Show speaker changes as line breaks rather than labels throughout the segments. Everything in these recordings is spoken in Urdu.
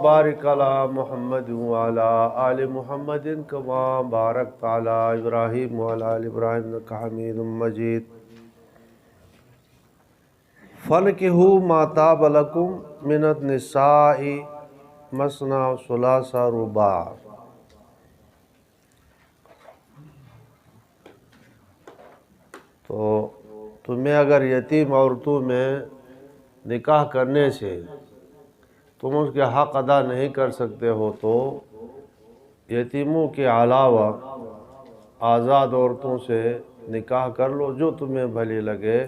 بارک علی محمد وعلی آل محمد کما بارکت علی ابراہیم وعلی آل ابراہیم انک حمید مجید۔ فانکحوا ما طاب لکم من النساء مثنی وثلاث ورباع۔ تو تمہیں اگر یتیم عورتوں میں نکاح کرنے سے تم اس کے حق ادا نہیں کر سکتے ہو تو یتیموں کے علاوہ آزاد عورتوں سے نکاح کر لو جو تمہیں بھلی لگے،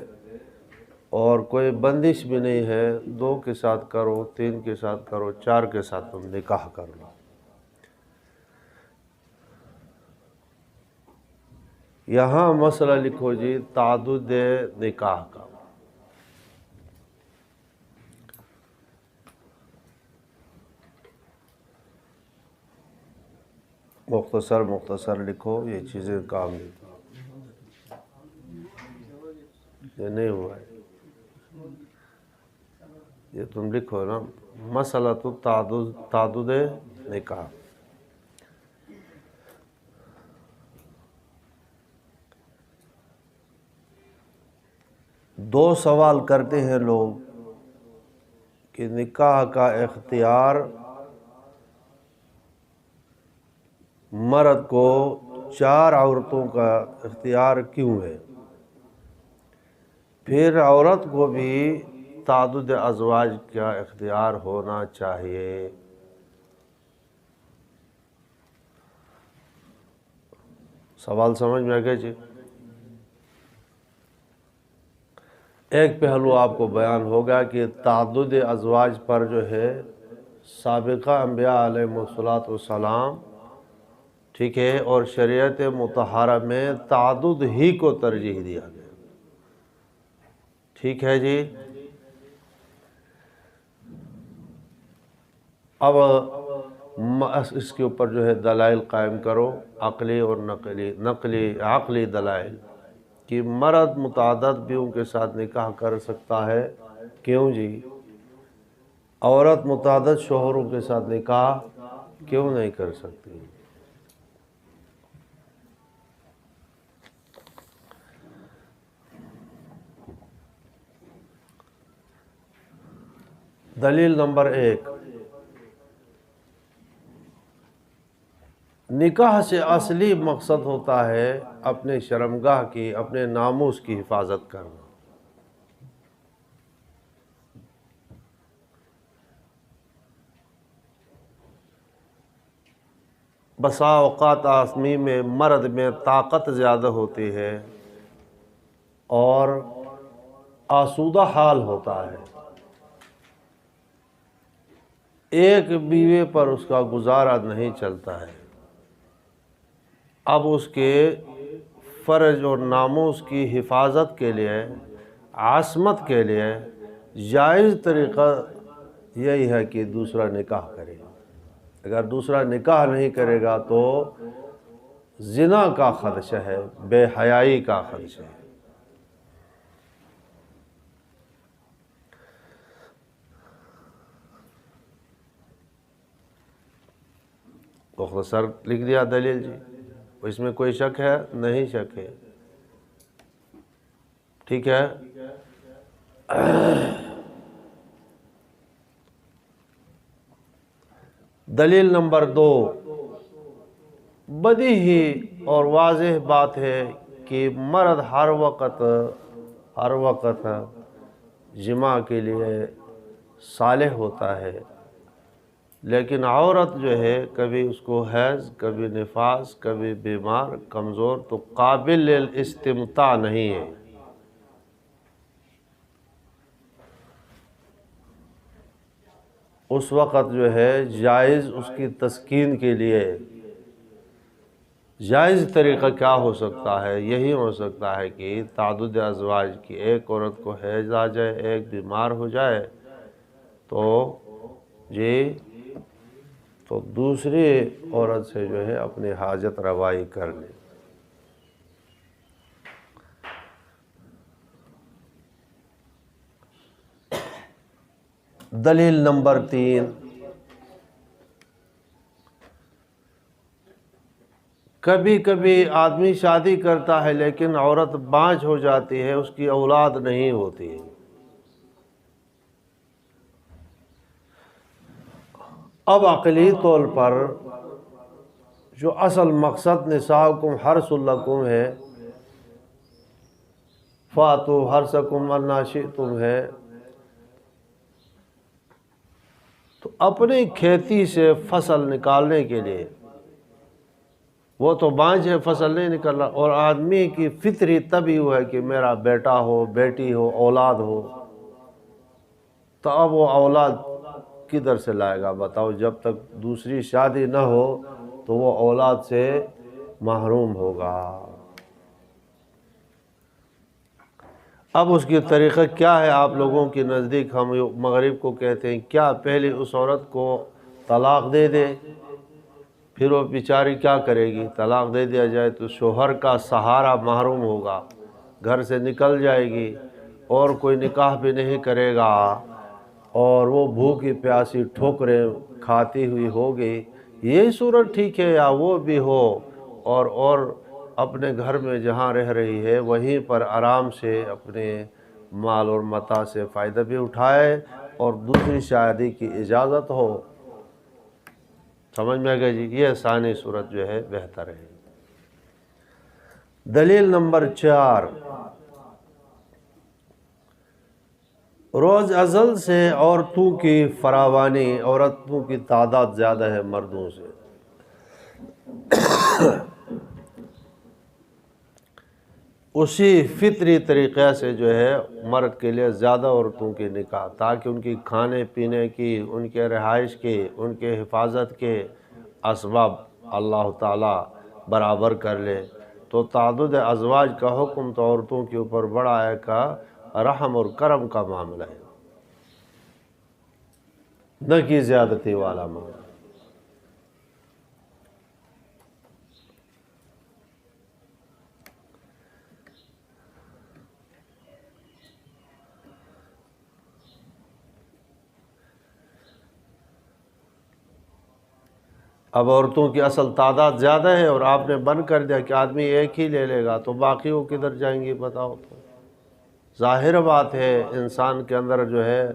اور کوئی بندش بھی نہیں ہے، 2 کے ساتھ کرو، 3 کے ساتھ کرو، 4 کے ساتھ تم نکاح کر لو۔ یہاں مسئلہ لکھو جی تعدد نکاح کا۔ مختصر لکھو، یہ چیزیں کام نہیں، یہ نہیں ہوا ہے، یہ تم لکھو نا، مسئلہ تو تعدد نکاح۔ دو سوال کرتے ہیں لوگ کہ نکاح کا اختیار مرد کو 4 عورتوں کا اختیار کیوں ہے، پھر عورت کو بھی تعدد ازواج کا اختیار ہونا چاہیے۔ سوال سمجھ میں آ گیا جی؟ ایک پہلو آپ کو بیان ہوگا کہ تعدد ازواج پر جو ہے سابقہ انبیاء علیہ السلام، ٹھیک ہے، اور شریعت مطہرہ میں تعدد ہی کو ترجیح دیا گیا، ٹھیک ہے جی۔ اب اس کے اوپر جو ہے دلائل قائم کرو، عقلی اور عقلی دلائل، کہ مرد متعدد بیووں کے ساتھ نکاح کر سکتا ہے، کیوں جی؟ عورت متعدد شوہروں کے ساتھ نکاح کیوں نہیں کر سکتی؟ دلیل نمبر 1، نکاح سے اصلی مقصد ہوتا ہے اپنے شرمگاہ کی، اپنے ناموس کی حفاظت کرنا۔ بسا اوقات آدمی میں، مرد میں طاقت زیادہ ہوتی ہے اور آسودہ حال ہوتا ہے، ایک بیوے پر اس کا گزارا نہیں چلتا ہے، اب اس کے فرج اور ناموس کی حفاظت کے لیے، عصمت کے لیے جائز طریقہ یہی ہے کہ دوسرا نکاح کرے۔ اگر دوسرا نکاح نہیں کرے گا تو زنا کا خدشہ ہے، بے حیائی کا خدشہ ہے۔ مختصر لکھ دیا دلیل جی، اس میں کوئی شک ہے؟ نہیں شک ہے، ٹھیک ہے۔ دلیل نمبر 2، بدیہی اور واضح بات ہے کہ مرد ہر وقت جماع کے لیے صالح ہوتا ہے، لیکن عورت جو ہے کبھی اس کو حیض، کبھی نفاس، کبھی بیمار، کمزور، تو قابل استمتاع نہیں ہے۔ اس وقت جو ہے جائز اس کی تسکین کے لیے جائز طریقہ کیا ہو سکتا ہے؟ یہی ہو سکتا ہے کہ تعدد ازواج کی، ایک عورت کو حیض آ جائے، ایک بیمار ہو جائے تو تو دوسری عورت سے جو ہے اپنی حاجت روائی کر لے۔ دلیل نمبر 3، کبھی کبھی آدمی شادی کرتا ہے لیکن عورت بانجھ ہو جاتی ہے، اس کی اولاد نہیں ہوتی۔ اب عقلی طور پر جو اصل مقصد نساؤکم حرث لکم ہے، فاتوا حرثکم انا شئتم ہے، تو اپنی کھیتی سے فصل نکالنے کے لیے، وہ تو بانجھ ہے، فصل نہیں نکل رہا، اور آدمی کی فطری طبع وہ ہے کہ میرا بیٹا ہو، بیٹی ہو، اولاد ہو، تو اب وہ اولاد کدھر سے لائے گا بتاؤ؟ جب تک دوسری شادی نہ ہو تو وہ اولاد سے محروم ہوگا۔ اب اس کی طریقہ کیا ہے آپ لوگوں کے نزدیک؟ ہم مغرب کو کہتے ہیں کیا پہلے اس عورت کو طلاق دے دے، پھر وہ بیچاری کیا کرے گی؟ طلاق دے دیا جائے تو شوہر کا سہارا محروم ہوگا، گھر سے نکل جائے گی، اور کوئی نکاح بھی نہیں کرے گا، اور وہ بھوکی پیاسی ٹھوکریں کھاتی ہوئی ہوگی۔ یہ صورت ٹھیک ہے، یا وہ بھی ہو اور اپنے گھر میں جہاں رہ رہی ہے وہیں پر آرام سے اپنے مال اور متاع سے فائدہ بھی اٹھائے، اور دوسری شادی کی اجازت ہو۔ سمجھ میں آ گیا جی؟ یہ ثانی صورت جو ہے بہتر ہے۔ دلیل نمبر 4، روز ازل سے عورتوں کی فراوانی، عورتوں کی تعداد زیادہ ہے مردوں سے۔ اسی فطری طریقے سے جو ہے مرد کے لیے زیادہ عورتوں کے نکاح، تاکہ ان کی کھانے پینے کی، ان کے رہائش کی، ان کے حفاظت کے اسباب اللہ تعالی برابر کر لے۔ تو تعدد ازواج کا حکم تو عورتوں کے اوپر بڑا ایک رحم اور کرم کا معاملہ ہے، نہ کہ زیادتی والا معاملہ۔ اب عورتوں کی اصل تعداد زیادہ ہے اور آپ نے بند کر دیا کہ آدمی ایک ہی لے لے گا، تو باقی وہ کدھر جائیں گی بتاؤ؟ تو ظاہر بات ہے انسان کے اندر جو ہے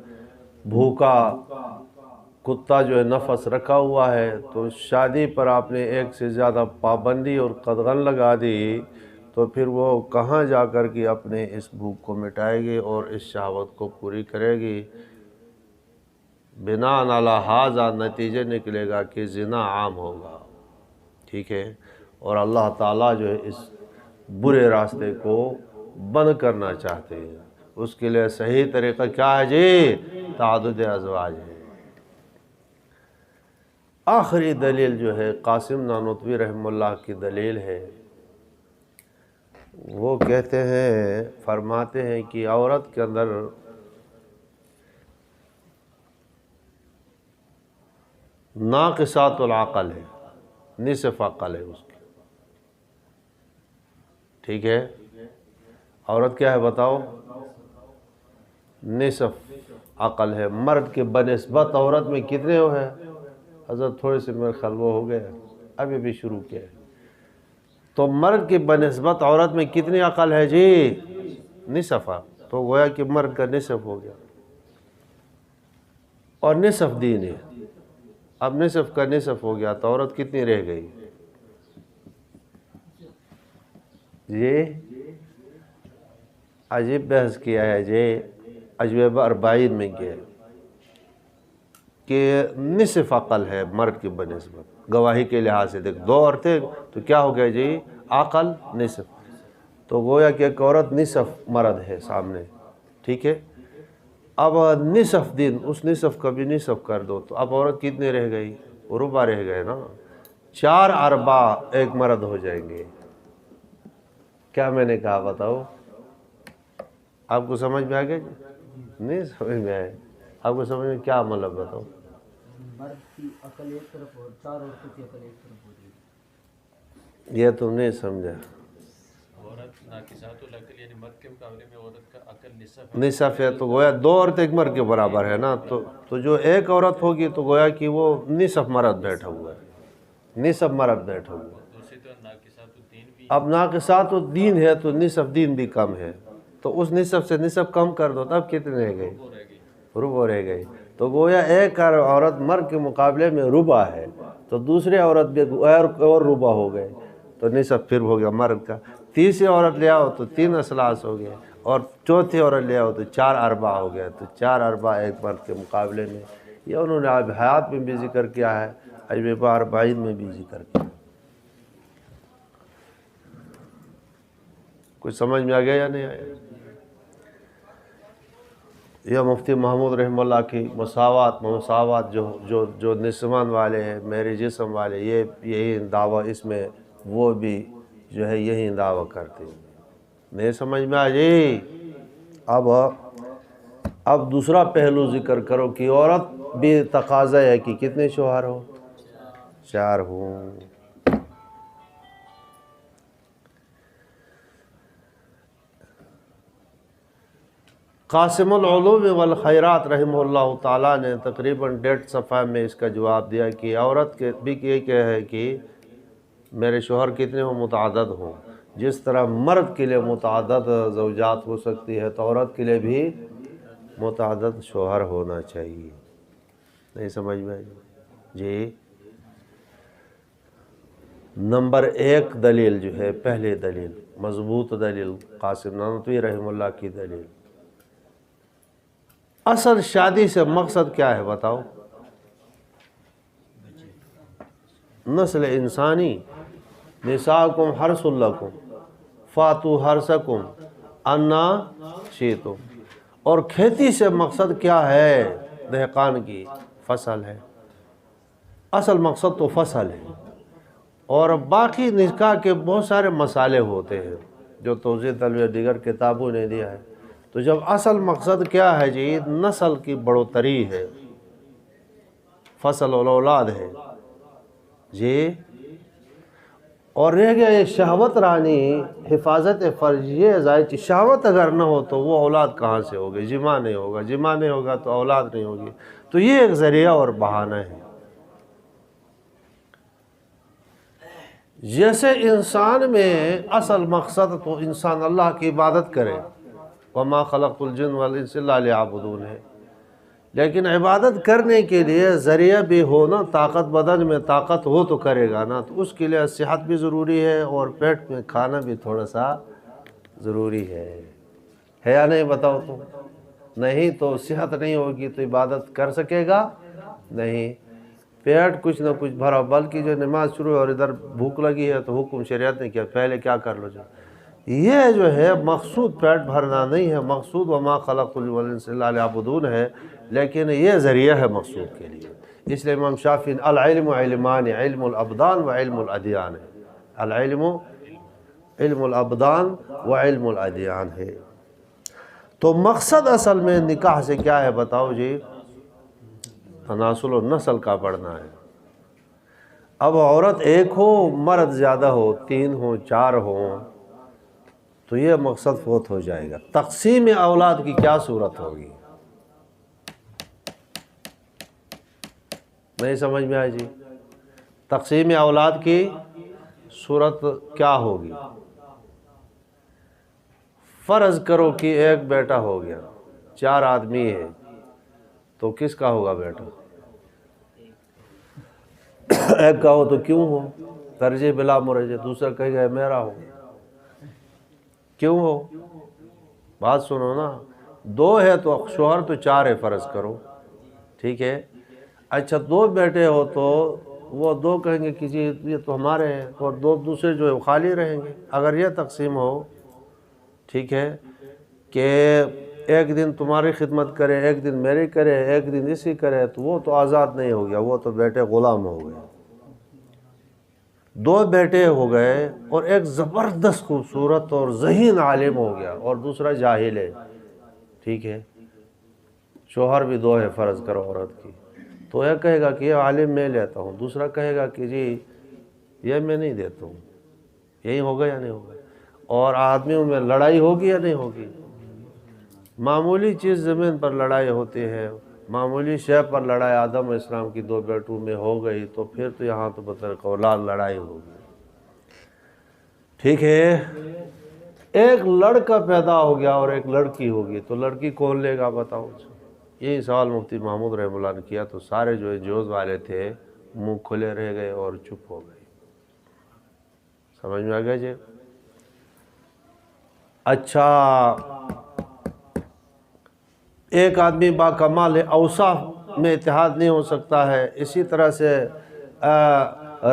بھوکا کتا جو ہے نفس رکھا ہوا ہے، تو شادی پر آپ نے ایک سے زیادہ پابندی اور قدغن لگا دی، تو پھر وہ کہاں جا کر کے اپنے اس بھوک کو مٹائے گی اور اس شہوت کو پوری کرے گی؟ بنا علی ھذا نتیجے نکلے گا کہ زنا عام ہوگا، ٹھیک ہے؟ اور اللہ تعالیٰ جو ہے اس برے راستے کو بند کرنا چاہتے ہیں۔ اس کے لیے صحیح طریقہ کیا ہے جی؟ تعدد ازواج ہے۔ آخری دلیل جو ہے قاسم نانوتوی رحمہ اللہ کی دلیل ہے، وہ کہتے ہیں، فرماتے ہیں کہ عورت کے اندر ناقصات العقل ہے، نصف عقل ہے اس کی، ٹھیک ہے؟ عورت کیا ہے بتاؤ؟ نصف عقل ہے۔ مرد کے بنسبت عورت میں کتنے ہو ہے؟ حضرت تھوڑے سے میرے خیال وہ ہو گئے، ابھی بھی شروع کیا ہے۔ تو مرد کی بنسبت عورت میں کتنی عقل ہے جی؟ نصف۔ تو گویا کہ مرد کا نصف ہو گیا، اور نصف دین ہے۔ اب نصف کا نصف ہو گیا تو عورت کتنی رہ گئی جی؟ عجیب بحث کیا ہے جی، اجوبہ 40 میں کیا ہے کہ نصف عقل ہے مرد کی بنسبت، گواہی کے لحاظ سے دیکھ، 2 عورتیں تو کیا ہو گیا جی؟ عقل نصف۔ تو گویا کہ ایک عورت نصف مرد ہے سامنے، ٹھیک ہے؟ اب نصف دن، اس نصف کا بھی نصف کر دو، تو اب عورت کتنے رہ گئی؟ ربع رہ گئے نا، 4 ارباع ایک مرد ہو جائیں گے۔ کیا میں نے کہا بتاؤ؟ آپ کو سمجھ میں آ گیا جی؟ نہیں سمجھ میں آئے؟ آپ کو سمجھ میں کیا مطلب بتاؤ؟
مرد کی عقل ایک طرف اور 4 عورتوں کی عقل ایک طرف ہو جائے۔
یہ تم نہیں سمجھا۔
عورت ناقصات العقل یعنی مرد کے مقابلے میں عورت کا عقل
نصف ہے، تو گویا 2 عورت ایک مرد کے برابر ہے نا، تو جو ایک عورت ہوگی تو گویا کہ وہ نصف مرد بیٹھا ہوا ہے، نصف مرد بیٹھا ہوا ہے۔
دوسری تو
اب ناقصات الدین ہے تو نصف دین بھی کم ہے، تو اس نصف سے نصف کم کر دو، تب کتنے رہ گئے؟ ربع رہ گئی۔ تو گویا ایک عورت مرد کے مقابلے میں ربع ہے، تو دوسری عورت بھی اور ربع ہو گئے، تو نصف پھر ہو گیا مرد کا۔ تیسری عورت لے آؤ تو 3 اثلاث ہو گئے، اور چوتھی عورت لے آؤ تو 4 ارباع ہو گیا، تو 4 ارباع ایک مرد کے مقابلے میں۔ یہ انہوں نے اب حیات میں بھی ذکر کیا ہے، اجوبہ 40 میں بھی ذکر کیا۔ کچھ سمجھ میں آ گیا یا نہیں آیا؟ یہ مفتی محمود رحمہ اللہ کی مساوات جو نسوان والے ہیں، میرے جسم والے، یہی دعویٰ اس میں وہ بھی جو ہے یہی دعویٰ کرتے ہیں۔ نہیں سمجھ میں آ جی؟ اب دوسرا پہلو ذکر کرو کہ عورت بھی تقاضا ہے کہ کتنے شوہر ہو؟ 4 ہوں۔ قاسم العلوم والخیرات رحمہ اللہ تعالیٰ نے تقریباً 1.5 صفحہ میں اس کا جواب دیا کہ عورت کے بھی یہ کیا ہے کہ میرے شوہر کتنے ہوں؟ متعدد ہوں۔ جس طرح مرد کے لیے متعدد زوجات ہو سکتی ہے، تو عورت کے لیے بھی متعدد شوہر ہونا چاہیے۔ نہیں سمجھ میں جی؟ نمبر 1 دلیل جو ہے، پہلی دلیل مضبوط دلیل قاسم نانوتوی رحمہ اللہ کی دلیل، اصل شادی سے مقصد کیا ہے بتاؤ؟ نسل انسانی۔ نساؤکم حرث لکم فاتوا حرثکم انا شئتم۔ اور کھیتی سے مقصد کیا ہے دہقان کی؟ فصل ہے، اصل مقصد تو فصل ہے، اور باقی نکاح کے بہت سارے مسائل ہوتے ہیں جو توضیح طلبہ دیگر کتابوں نے دیا ہے۔ تو جب اصل مقصد کیا ہے جی؟ نسل کی بڑھوتری ہے، فصل الاولاد ہے جی، اور رہ گیا یہ شہوت رانی، حفاظت فرج۔ یہ ظاہر شہوت اگر نہ ہو تو وہ اولاد کہاں سے ہوگی؟ جمع نہیں ہوگا، جمع نہیں ہوگا تو اولاد نہیں ہوگی، تو یہ ایک ذریعہ اور بہانہ ہے۔ جیسے انسان میں اصل مقصد تو انسان اللہ کی عبادت کرے، وَمَا خَلَقْتُ الْجِنَّ وَالْإِنسَ إِلَّا لِيَعْبُدُونِ ہے، لیکن عبادت کرنے کے لیے ذریعہ بھی ہو نا، طاقت بدن میں طاقت ہو تو کرے گا نا، تو اس کے لیے صحت بھی ضروری ہے، اور پیٹ میں کھانا بھی تھوڑا سا ضروری ہے یا نہیں؟ بتاؤ تو نہیں تو صحت نہیں ہوگی تو عبادت کر سکے گا نہیں، پیٹ کچھ نہ کچھ بھرا، بلکہ جو نماز شروع ہے اور ادھر بھوک لگی ہے تو حکم شریعت نے کیا پہلے کیا کر لو جو یہ جو ہے مقصود پیٹ بھرنا نہیں ہے، مقصود وما خلقت الجن والانس الا لیعبدون ہے، لیکن یہ ذریعہ ہے مقصود کے لیے۔ اس لیے امام شافعی العلم علمان، علم الابدان و علم الادیان ہے، العلم علم الابدان و علم الادیان ہے۔ تو مقصد اصل میں نکاح سے کیا ہے بتاؤ جی؟ تناسل و نسل کا بڑھنا ہے۔ اب عورت ایک ہو، مرد زیادہ ہو، 3 ہوں 4 ہوں، تو یہ مقصد فوت ہو جائے گا۔ تقسیم اولاد کی کیا صورت ہوگی؟ نہیں سمجھ میں آئی جی؟ تقسیم اولاد کی صورت کیا ہوگی؟ فرض کرو کہ ایک بیٹا ہو گیا، 4 آدمی ہیں، تو کس کا ہوگا بیٹا؟ ایک کا ہو تو کیوں ہو؟ ترجیح بلا مرجح، دوسرا کہے گا میرا ہو، کیوں ہو؟ بات سنو نا، 2 ہے تو شوہر تو 4 ہے فرض کرو، ٹھیک ہے؟ اچھا 2 بیٹے ہو تو وہ 2 کہیں گے کہ جی یہ تو ہمارے ہیں، اور 2 دوسرے جو ہے خالی رہیں گے۔ اگر یہ تقسیم ہو، ٹھیک ہے، کہ ایک دن تمہاری خدمت کرے، ایک دن میری کرے، ایک دن اسی کرے، تو وہ تو آزاد نہیں ہو گیا، وہ تو بیٹے غلام ہو گئے۔ 2 بیٹے ہو گئے اور ایک زبردست خوبصورت اور ذہین عالم ہو گیا اور دوسرا جاہل ہے، ٹھیک ہے؟ شوہر بھی 2 ہے فرض کرو عورت کی، تو یہ کہے گا کہ یہ عالم میں لیتا ہوں، دوسرا کہے گا کہ جی یہ میں نہیں دیتا ہوں۔ یہی ہوگا یا نہیں ہوگا؟ اور آدمیوں میں لڑائی ہوگی یا نہیں ہوگی؟ معمولی چیز زمین پر لڑائی ہوتی ہے، معمولی شے پر لڑائی آدم علیہ السلام کی 2 بیٹوں میں ہو گئی، تو پھر تو یہاں تو بطرق اولاد لڑائی ہوگی۔ ٹھیک ہے، ایک لڑکا پیدا ہو گیا اور ایک لڑکی ہوگی تو لڑکی کون لے گا بتاؤ؟ یہی سوال مفتی محمود رحمہ اللہ نے کیا تو سارے جو جوز والے تھے منہ کھلے رہ گئے اور چپ ہو گئے. سمجھ میں آ گیا جی؟ اچھا، ایک آدمی با کمال ہے، اوصاف میں اتحاد نہیں ہو سکتا ہے، اسی طرح سے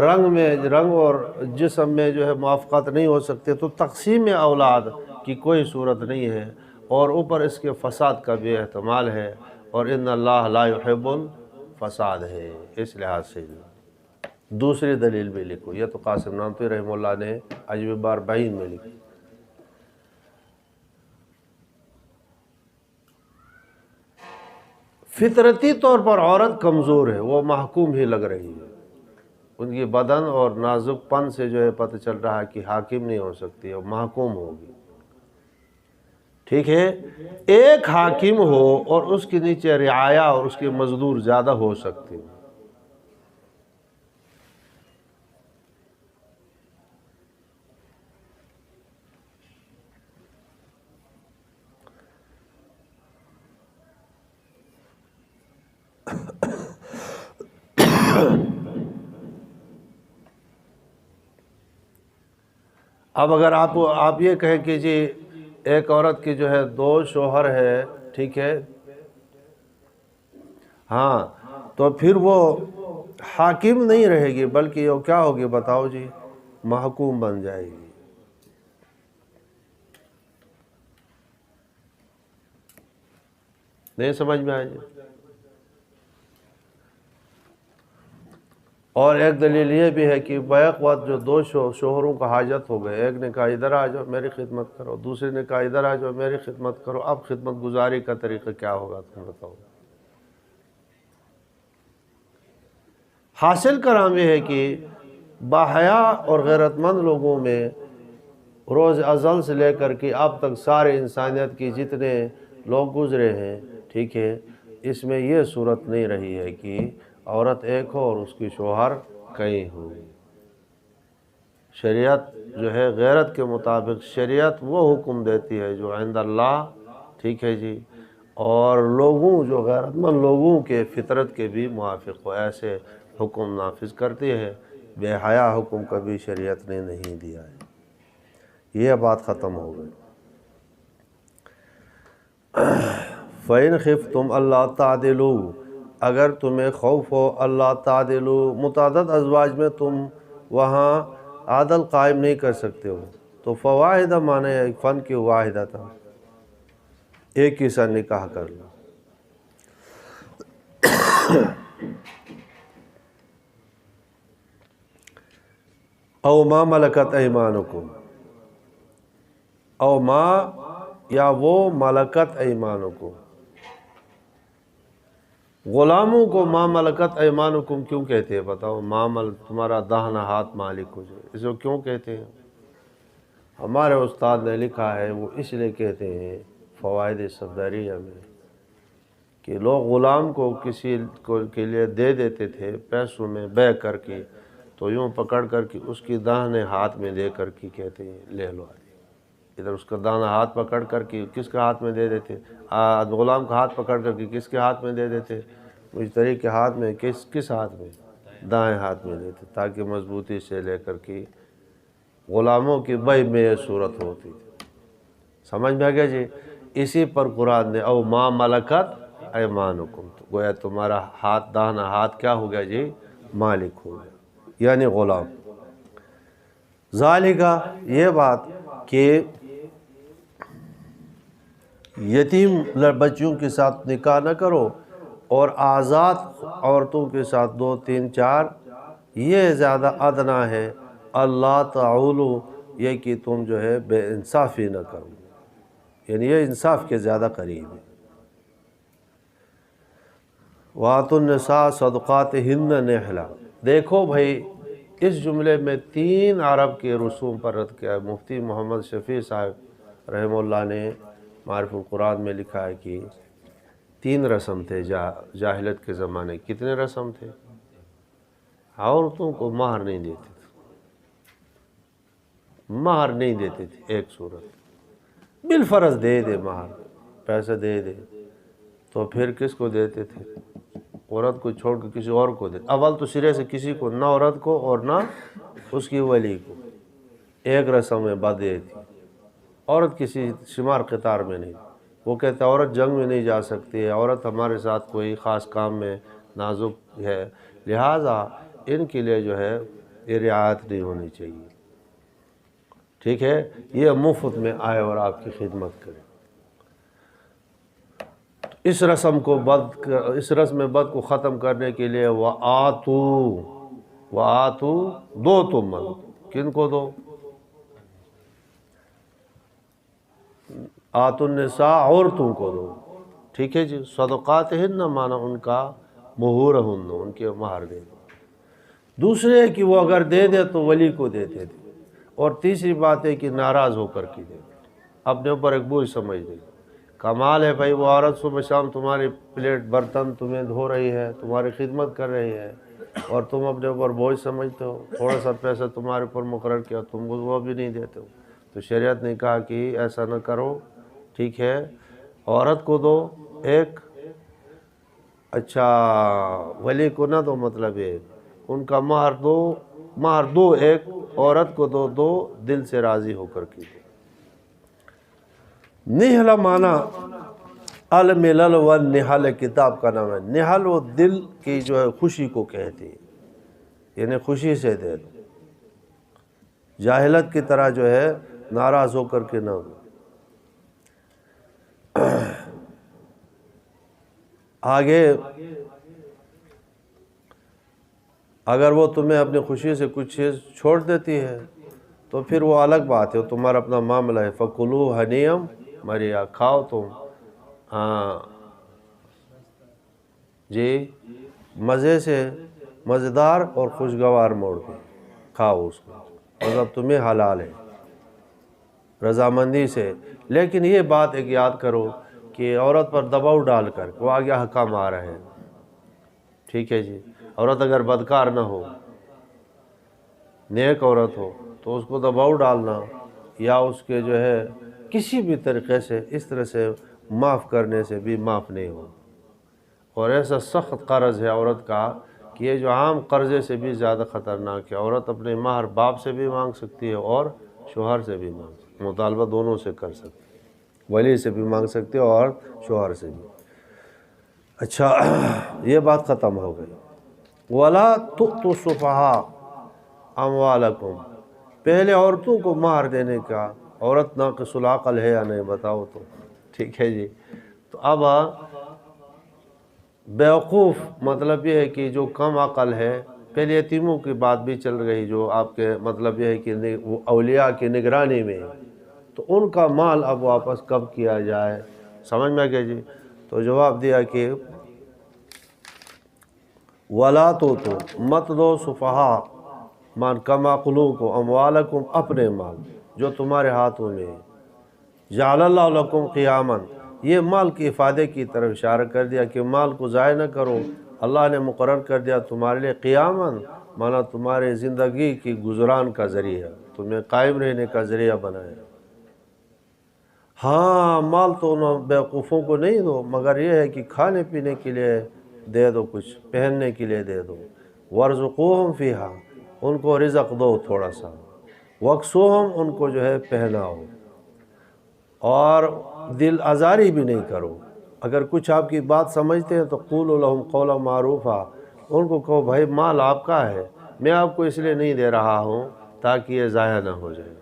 رنگ اور جسم میں جو ہے موافقت نہیں ہو سکتے، تو تقسیم اولاد کی کوئی صورت نہیں ہے، اور اوپر اس کے فساد کا بھی احتمال ہے، اور ان اللہ لا يحب الفساد ہے. اس لحاظ سے دوسری دلیل بھی لکھو، یہ تو قاسم نانوتوی رحمہ اللہ نے عجب بار بین میں لکھی. فطرتی طور پر عورت کمزور ہے، وہ محکوم ہی لگ رہی ہے، ان کی بدن اور نازک پن سے جو ہے پتہ چل رہا ہے کہ حاکم نہیں ہو سکتی اور محکوم ہوگی. ٹھیک ہے، ایک حاکم ہو اور اس کے نیچے رعایا اور اس کے مزدور زیادہ ہو سکتے ہیں. اب اگر آپ یہ کہیں کہ جی ایک عورت کی جو ہے 2 شوہر ہے، ٹھیک ہے، ہاں، تو پھر وہ حاکم نہیں رہے گی بلکہ وہ کیا ہوگی بتاؤ جی؟ محکوم بن جائے گی. نہیں سمجھ میں آئے جی؟ اور ایک دلیل یہ بھی ہے کہ بیک وقت جو 2 شوہروں کا حاجت ہو گئے، ایک نے کہا ادھر آ جاؤ میری خدمت کرو، دوسرے نے کہا ادھر آ جاؤ میری خدمت کرو، اب خدمت گزاری کا طریقہ کیا ہوگا تم بتاؤ؟ حاصل کرام یہ ہے کہ باحیا اور غیرت مند لوگوں میں روز ازل سے لے کر کے اب تک سارے انسانیت کی جتنے لوگ گزرے ہیں، ٹھیک ہے، اس میں یہ صورت نہیں رہی ہے کہ عورت ایک ہو اور اس کی شوہر کئی ہو. شریعت جو ہے غیرت کے مطابق شریعت وہ حکم دیتی ہے جو عند اللہ، ٹھیک ہے جی، اور لوگوں جو غیرت مند لوگوں کے فطرت کے بھی موافق ہو، ایسے حکم نافذ کرتی ہے. بے حیا حکم کبھی شریعت نے نہیں دیا ہے. یہ بات ختم ہو گئی. فَإِنْ خِفْتُمْ أَلَّا تَعْدِلُوا، اگر تمہیں خوف ہو اللہ تعدلوا، متعدد ازواج میں تم وہاں عادل قائم نہیں کر سکتے ہو، تو فواحدہ معنی ایک فن کی واحدہ تھا، ایک ہی سا نکاح کر لو. او ما ملکت ایمانکم، او ما یا وہ ملکت ایمانکم، غلاموں کو ما ملکت ایمانکم کیوں کہتے ہیں بتاؤ؟ تمہارا داہنا ہاتھ مالک ہو جائے، اس کو کیوں کہتے ہیں؟ ہمارے استاد نے لکھا ہے وہ اس لیے کہتے ہیں فوائد صفدریہ میں کہ لوگ غلام کو کسی کے لیے دے دیتے تھے پیسوں میں بے کر کے، تو یوں پکڑ کر کے اس کی داہنے ہاتھ میں دے کر کے کہتے ہیں لے لو. ادھر اس کا دانا ہاتھ پکڑ کر کے کس کے ہاتھ میں دے دیتے؟ غلام کا ہاتھ پکڑ کر کے کس کے ہاتھ میں دے دیتے؟ مشتری کے ہاتھ میں. کس ہاتھ میں؟ دائیں ہاتھ میں دیتے، تاکہ مضبوطی سے لے کر کے غلاموں کی بیع میں یہ صورت ہوتی تھی. سمجھ میں آ گیا جی؟ اسی پر قرآن نے او ما ملکت ایمانکم، تو گویا تمہارا ہاتھ داہنا ہاتھ کیا ہو گیا جی؟ مالک ہو گیا، یعنی غلام. ذالکہ، یہ بات کہ یتیم بچیوں کے ساتھ نکاح نہ کرو اور آزاد عورتوں کے ساتھ 2 3 4، یہ زیادہ ادنا ہے. اللہ تعولو، یہ کہ تم جو ہے بے انصافی نہ کرو، یعنی یہ انصاف کے زیادہ قریب ہے. وَآتُوا النِّسَاءَ صَدُقَاتِهِنَّ نِحْلَةً، دیکھو بھائی اس جملے میں 3 عرب کے رسوم پر رد کیا ہے. مفتی محمد شفیع صاحب رحمہ اللہ نے معارف القرآن میں لکھا ہے کہ 3 رسم تھے جاہلیت کے زمانے. کتنے رسم تھے؟ عورتوں کو مہر نہیں دیتے تھے، مہر نہیں دیتی تھی ایک صورت، بالفرض دے دے مہر، پیسے دے دے، تو پھر کس کو دیتے تھے؟ عورت کو چھوڑ کے کسی اور کو دیتے، اول تو سرے سے کسی کو، نہ عورت کو اور نہ اس کی ولی کو، ایک رسم میں بدے تھی، عورت کسی شمار قطار میں نہیں، وہ کہتے عورت جنگ میں نہیں جا سکتی ہے، عورت ہمارے ساتھ کوئی خاص کام میں نازک ہے، لہٰذا ان کے لیے جو ہے یہ رعایت نہیں ہونی چاہیے، ٹھیک ہے، یہ مفت میں آئے اور آپ کی خدمت کرے۔ اس رسم بد کو ختم کرنے کے لیے وآتو دو تم من، کن کو دو؟ آتو النساء، عورتوں کو دو، ٹھیک ہے جی، صدقاتہن مانا ان کا مہورہن، ان کے مہر دے دو۔ دوسرے کہ وہ اگر دے دے تو ولی کو دیتے تھے، اور تیسری بات ہے کہ ناراض ہو کر کی دے، اپنے اوپر ایک بوجھ سمجھ دے، کمال ہے بھائی وہ عورت صبح شام تمہاری پلیٹ برتن تمہیں دھو رہی ہے، تمہاری خدمت کر رہی ہے، اور تم اپنے اوپر بوجھ سمجھتے ہو، تھوڑا سا پیسہ تمہارے اوپر مقرر کیا تم وہ بھی نہیں دیتے ہو، تو شریعت نے کہا کہ ایسا نہ کرو، ٹھیک ہے، عورت کو دو ایک، اچھا ولی کو نہ دو، مطلب ہے ان کا مہر دو ایک، عورت کو دو دل سے راضی ہو کر کی دو۔ نحل مانا الملل والنحل کتاب کا نام ہے، نحل وہ دل کی جو ہے خوشی کو کہتے ہیں، یعنی خوشی سے دے دو، جاہلت کی طرح جو ہے ناراض ہو کر کے نہ دو۔ آگے اگر وہ تمہیں اپنی خوشی سے کچھ چیز چھوڑ دیتی ہے تو پھر وہ الگ بات ہے، تمہارا اپنا معاملہ ہے، فَكُلُوا هَنِيًّا مَرِيًّا، کھاؤ تم، ہاں جی، مزے سے، مزیدار اور خوشگوار موڑ کے کھاؤ اس کو، مطلب تمہیں حلال ہے رضامندی سے۔ لیکن یہ بات ایک یاد کرو کہ عورت پر دباؤ ڈال کر وہ آگے حکام آ رہے ہیں، ٹھیک ہے جی، عورت اگر بدکار نہ ہو، نیک عورت ہو، تو اس کو دباؤ ڈالنا یا اس کے جو ہے کسی بھی طریقے سے اس طرح سے معاف کرنے سے بھی معاف نہیں ہو۔ اور ایسا سخت قرض ہے عورت کا کہ یہ جو عام قرضے سے بھی زیادہ خطرناک ہے، عورت اپنے مہر باپ سے بھی مانگ سکتی ہے اور شوہر سے بھی مانگ سکتی ہے، مطالبہ دونوں سے کر سکتی ہے، ولی سے بھی مانگ سکتی ہے اور شوہر سے بھی۔ اچھا یہ بات ختم ہو گئی۔ وَلَا تُؤْتُوا السُّفَهَاءَ أَمْوَالَكُمْ، پہلے عورتوں کو مہر دینے کا، عورت ناقص العقل ہے یا نہیں بتاؤ تو، ٹھیک ہے جی، تو اب بیوقوف مطلب یہ ہے کہ جو کم عقل ہے، پہلے یتیموں کی بات بھی چل رہی، جو آپ کے مطلب یہ ہے کہ وہ اولیاء کی نگرانی میں، تو ان کا مال اب واپس کب کیا جائے، سمجھ میں گئے جی، تو جواب دیا کہ وَلَا تُؤْتُوا، مت دو صفحاء مان کم عقلوں کو، اموالکم، اپنے مال جو تمہارے ہاتھوں میں ہے، جعل اللہ لکم قیاما، یہ مال کے افادے کی طرف اشارہ کر دیا کہ مال کو ضائع نہ کرو، اللہ نے مقرر کر دیا تمہارے لیے قیاما، مانا تمہارے زندگی کی گزران کا ذریعہ، تمہیں قائم رہنے کا ذریعہ بنایا۔ ہاں مال تو ان بیوقوفوں کو نہیں دو، مگر یہ ہے کہ کھانے پینے کے لیے دے دو، کچھ پہننے کے لیے دے دو، وَارْزُقُوهُمْ فِيهَا، ان کو رزق دو تھوڑا سا، وَاكْسُوهُمْ، ان کو جو ہے پہناؤ، اور دل آزاری بھی نہیں کرو، اگر کچھ آپ کی بات سمجھتے ہیں تو قُولُوا لَهُمْ قَوْلًا مَعْرُوفًا، ان کو کہو بھائی مال آپ کا ہے، میں آپ کو اس لیے نہیں دے رہا ہوں تاکہ یہ ضائع نہ ہو جائے،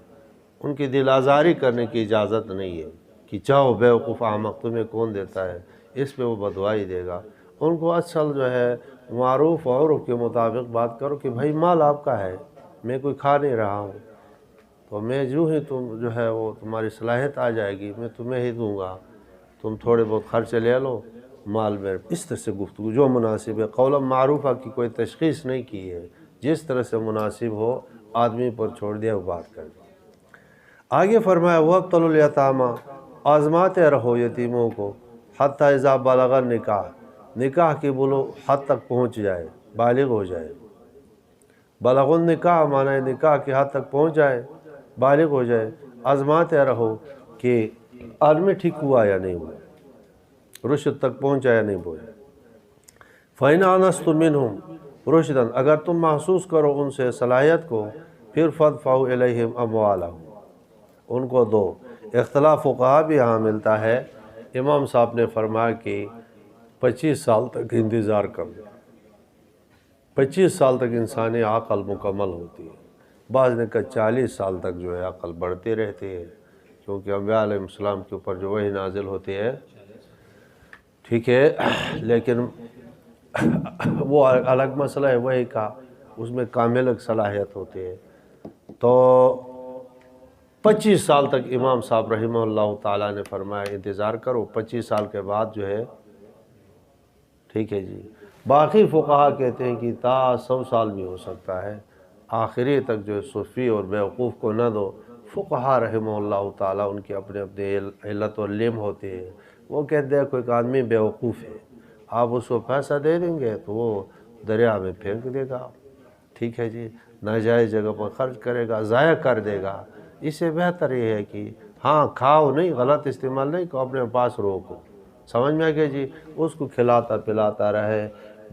ان کی دل آزاری کرنے کی اجازت نہیں ہے کہ چاہو بیوقوف احمق، تمہیں کون دیتا ہے، اس پہ وہ بدوائی دے گا، ان کو اصل جو ہے معروف و عرف کے مطابق بات کرو کہ بھائی مال آپ کا ہے، میں کوئی کھا نہیں رہا ہوں، تو میں جو ہی تم جو ہے وہ تمہاری صلاحیت آ جائے گی میں تمہیں ہی دوں گا، تم تھوڑے بہت خرچے لے لو، مال میں اس طرح سے گفتگو جو مناسب ہے، قولا معروفہ کی کوئی تشخیص نہیں کی ہے، جس طرح سے مناسب ہو آدمی پر چھوڑ دیا وہ بات کر دیا۔ آگے فرمایا وَابْتَلُوا الْيَتَامَىٰ، آزماتے رہو یتیموں کو، حَتَّىٰ اِذَا بَلَغَ النِّکَاحَ، نکاح کی بولو حد تک پہنچ جائے، بالغ ہو جائے، بلغ النکاح معنی نکاح کی حد تک پہنچ جائے، بالغ ہو جائے، آزماتے رہو کہ آدمی ٹھیک ہوا یا نہیں ہوا، رشد تک پہنچا یا نہیں پہنچا۔ فَإِنْ آنَسْتُم مِّنْهُمْ رُشْدًا اگر تم محسوس کرو ان سے صلاحیت کو، پھر فَادْفَعُوا إِلَيْهِمْ أَمْوَالَهُمْ ان کو دو۔ اختلاف فقہا بھی یہاں ملتا ہے، امام صاحب نے فرمایا کہ 25 سال تک انتظار کر دو، 25 سال تک انسانی عقل مکمل ہوتی ہے، بعض نے کہا 40 سال تک جو ہے عقل بڑھتی رہتی ہے، کیونکہ انبیاء علیہ السلام کے اوپر جو وحی نازل ہوتی ہے، ٹھیک ہے، لیکن وہ الگ مسئلہ ہے وحی کا، اس میں کامل صلاحیت ہوتی ہے۔ تو 25 سال تک امام صاحب رحمہ اللہ تعالیٰ نے فرمایا انتظار کرو، 25 سال کے بعد جو ہے، ٹھیک ہے جی۔ باقی فقہا کہتے ہیں کہ تا 100 سال بھی ہو سکتا ہے، آخری تک جو ہے صوفی اور بیوقوف کو نہ دو۔ فقہا رحمہ اللہ تعالیٰ ان کی اپنے اپنے علت و علم ہوتے ہیں، وہ کہتے ہیں کوئی آدمی بیوقوف ہے، آپ اس کو پیسہ دے دیں گے تو وہ دریا میں پھینک دے گا، ٹھیک ہے جی، ناجائز جگہ پر خرچ کرے گا، ضائع کر دے گا۔ اس سے بہتر یہ ہے کہ ہاں کھاؤ نہیں، غلط استعمال نہیں کو اپنے پاس روکو، سمجھ میں کہ جی، اس کو کھلاتا پلاتا رہے،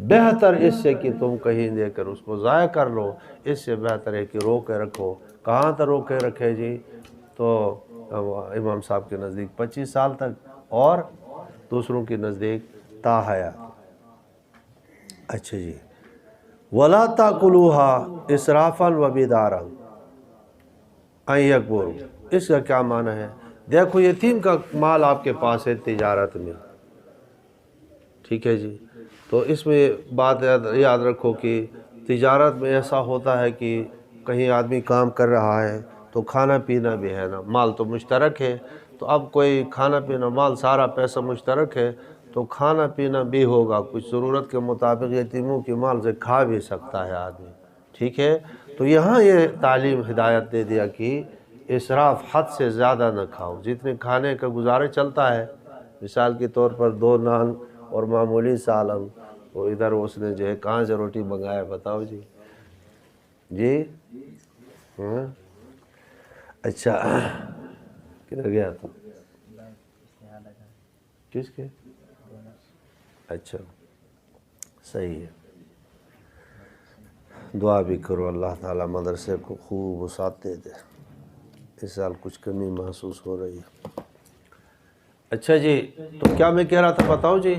بہتر اس سے کہ تم کہیں دے کر اس کو ضائع کر لو، اس سے بہتر ہے کہ روکے رکھو۔ کہاں تک روکے رکھے جی؟ تو امام صاحب کے نزدیک 25 سال تک، اور دوسروں کے نزدیک تا حیات۔ اچھا جی، وَلَا تَأْكُلُوهَا إِسْرَافًا وَبِدَارًا أَن يَكْبُرُوا اس کا کیا معنی ہے؟ دیکھو یتیم کا مال آپ کے پاس ہے تجارت میں، ٹھیک ہے جی، تو اس میں بات یاد رکھو کہ تجارت میں ایسا ہوتا ہے کہ کہیں آدمی کام کر رہا ہے تو کھانا پینا بھی ہے نا، مال تو مشترک ہے، تو اب کوئی کھانا پینا مال سارا پیسہ مشترک ہے تو کھانا پینا بھی ہوگا، کچھ ضرورت کے مطابق یتیموں کے مال سے کھا بھی سکتا ہے آدمی، ٹھیک ہے۔ تو یہاں یہ تعلیم ہدایت دے دیا کہ اسراف حد سے زیادہ نہ کھاؤ، جتنے کھانے کا گزارا چلتا ہے، مثال کے طور پر 2 نان اور معمولی سالن، تو ادھر اس نے جو ہے کہاں سے روٹی منگایا بتاؤ جی؟ جی ہاں اچھا، کدھر گیا تھا؟ کس کے؟ اچھا صحیح ہے، دعا بھی کرو اللہ تعالیٰ مدرسے کو خوب وسعت دے دے، اس سال کچھ کمی محسوس ہو رہی ہے۔ اچھا جی، تو کیا میں کہہ رہا تھا بتاؤ جی؟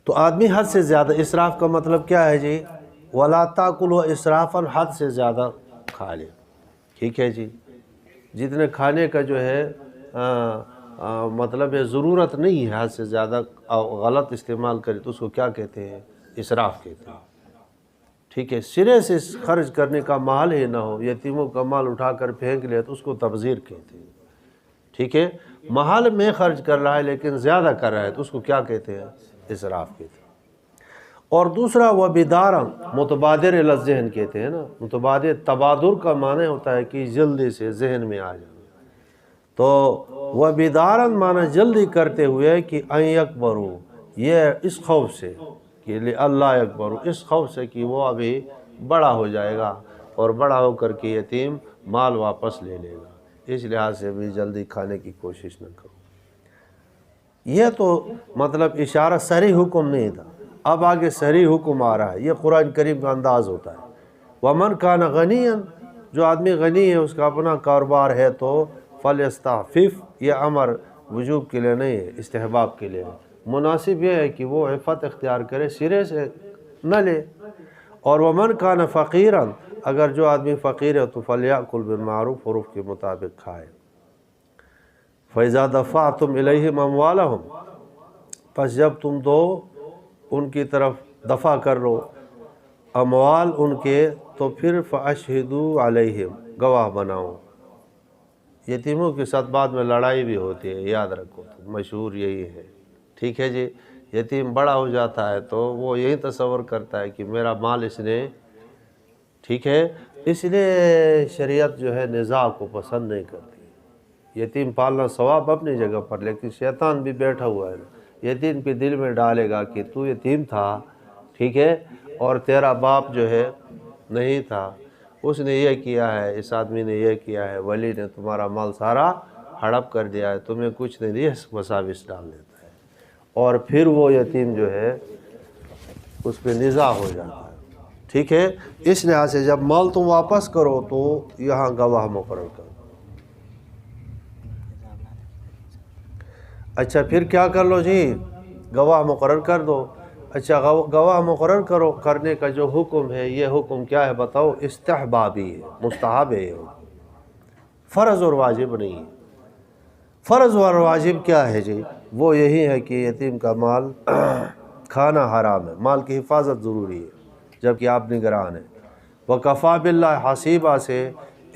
تو آدمی حد سے زیادہ، اسراف کا مطلب کیا ہے جی؟ وَلَا تَأْكُلُوا إِسْرَافًا حد سے زیادہ کھا لے، ٹھیک ہے جی، جتنے کھانے کا جو ہے مطلب ہے ضرورت نہیں ہے، حد سے زیادہ غلط استعمال کرے تو اس کو کیا کہتے ہیں؟ اسراف کہتے ہیں، ٹھیک ہے۔ سرے سے خرچ کرنے کا مال ہی نہ ہو، یتیموں کا مال اٹھا کر پھینک لے تو اس کو تبذیر کہتے ہیں، ٹھیک ہے۔ محل میں خرچ کر رہا ہے لیکن زیادہ کر رہا ہے تو اس کو کیا کہتے ہیں؟ اسراف کہتے ہیں۔ اور دوسرا وَبِدَارًا متبادر الی الذہن کہتے ہیں نا، متبادر تبادر کا معنی ہوتا ہے کہ جلدی سے ذہن میں آ جانا، تو وَبِدَارًا معنی جلدی کرتے ہوئے کہ ان یکبروا، یہ اس خوف سے کہ اللہ یکبروا، اس خوف سے کہ وہ ابھی بڑا ہو جائے گا اور بڑا ہو کر کے یتیم مال واپس لے لے گا، اس لحاظ سے بھی جلدی کھانے کی کوشش نہ کرو۔ یہ تو مطلب اشارہ صریح حکم نہیں تھا، اب آگے صریح حکم آ رہا ہے، یہ قرآن کریم کا انداز ہوتا ہے۔ وَمَنْ كَانَ غَنِيًّا جو آدمی غنی ہے، اس کا اپنا کاروبار ہے تو فَلْيَسْتَعْفِفْ یہ امر وجوب کے لیے نہیں ہے، استحباب کے لیے ہے، مناسب یہ ہے کہ وہ عفت اختیار کرے، سرے سے نہ لے۔ اور وَمَنْ كَانَ فَقِيرًا اگر جو آدمی فقیر ہے تو فَلْيَأْكُلْ بِالْمَعْرُوفِ عرف کے مطابق کھائے۔ فَإِذَا دَفَعْتُمْ إِلَيْهِمْ أَمْوَالَهُمْ پس جب تم دو ان کی طرف دفع کر لو اموال ان کے، تو پھر فَأَشْهِدُوا عَلَيْهِمْ گواہ بناؤ۔ یتیموں کے ساتھ بعد میں لڑائی بھی ہوتی ہے، یاد رکھو، مشہور یہی ہے، ٹھیک ہے جی۔ یتیم بڑا ہو جاتا ہے تو وہ یہی تصور کرتا ہے کہ میرا مال اس نے، ٹھیک ہے، اس لیے شریعت جو ہے نزاع کو پسند نہیں کرتی۔ یتیم پالنا ثواب اپنی جگہ پر، لیکن شیطان بھی بیٹھا ہوا ہے، یتیم کے دل میں ڈالے گا کہ تو یتیم تھا، ٹھیک ہے، اور تیرا باپ جو ہے نہیں تھا، اس نے یہ کیا ہے، اس آدمی نے یہ کیا ہے، ولی نے تمہارا مال سارا ہڑپ کر دیا ہے، تمہیں کچھ نہیں دیا، وساوس ڈال دیتا ہے، اور پھر وہ یتیم جو ہے اس پہ نزاع ہو جاتا ہے، ٹھیک ہے۔ اس لحاظ سے جب مال تم واپس کرو تو یہاں گواہ مقرر کرو۔ اچھا پھر کیا کر لو جی، گواہ مقرر کر دو۔ اچھا گواہ مقرر کرنے کا جو حکم ہے، یہ حکم کیا ہے بتاؤ؟ استحبابی ہے، مستحب ہے، فرض اور واجب نہیں ہے۔ فرض اور واجب کیا ہے جی؟ وہ یہی ہے کہ یتیم کا مال کھانا حرام ہے، مال کی حفاظت ضروری ہے جبکہ آپ نگران ہیں۔ وَكَفَى بِاللَّهِ حَسِيبًا سے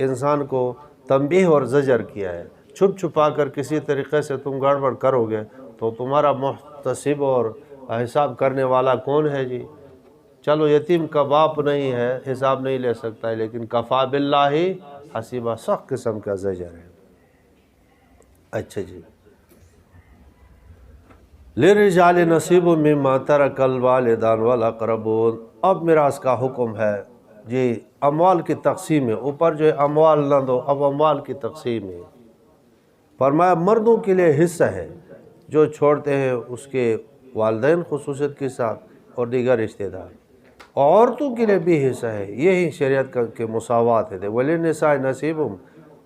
انسان کو تنبیہ اور زجر کیا ہے، چھپ چھپا کر کسی طریقے سے تم گڑبڑ کرو گے تو تمہارا محتسب اور حساب کرنے والا کون ہے جی؟ چلو یتیم کا باپ نہیں ہے، حساب نہیں لے سکتا ہے، لیکن کفا باللہ حسیبہ سخت قسم کا زجر ہے۔ اچھا جی، لِلرِّجَالِ نَصِیبٌ مِّمَّا تَرَکَ الْوَالِدَانُ وَالْأَقْرَبُونَ۔ اب میراث کا حکم ہے جی، اموال کی تقسیم ہے، اوپر جو ہے اموال نہ دو، اب اموال کی تقسیم ہے۔ فرمایا مردوں کے لیے حصہ ہے جو چھوڑتے ہیں اس کے والدین خصوصیت کے ساتھ اور دیگر رشتہ دار، عورتوں کے لیے بھی حصہ ہے، یہی شریعت کے مساوات ہے۔ وَلِلنِّسَاءِ نَصِیبٌ،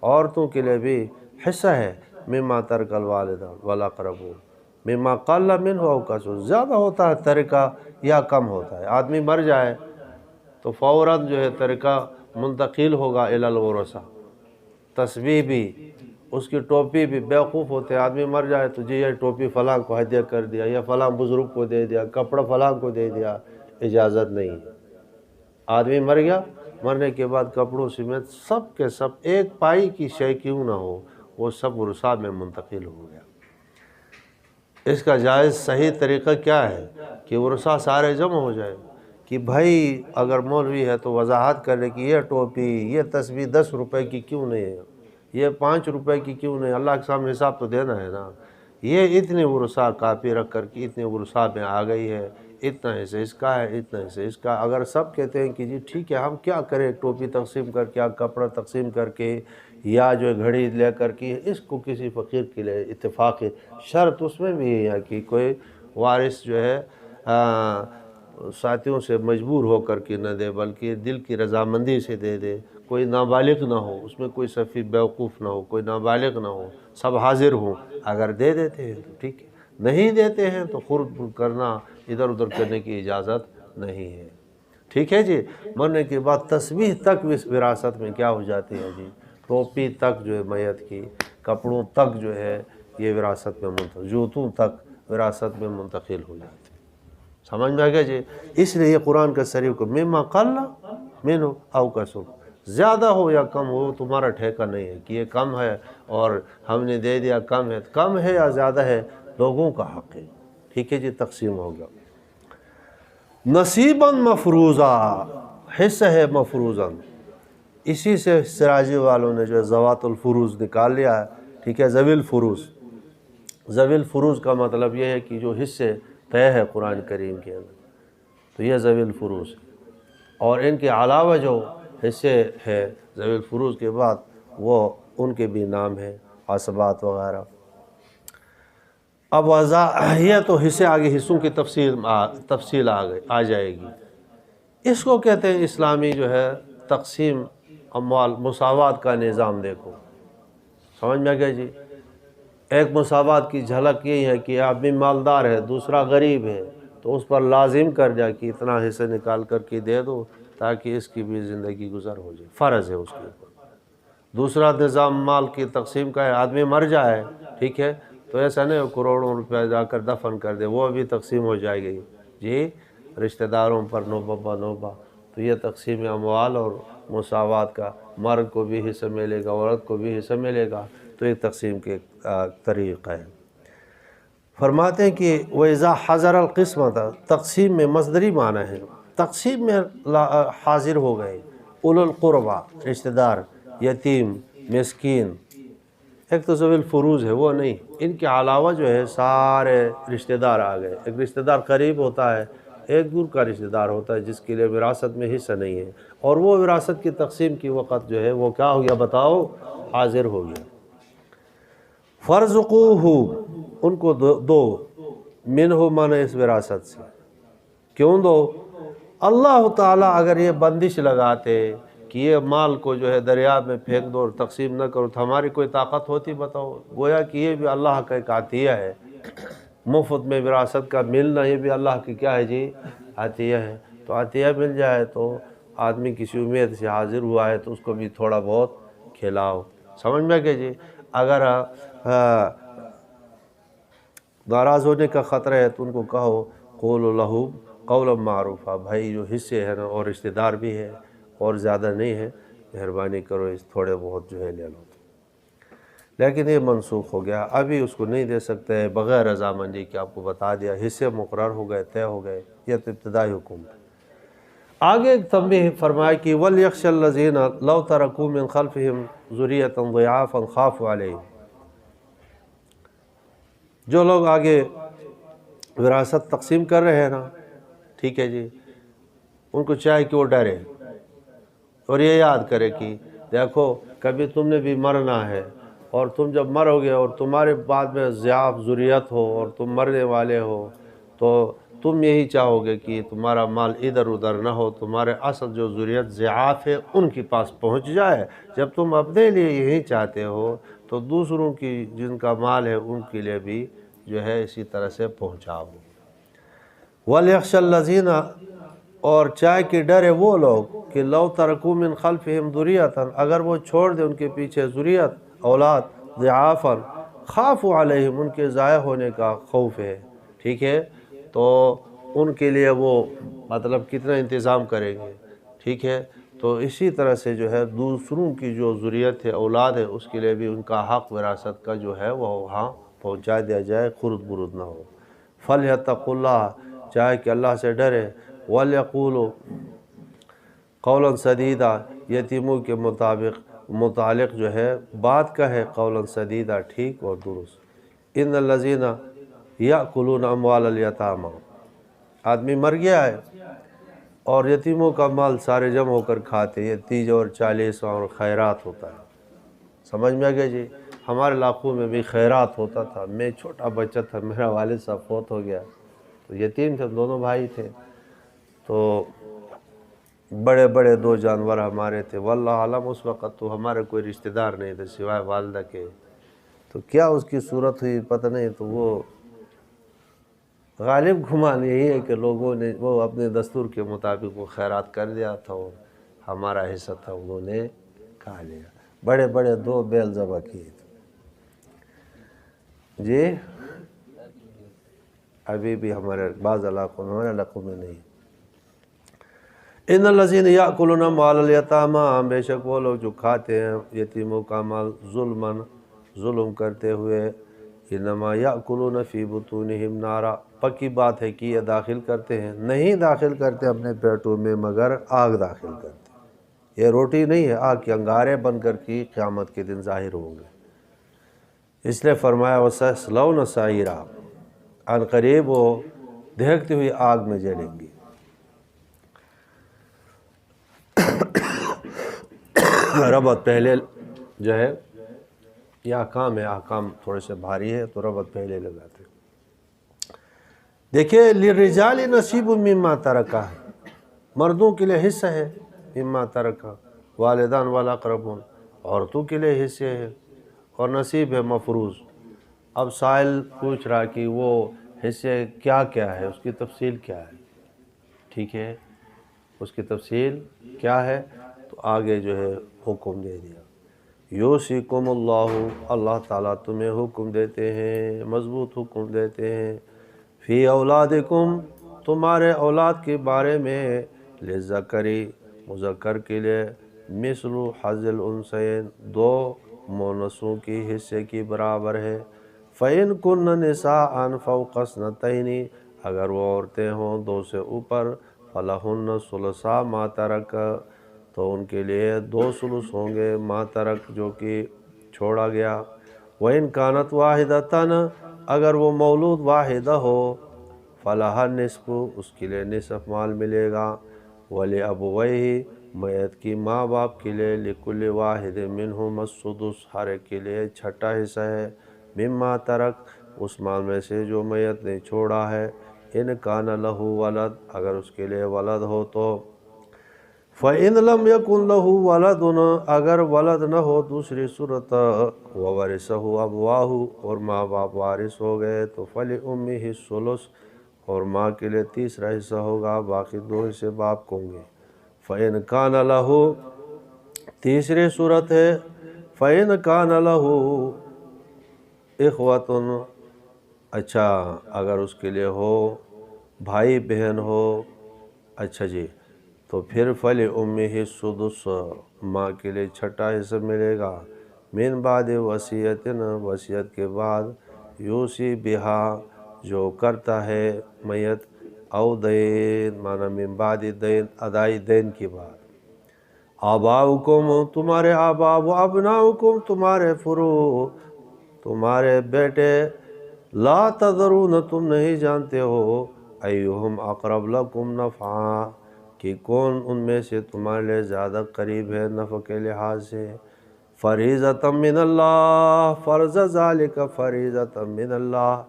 عورتوں کے لیے بھی حصہ ہے، مِّمَّا تَرَکَ الْوَالِدَانُ وَالْأَقْرَبُونَ، مِّمَّا قَلَّ مِنْهُ أَوْ كَثُرَ، زیادہ ہوتا ہے ترکہ یا کم ہوتا ہے۔ آدمی مر جائے تو فوراً جو ہے ترکہ منتقل ہوگا الی الورثہ، تسبیح بھی، اس کی ٹوپی بھی، بیوقوف ہوتے ہیں، آدمی مر جائے تو جی یہ ٹوپی فلاں کو ہدیہ کر دیا یا فلاں بزرگ کو دے دیا، کپڑا فلاں کو دے دیا، اجازت نہیں ہے۔ آدمی مر گیا، مرنے کے بعد کپڑوں سمیت سب کے سب ایک پائی کی شے کیوں نہ ہو وہ سب ورثاء میں منتقل ہو گیا۔ اس کا جائز صحیح طریقہ کیا ہے کہ ورثاء سارے جمع ہو جائے کہ بھائی اگر مولوی ہے تو وضاحت کرے کہ یہ ٹوپی، یہ تسبیح 10 روپے کی کیوں نہیں ہے، یہ 5 روپے کی کیوں نہیں، اللہ کے سامنے حساب تو دینا ہے نا۔ یہ اتنے ورثاء کاپی رکھ کر کے اتنے ورثاء میں آ گئی ہے، اتنا حصہ اس کا ہے، اتنا حصہ اس کا۔ اگر سب کہتے ہیں کہ جی ٹھیک ہے ہم کیا کریں، ٹوپی تقسیم کر کے یا کپڑا تقسیم کر کے یا جو گھڑی لے کر کے، اس کو کسی فقیر کے لیے اتفاق ہے، شرط اس میں بھی ہے کہ کوئی وارث جو ہے ساتھیوں سے مجبور ہو کر کے نہ دے بلکہ دل کی رضامندی سے دے دے، کوئی نابالغ نہ ہو، اس میں کوئی صفی بیوقوف نہ ہو، کوئی نابالغ نہ ہو، سب حاضر ہوں۔ اگر دے دیتے ہیں تو ٹھیک ہے، نہیں دیتے ہیں تو خرد کرنا، ادھر ادھر کرنے کی اجازت نہیں ہے، ٹھیک ہے جی۔ مرنے کے بعد تسبیح تک اس وراثت میں کیا ہو جاتی ہے جی، ٹوپی تک جو ہے میت کی، کپڑوں تک جو ہے یہ وراثت میں منتقل، جوتوں تک وراثت میں منتقل ہو جاتی ہے۔ سمجھ میں آ گیا جی؟ اس لیے یہ قرآن کا صریح کو مما قل منہ او کثر، زیادہ ہو یا کم ہو تمہارا ٹھیکہ نہیں ہے کہ یہ کم ہے اور ہم نے دے دیا، کم ہے یا زیادہ ہے لوگوں کا حق ہے، ٹھیک ہے جی۔ تقسیم ہوگا نصیباً مفروضہ، حصہ ہے مفروضاً، اسی سے سراجی والوں نے جو ہے ذوات الفروض نکال لیا ہے، ٹھیک ہے۔ ذوی الفروض، ذوی الفروض کا مطلب یہ ہے کہ جو حصے طے ہے قرآن کریم کے اندر، تو یہ ذوی الفروض ہے، اور ان کے علاوہ جو حصے ہے ذوی الفروض کے بعد وہ ان کے بھی نام ہیں، عصبات وغیرہ۔ اب یہ تو حصے آگے، حصوں کی تفصیل آ جائے گی۔ اس کو کہتے ہیں اسلامی جو ہے تقسیم اموال، مساوات کا نظام۔ دیکھو سمجھ میں آ گیا جی؟ ایک مساوات کی جھلک یہی ہے کہ آدمی مالدار ہے، دوسرا غریب ہے، تو اس پر لازم کر جائے کہ اتنا حصہ نکال کر کے دے دو تاکہ اس کی بھی زندگی گزر ہو جائے، فرض ہے اس کے اوپر۔ دوسرا نظام مال کی تقسیم کا ہے، آدمی مر جائے، ٹھیک ہے، تو ایسا نہیں کروڑوں روپے جا کر دفن کر دے، وہ بھی تقسیم ہو جائے گی جی، رشتہ داروں پر نوبہ بنوبہ۔ تو یہ تقسیم اموال اور مساوات کا، مرد کو بھی حصہ ملے گا، عورت کو بھی حصہ ملے گا، تو یہ تقسیم کے طریقہ ہے۔ فرماتے ہیں کہ وَإِذَا حَضَرَ الْقِسْمَةَ، تقسیم میں مصدری معنی ہے، تقسیم میں حاضر ہو گئے اولو القربہ، رشتہ دار، یتیم، مسکین۔ ایک تو ذوی الفروض ہے وہ نہیں، ان کے علاوہ جو ہے سارے رشتہ دار آ گئے۔ ایک رشتہ دار قریب ہوتا ہے، ایک دور کا رشتہ دار ہوتا ہے جس کے لیے وراثت میں حصہ نہیں ہے، اور وہ وراثت کی تقسیم کی وقت جو ہے وہ کیا ہو گیا بتاؤ؟ حاضر ہو گیا۔ فرزقوہ، ان کو دو، منہ من اس وراثت سے، کیوں دو؟ اللہ تعالیٰ اگر یہ بندش لگاتے کہ یہ مال کو جو ہے دریا میں پھینک دو اور تقسیم نہ کرو تو ہماری کوئی طاقت ہوتی بتاؤ؟ گویا کہ یہ بھی اللہ کا ایک عطیہ ہے، مفت میں وراثت کا ملنا یہ بھی اللہ کی کیا ہے جی؟ عطیہ ہے۔ تو عطیہ مل جائے تو آدمی کسی امید سے حاضر ہوا ہے تو اس کو بھی تھوڑا بہت کھلاؤ، سمجھ میں کہ جی؟ اگر ناراض ہونے کا خطرہ ہے تو ان کو کہو قولوا لہ قولا معروفا، بھائی جو حصے ہیں نا اور رشتہ دار بھی ہے اور زیادہ نہیں ہے، مہربانی کرو اس تھوڑے بہت جو ہے لے لو۔ لیکن یہ منسوخ ہو گیا، ابھی اس کو نہیں دے سکتے بغیر رضامندی کے، آپ کو بتا دیا حصے مقرر ہو گئے، طے ہو گئے، یہ تو ابتدائی حکم ہے۔ آگے ایک تنبیہ فرمایا کہ وَلْيَخْشَ الَّذِينَ لَوْ تَرَكُوا مِنْ خَلْفِهِمْ ذُرِّيَّةً ضِعَافًا خَافُوا عَلَيْهِمْ، جو لوگ آگے وراثت تقسیم کر رہے ہیں نا، ٹھیک ہے جی، ان کو چاہے کہ وہ ڈرے اور یہ یاد کرے کہ دیکھو کبھی تم نے بھی مرنا ہے، اور تم جب مرو گے اور تمہارے بعد میں ضعاف ذریت ہو اور تم مرنے والے ہو تو تم یہی چاہو گے کہ تمہارا مال ادھر ادھر نہ ہو، تمہارے اصل جو ذریت ضعاف ہے ان کے پاس پہنچ جائے۔ جب تم اپنے لیے یہی چاہتے ہو تو دوسروں کی جن کا مال ہے ان کے لیے بھی جو ہے اسی طرح سے پہنچاؤ۔ وَلْيَخْشَ الَّذِينَ، اور چاہے کہ ڈرے وہ لوگ کہ لو ترکوا من خلفہم ذریۃ، اگر وہ چھوڑ دیں ان کے پیچھے ذریت اولاد ضعافاً خافوا علیہم، ان کے ضائع ہونے کا خوف ہے، ٹھیک ہے، تو ان کے لیے وہ مطلب کتنا انتظام کریں گے، ٹھیک ہے۔ تو اسی طرح سے جو ہے دوسروں کی جو ذریت ہے اولاد ہے اس کے لیے بھی ان کا حق وراثت کا جو ہے وہ وہاں پہنچا دیا جائے، خرد برد نہ ہو۔ فَلْيَتَّقُوا اللَّهَ، چاہے کہ اللہ سے ڈرے، وَلْيَقُولُوا قَوْلًا سَدِيدًا، یتیموں کے متعلق جو ہے بات کا ہے قولاً سدیدہ، ٹھیک اور درست۔ ان الذین یأکلون اموال الیتامی، آدمی مر گیا ہے اور یتیموں کا مال سارے جمع ہو کر کھاتے، یہ 30 اور 40 اور خیرات ہوتا ہے، سمجھ میں آگیا جی؟ ہمارے علاقوں میں بھی خیرات ہوتا تھا، میں چھوٹا بچہ تھا، میرا والد صاحب فوت ہو گیا تو یتیم تھے، دونوں بھائی تھے، تو بڑے بڑے 2 جانور ہمارے تھے، واللہ عالم اس وقت تو ہمارے کوئی رشتہ دار نہیں تھے سوائے والدہ کے، تو کیا اس کی صورت ہوئی پتہ نہیں، تو وہ غالب گمان یہی ہے کہ لوگوں نے وہ اپنے دستور کے مطابق وہ خیرات کر دیا تھا، اور ہمارا حصہ تھا انہوں نے کھا لیا، بڑے بڑے 2 بیل ذبح کیے تھے جی۔ ابھی بھی ہمارے بعض علاقوں میں، ہمارے علاقوں میں نہیں۔ ان الذین یأکلون اموال الیتامی، بے شک وہ لوگ جو کھاتے ہیں یتیموں کا مال ظلماً، ظلم کرتے ہوئے، انما یأکلون فی بطونہم نارا، پکی بات ہے کہ یہ داخل کرتے ہیں، نہیں داخل کرتے اپنے پیٹوں میں مگر آگ داخل کرتے ہیں، یہ روٹی نہیں ہے، آگ کے انگارے بن کر کی قیامت کے دن ظاہر ہوں گے۔ اس لیے فرمایا وَسَيَصْلَوْنَ سَعِيرًا، عن قریب وہ دہکتی ہوئی آگ میں جلیں گی۔ ربط پہلے جو ہے یہ احکام ہے، احکام تھوڑے سے بھاری ہے تو ربط پہلے لگاتے ہیں۔ دیکھیں للرجال نصیب مما ترک، مردوں کے لیے حصہ ہے مما ترک، والدان والاقربون، عورتوں کے لیے حصے ہے اور نصیب ہے مفروض۔ اب سائل پوچھ رہا کہ وہ حصے کیا کیا ہے، اس کی تفصیل کیا ہے، ٹھیک ہے، اس کی تفصیل کیا ہے، تو آگے جو ہے حکم دے دیا۔ یوصیکم اللہ، اللہ تعالیٰ تمہیں حکم دیتے ہیں، مضبوط حکم دیتے ہیں، فی اولادکم، تمہارے اولاد کے بارے میں، للذکری، مذکر کے لیے، مثل حظ الانثیین، 2 مونسوں کی حصے کی برابر ہے۔ فَإِن كُنَّ نِسَاءً فَوْقَ اثْنَتَيْنِ، اگر وہ عورتیں ہوں 2 سے اوپر، فَلَهُنَّ ثُلُثَا مَا تَرَكَ، تو ان کے لیے 2 ثلث ہوں گے ما ترک جو کہ چھوڑا گیا۔ وَإِن كَانَتْ وَاحِدَةً، اگر وہ مولود واحدہ ہو، فلاح نصف، اس کے لیے نصف مال ملے گا، ولی ابویہ، میت کی ماں باپ کے لیے، لکل واحد منہم السدس، ہر ایک کے لیے چھٹا حصہ ہے، مما ترک، اس مال میں سے جو میت نے چھوڑا ہے، ان کان لہ ولد، اگر اس کے لیے ولد ہو تو، فَإِن لَمْ يَكُنْ لَهُ وَلَدٌ، اگر ولد نہ ہو دوسری صورت، وَوَرِثَهُ أَبْوَاهُ، اور ماں باپ وارث ہو گئے تو فَلِأُمِّهِ الثُّلُثُ، اور ماں کے لیے تیسرا حصہ ہوگا، باقی دو حصے باپ کو ہوں گے۔ فَإِن كَانَ لَهُ، تیسری صورت ہے فَإِن كَانَ لَهُ إِخْوَةٌ، اچھا اگر اس کے لیے ہو بھائی بہن ہو، اچھا جی، تو پھر فَلِأُمِّهِ السُّدُسُ، ماں کے لیے چھٹا حصہ ملے گا، من بعد وصیت، وصیت کے بعد، یوصی بہا، جو کرتا ہے میت، او دین، معنی من بعد دین، ادائی دین کے بعد، آباؤکم، تمہارے آبا، و ابناؤکم، تمہارے فروع، تمہارے بیٹے، لا تدرون، تم نہیں جانتے ہو، ایہم اقرب لکم نفعا، کہ کون ان میں سے تمہارے لیے زیادہ قریب ہے نفع کے لحاظ سے، فریضۃ من اللہ، فرض ذالک فریضۃ من اللہ،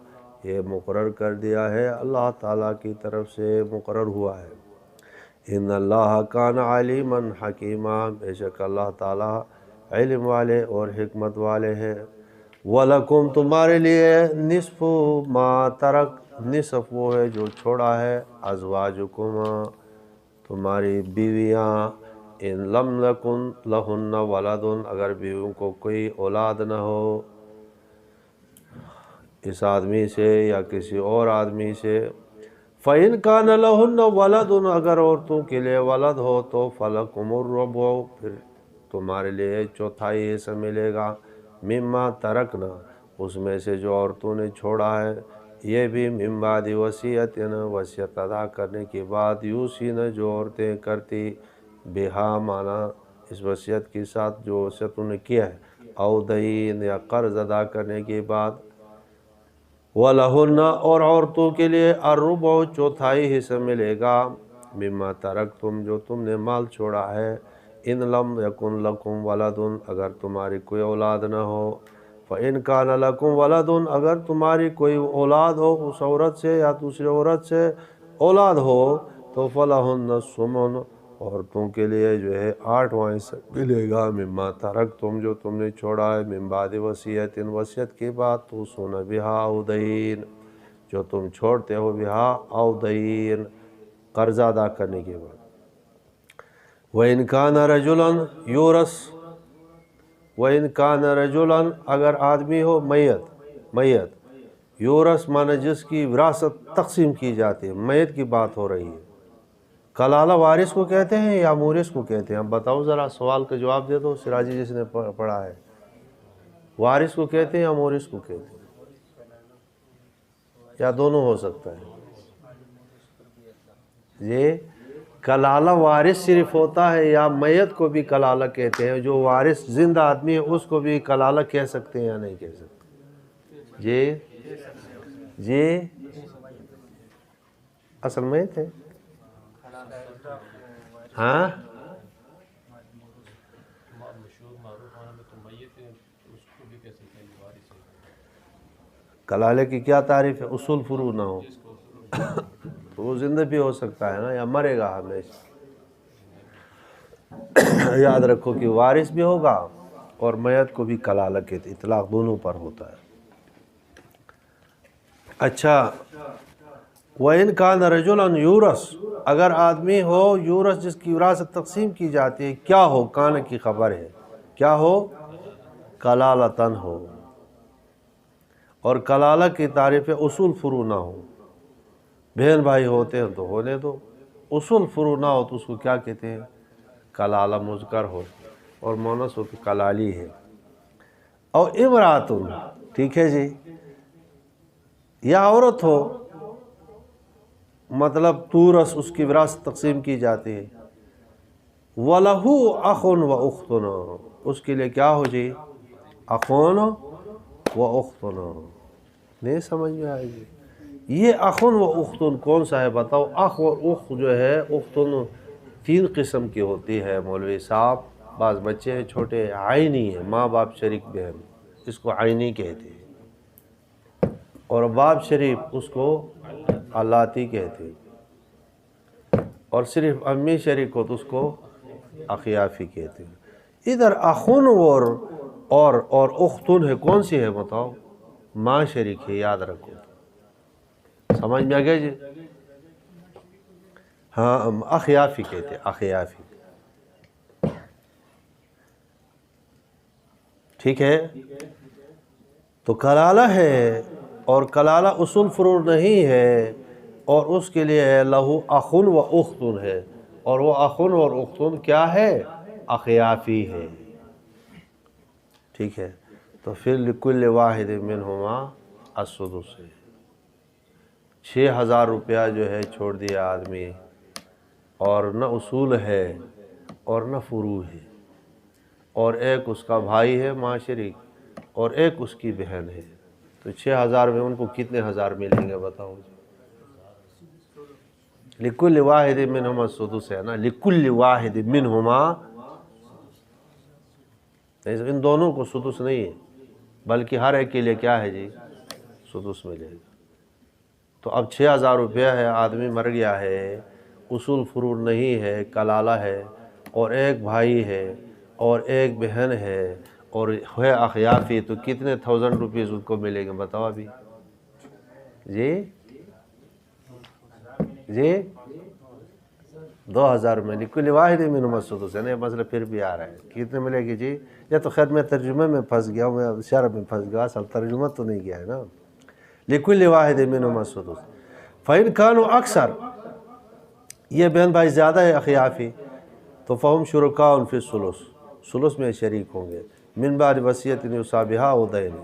یہ مقرر کر دیا ہے اللہ تعالیٰ کی طرف سے، مقرر ہوا ہے، ان اللہ کان علیما حکیما، بے شک اللہ تعالیٰ علم والے اور حکمت والے ہیں، وَلَكُمْ، تمہارے لیے، نصف ما ترک، نصف وہ ہے جو چھوڑا ہے، ازواجکم، تمہاری بیویاں، ان لم یکن لہن ولد، اگر بیویوں کو کوئی اولاد نہ ہو اس آدمی سے یا کسی اور آدمی سے، فَإِن كَانَ لَهُنَّ وَلَدٌ، اگر عورتوں کے لیے ولد ہو تو فَلَكُمُ الرُّبُعُ، پھر تمہارے لیے چوتھائی حصہ ملے گا، مما ترکنا، اس میں سے جو عورتوں نے چھوڑا ہے، یہ بھی من بعد وصیت، وصیت ادا کرنے کے بعد، یوصین، جو عورتیں کرتی، بہا، معنی اس وصیت کے ساتھ جو وصیت انہوں نے کیا ہے، او دین، یا قرض ادا کرنے کے بعد، وَلَهُنَّ، اور عورتوں کے لیے، الربع، چوتھائی حصہ ملے گا، مما ترکتم، جو تم نے مال چھوڑا ہے، ان لم یکن لکم ولد، اگر تمہاری کوئی اولاد نہ ہو، فَإِن كَانَ لَكُمْ وَلَدٌ، اگر تمہاری کوئی اولاد ہو اس عورت سے یا دوسری عورت سے اولاد ہو، تو فَلَهُنَّ الثُّمُنُ، عورتوں کے لیے جو ہے 8واں حصہ ملے گا، مما ترکتم، جو تم نے چھوڑا ہے، من بعد وصیت، وصیت کے بعد، توصون بہا او دین، جو تم چھوڑتے ہو، بہا او دین، قرض ادا کرنے کے بعد، وَإِن كَانَ رَجُلًا يُورَثُ، وَإِن كَانَ رَجُلًا، اگر آدمی ہو میت، یورث، معنی جس کی وراثت تقسیم کی جاتی ہے، میت کی بات ہو رہی ہے، کلالہ وارث کو کہتے ہیں یا مورث کو کہتے ہیں؟ اب بتاؤ ذرا، سوال کا جواب دے دو، سراجی جس نے پڑھا ہے، وارث کو کہتے ہیں یا مورث کو کہتے ہیں، یا دونوں ہو سکتا ہے؟ یہ کلالہ وارث صرف ہوتا ہے یا میت کو بھی کلالہ کہتے ہیں؟ جو وارث زندہ آدمی ہے اس کو بھی کلالہ کہہ سکتے ہیں یا نہیں کہہ سکتے؟ جی اصل میت ہے، ہاں،
مشہور معروف معنی میں تو میت ہے، اس کو بھی کہہ سکتے ہیں وارث ہے،
کلالے کی کیا تعریف ہے؟ اصول فروع نہ ہو،
جس کو شروع
تو وہ زندہ بھی ہو سکتا ہے نا، یا مرے گا ہمیشہ، یاد رکھو کہ وارث بھی ہوگا اور میت کو بھی کلالہ کہتے، اطلاق دونوں پر ہوتا ہے۔ اچھا، وَإِن كَانَ رَجُلًا يُورَثُ، اگر آدمی ہو یورث، جس کی وراثت تقسیم کی جاتی ہے، کیا ہو؟ کان کی خبر ہے، کیا ہو؟ کلالتاً ہو، اور کلالہ کی تعریف اصول فروع نہ ہو، بہن بھائی ہوتے ہیں تو ہونے دو، اصول فروع نہ ہو تو اس کو کیا کہتے ہیں؟ کلالہ مذکر ہو، اور مونث ہو تو کلالی ہے، اور امراتن، ٹھیک ہے جی، یا عورت ہو، مطلب تورث، اس کی وراثت تقسیم کی جاتی ہے، وَلَهُ أَخٌ وَأُخْتٌ، اس کے لیے کیا ہو جی؟ اخون و اختن، نہیں سمجھ میں آئے گی؟ یہ اخن و اختن کون سا ہے بتاؤ؟ اخ اور اخ جو ہے، اختن 3 قسم کی ہوتی ہے مولوی صاحب. بعض بچے ہیں چھوٹے، عینی ہے، ماں باپ شریک بہن، اس کو عینی کہتے ہیں. اور باپ شریف اس کو علاتی کہتے ہیں. اور صرف امی شریک ہو تو اس کو اخیافی کہتے ہیں. ادھر اخن اور اختن ہے، کون سی ہے بتاؤ؟ ماں شریک ہے، یاد رکھو. سمجھ میں آ گیا جی؟ ہاں اخیافی کہتے ہیں، اخیافی. ٹھیک ہے. تو کلالہ ہے، اور کلالہ اصول فروع نہیں ہے، اور اس کے لیے لہو اخن و اختن ہے، اور وہ اخن اور اختن کیا ہے؟ اخیافی ہے. ٹھیک ہے. تو پھر لکل واحد منہما السدس ہے. 6,000 روپیہ جو ہے چھوڑ دیا آدمی، اور نہ اصول ہے اور نہ فروع ہے، اور ایک اس کا بھائی ہے ماں شریک، اور ایک اس کی بہن ہے. تو 6,000 میں ان کو کتنے ہزار ملیں گے بتاؤ؟ لکل واحد منہما السدس ہے نا، لکل واحد منہما. ان دونوں کو سدس نہیں ہے، بلکہ ہر ایک کے لیے کیا ہے جی؟ سدس ملے گا. تو اب 6,000 روپیہ ہے، آدمی مر گیا ہے، اصول فروع نہیں ہے، کلالہ ہے، اور ایک بھائی ہے اور ایک بہن ہے، اور ہے اخیافی. تو کتنے 1000 روپیز ان کو ملیں گے بتاؤ ابھی؟ جی جی 2,000 میں لکل واحد منہما السدس ہے نا. یہ مسئلہ پھر بھی آ رہا ہے، کتنے ملے گی جی؟ یہ تو خیر میں ترجمے میں پھنس گیا ہوں، میں شرح میں پھنس گیا، اصل ترجمہ تو نہیں گیا ہے نا. لکل واحد منہما السدس. فإن كانوا اکثر، یہ بہن بھائی زیادہ ہے اخیافی، تو فہم شرکاء فی الثلث، ثلث میں شریک ہوں گے. من بعد وصیت یوصی بہا او دین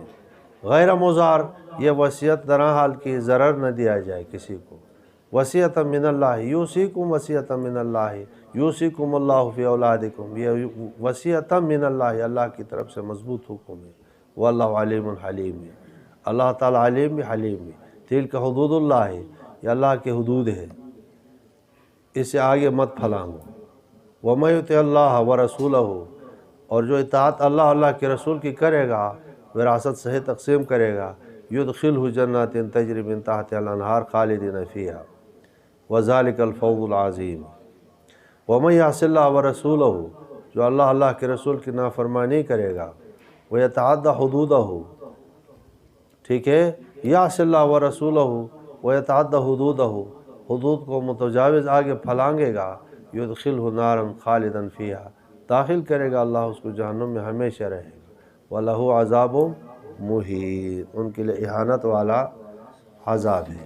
غیر مضار، یہ وصیت درا حال کی ضرر نہ دیا جائے کسی کو. وصیۃ من اللہ یوصیکم وصیۃ من اللہ یوصیکم اللہ فی اولادکم، یہ وصیۃ من اللہ، اللہ کی طرف سے مضبوط حکم ہے. واللہ علیم حلیم ہے، اللہ تعالیٰ علیم بھی حلیم بھی. تلک حدود اللہ ہے، یہ اللہ کے حدود ہے، اس سے آگے مت پھلانگو. وَمَن یُطِعِ اللَّهَ وَرَسُولَهُ، اور جو اطاعت اللہ کے رسول کی کرے گا، وراثت صحیح تقسیم کرے گا، يُدْخِلْهُ جَنَّاتٍ تَجْرِی مِن تَحْتِهَا الْأَنْہَارُ خَالِدِینَ فِیہَا وَذَلِکَ الْفَوْزُ الْعَظِیمُ. وَمَن یعصِ اللَّهَ وَرَسُولَهُ، جو اللہ کے رسول کی نافرمانی کرے گا، وَیَتَعَدَّ حُدُودَهُ، ٹھیک ہے، یعصِ اللَّهَ وَرَسُولَهُ وَیَتَعَدَّ حُدُودَهُ، حدود کو متجاوز آگے پھلانگے گا، يُدْخِلْهُ نَارًا خَالِدًا فِیہَا، داخل کرے گا اللہ اس کو جہنم میں، ہمیشہ رہے گا. وَلَهُ عَذَابٌ مُہِینٌ، ان کے لیے اہانت والا عذاب ہے.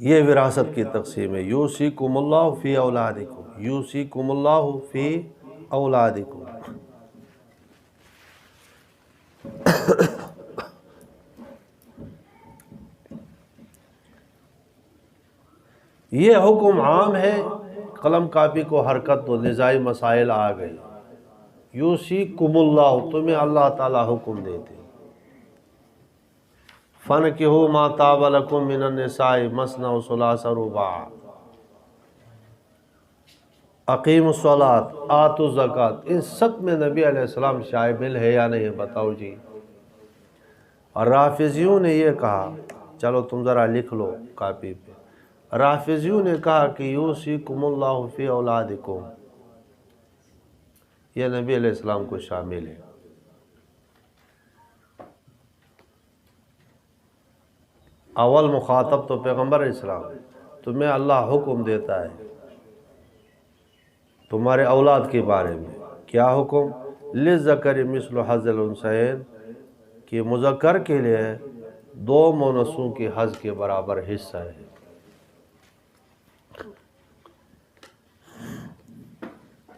یہ وراثت کی تقسیم ہے. یوصیکم اللہ فی اولادکم، یوصیکم اللہ فی اولادکم. یہ حکم عام ہے، قلم کاپی کو حرکت دو، نظائی مسائل آ گئے. یوصیکم اللہ، تمہیں اللہ تعالیٰ حکم دیتے. فَانْکِحُوا مَا طَابَ لَکُم مِّنَ النِّسَاءِ مَثْنَىٰ وَثُلَاثَ وَرُبَاعَ. اقیموا الصلاۃ آتوا الزکوٰۃ، ان سب میں نبی علیہ السلام شامل ہے یا نہیں بتاؤ جی؟ اور رافضیوں نے یہ کہا، چلو تم ذرا لکھ لو کاپی پہ. رافضیوں نے کہا کہ یوصیکم اللہ فی اولادکم، یہ نبی علیہ السلام کو شامل ہے. اول مخاطب تو پیغمبر اسلام، تمہیں اللہ حکم دیتا ہے تمہارے اولاد کے بارے میں. کیا حکم؟ للذکر مثل حظ الانثیین، کہ مذکر کے لیے 2 مؤنثوں کے حظ کے برابر حصہ ہے.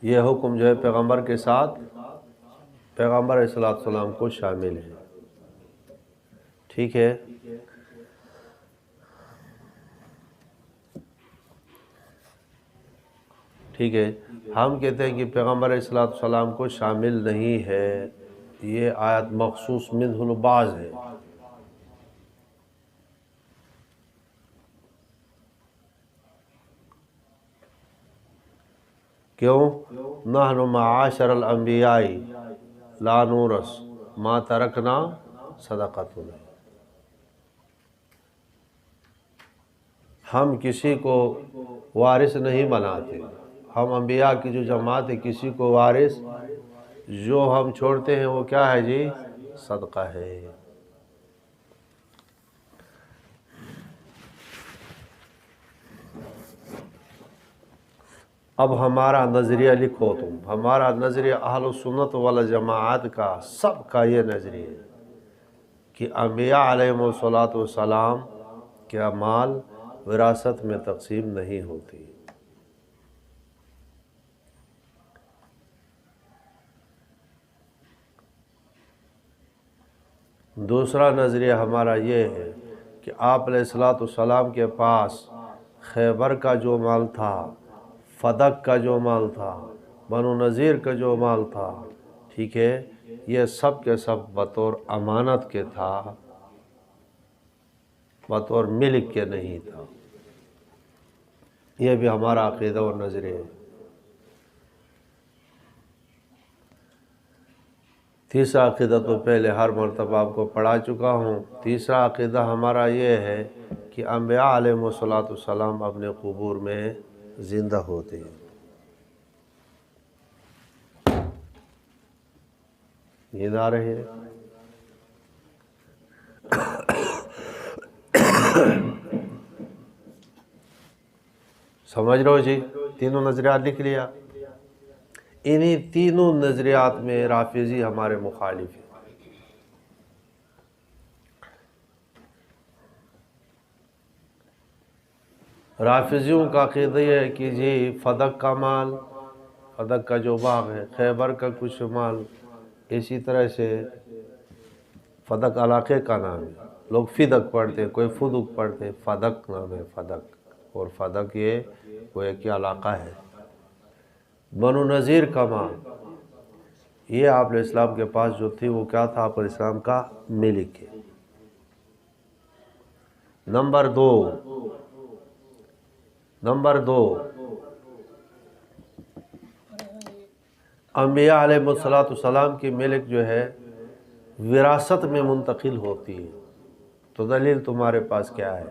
یہ حکم جو ہے پیغمبر کے ساتھ پیغمبر علیہ السلام کو شامل ہے. ٹھیک ہے. ٹھیک ہے. ہم کہتے ہیں کہ پیغمبر علیہ السلام کو شامل نہیں ہے، یہ آیت مخصوص منہ البعض ہے. کیوں؟ نحن معاشر الانبیاء لا نورث ما ترکنا صدقتنا. ہم کسی کو وارث نہیں بناتے. ہم انبیاء کی جو جماعت ہے کسی کو وارث جو ہم چھوڑتے ہیں وہ کیا ہے جی؟ صدقہ ہے. اب ہمارا نظریہ لکھو تم. ہمارا نظریہ اہل سنت والجماعت کا سب کا یہ نظریہ ہے کہ انبیاء علیہم السلام کے مال وراثت میں تقسیم نہیں ہوتی. دوسرا نظریہ ہمارا یہ ہے کہ آپ علیہ السلام کے پاس خیبر کا جو مال تھا، فدق کا جو مال تھا، بنو نذیر کا جو مال تھا، ٹھیک ہے، یہ سب کے سب بطور امانت کے تھا، بطور ملک کے نہیں تھا. یہ بھی ہمارا عقیدہ اور نظریہ ہے. تیسرا عقیدہ تو پہلے ہر مرتبہ آپ کو پڑھا چکا ہوں. تیسرا عقیدہ ہمارا یہ ہے کہ انبیاء علیہم السلام اپنے قبور میں زندہ ہوتے ہیں. نیند آ رہی ہے؟ سمجھ رہو جی؟ تینوں نظریات لکھ لیا. انہی تینوں نظریات میں رافضی ہمارے مخالف ہیں. رافضیوں کا عقیدہ یہ ہے کہ جی فدق کا مال، فدق کا جو باغ ہے، خیبر کا کچھ مال، اسی طرح سے فدق علاقے کا نام ہے. لوگ فدق پڑھتے ہیں، کوئی فدق پڑھتے ہیں، فدق نام ہے فدق. اور فدق یہ کوئی ایک علاقہ ہے. بنو نذیر کا مال، یہ آپ علیہ السلام کے پاس جو تھی وہ کیا تھا؟ آپ علیہ السلام کا ملک ہے. نمبر دو انبیاء علیہ السلام کی ملک جو ہے وراثت میں منتقل ہوتی ہے. تو دلیل تمہارے پاس کیا ہے؟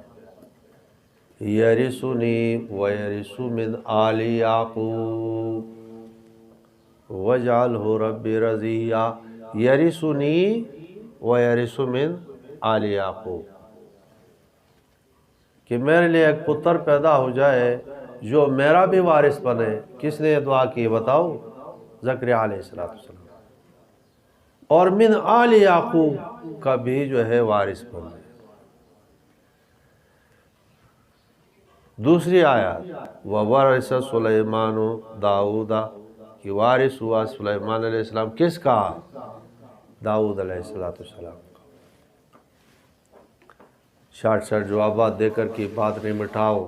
یرثنی ویرث من آل یعقوب وجعلہ رب رضیہ. یرثنی ویرث من آل یعقوب، کہ میرے لیے ایک پتر پیدا ہو جائے جو میرا بھی وارث بنے. کس نے یہ دعا کی بتاؤ؟ زکریا علیہ السلام. اور من آل یعقوب کا بھی جو ہے وارث بنے. دوسری آیات وورث سلیمان داؤد، کہ وارث ہوا سلیمان علیہ السلام کس کا؟ داؤد علیہ السلام. شارٹ جوابات دے کر کی بات نہیں مٹھاؤ.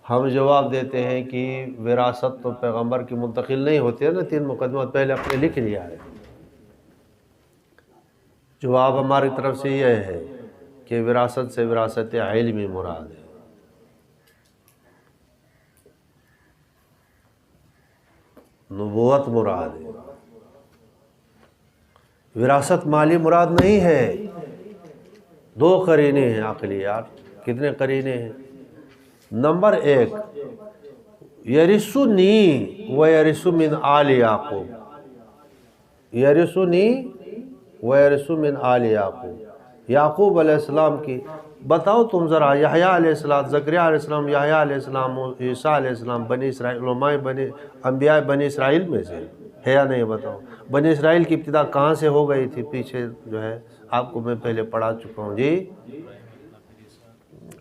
ہم جواب دیتے ہیں کہ وراثت تو پیغمبر کی منتقل نہیں ہوتی ہے نا. 3 مقدمات پہلے اپنے لکھ لیا ہے. جواب ہماری طرف سے یہ ہے کہ وراثت سے وراثت علمی مراد ہے. نبوت مراد ہے. وراثت مالی مراد نہیں ہے. 2 قرینے ہیں عقلی یار. کتنے قرینے ہیں؟ نمبر 1 یرثنی ویرث من آل یعقوب. یرثنی ویرث من آل یعقوب، یعقوب علیہ السلام کی. بتاؤ تم ذرا، یحییٰ علیہ السلام، زکریا علیہ السلام، یحییٰ علیہ السلام، عیسیٰ علیہ السلام بنی اسرائیل، علماء انبیاء بنی اسرائیل میں سے ہے یا نہیں؟ بتاؤ. بنی اسرائیل کی ابتدا کہاں سے ہو گئی تھی؟ پیچھے جو ہے آپ کو میں پہلے پڑھا چکا ہوں جی.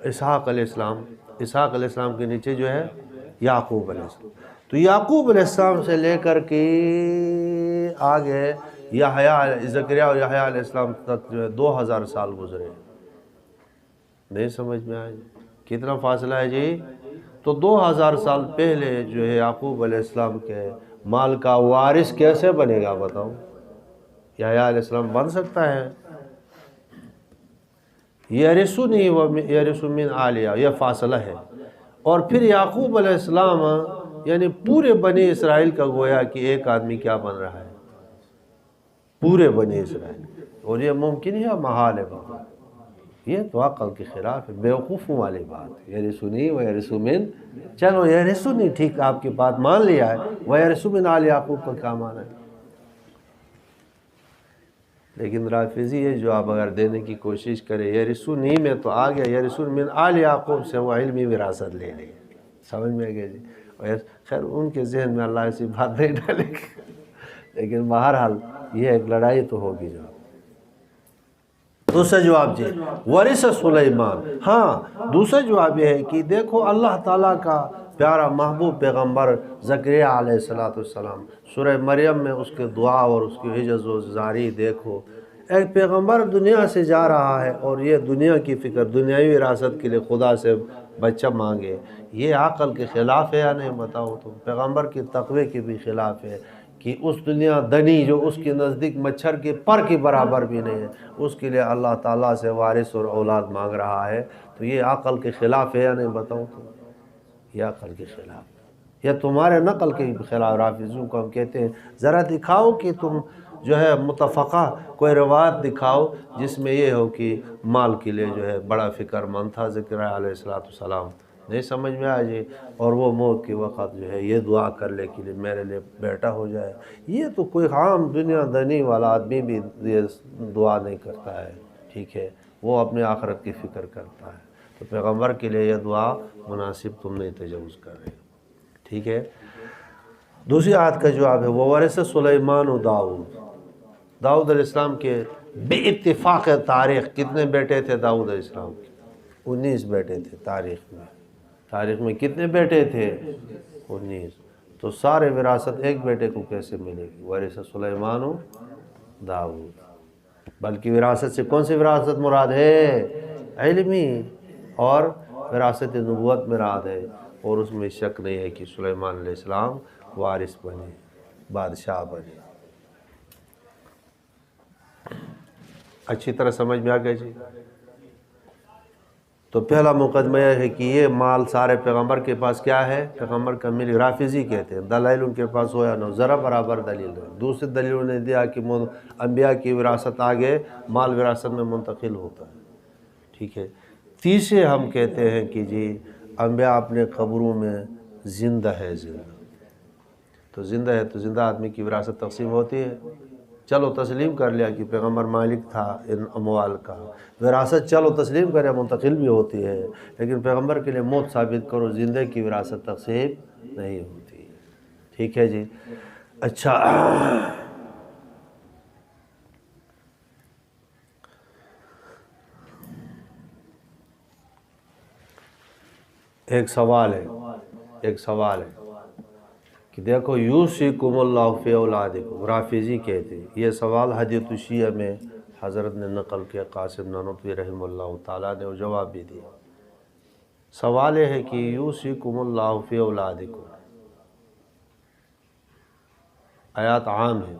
اسحاق علیہ السلام. اسحاق علیہ السلام کے نیچے جو ہے یعقوب علیہ السلام. تو یعقوب علیہ السلام سے لے کر کے آگے زکریا اور یحییٰ علیہ السلام تک جو ہے 2000 سال گزرے. نہیں سمجھ میں آئے کتنا فاصلہ ہے جی؟ تو 2000 سال پہلے جو ہے یعقوب علیہ السلام کے مال کا وارث کیسے بنے گا بتاؤ؟ یحییٰ علیہ السلام بن سکتا ہے؟ یرثنی و یرث من آل یعقوب، یہ فاصلہ ہے. اور پھر یعقوب علیہ السلام یعنی پورے بنی اسرائیل کا گویا کہ ایک آدمی کیا بن رہا ہے؟ پورے بنی اسرائیل. اور یہ ممکن ہے یا محال ہے بابا؟ یہ تو عقل کے خلاف ہے، بیوقوفوں والی بات. یرثنی و یرث من، چلو یرثنی ٹھیک آپ کی بات مان لیا ہے، و یرث من آل یعقوب کا کیا معنی ہے؟ لیکن رافضی یہ جواب اگر دینے کی کوشش کرے یرثنی میں تو آ گیا، یرث من آل یعقوب سے وہ علمی وراثت لے لے. سمجھ میں گئے جی؟ خیر ان کے ذہن میں اللہ ایسی بات نہیں ڈالے گا، لیکن بہرحال یہ ایک لڑائی تو ہوگی. جواب دوسرا جواب جی ورث سلیمان. ہاں دوسرا جواب یہ ہے کہ دیکھو اللہ تعالیٰ کا پیارا محبوب پیغمبر زکریا علیہ السلام، سورہ مریم میں اس کے دعا اور اس کی حجز و زاری دیکھو. ایک پیغمبر دنیا سے جا رہا ہے اور یہ دنیا کی فکر، دنیاوی وراثت کے لیے خدا سے بچہ مانگے، یہ عقل کے خلاف ہے یا نہیں بتاؤ؟ تو پیغمبر کی تقوی کے بھی خلاف ہے کہ اس دنیا دنی جو اس کے نزدیک مچھر کے پر کے برابر بھی نہیں ہے، اس کے لیے اللہ تعالیٰ سے وارث اور اولاد مانگ رہا ہے. تو یہ عقل کے خلاف ہے یا نہیں بتاؤ؟ تو یہ عقل کے خلاف، یہ تمہارے نقل کے خلاف. رافضوں کو ہم کہتے ہیں ذرا دکھاؤ کہ تم جو ہے متفقہ کوئی روایت دکھاؤ جس میں یہ ہو کہ مال کے لیے جو ہے بڑا فکر مند تھا زکریا علیہ السلام. نہیں سمجھ میں آ جائے اور وہ موت کے وقت جو ہے یہ دعا کر لے کہ میرے لیے بیٹا ہو جائے. یہ تو کوئی عام دنیا دنی والا آدمی بھی یہ دعا نہیں کرتا ہے، ٹھیک ہے؟ وہ اپنے آخرت کی فکر کرتا ہے. تو پیغمبر کے لیے یہ دعا مناسب تم نہیں تجاوز کر رہے، ٹھیک ہے؟ دوسری آیت کا جواب ہے وورث سلیمان و داؤد. داؤد علیہ السلام کے بے اتفاق تاریخ کتنے بیٹے تھے داؤد علیہ السلام کے؟ 19 بیٹے تھے. تاریخ میں کتنے بیٹے تھے؟ 19. تو سارے وراثت ایک بیٹے کو کیسے ملے گی؟ ورث سلیمان و داؤد. بلکہ وراثت سے کون سی وراثت مراد ہے؟ علمی، اور وراثت نبوت مراد ہے. اور اس میں شک نہیں ہے کہ سلیمان علیہ السلام وارث بنے، بادشاہ بنے. اچھی طرح سمجھ میں آ گئے جی؟ تو پہلا مقدمہ یہ ہے کہ یہ مال سارے پیغمبر کے پاس کیا ہے؟ پیغمبر کا مل. رافضی کہتے ہیں دلائل ان کے پاس ہو یا نہ، ذرا برابر دلیل ہے. دوسری دلیلوں نے دیا کہ انبیاء کی وراثت آگے مال وراثت میں منتقل ہوتا ہے، ٹھیک ہے؟ تیسرے ہم کہتے ہیں کہ جی انبیاء اپنے قبروں میں زندہ ہے. تو زندہ ہے تو زندہ آدمی کی وراثت تقسیم ہوتی ہے. چلو تسلیم کر لیا کہ پیغمبر مالک تھا ان اموال کا، وراثت چلو تسلیم کریا منتقل بھی ہوتی ہے. لیکن پیغمبر کے لیے موت ثابت کرو، زندہ کی وراثت تقسیم نہیں ہوتی، ٹھیک ہے جی؟ اچھا ایک سوال ہے کہ دیکھو یوصیکم اللہ فی اولادکم. رافضی کہتے ہیں یہ سوال حدیث الشیعہ میں حضرت نے نقل کیا، قاسم نانوتوی رحمہ اللہ تعالیٰ نے، وہ جواب بھی دیا. سوال یہ ہے کہ یوصیکم اللہ فی اولادکم، آیات عام ہے،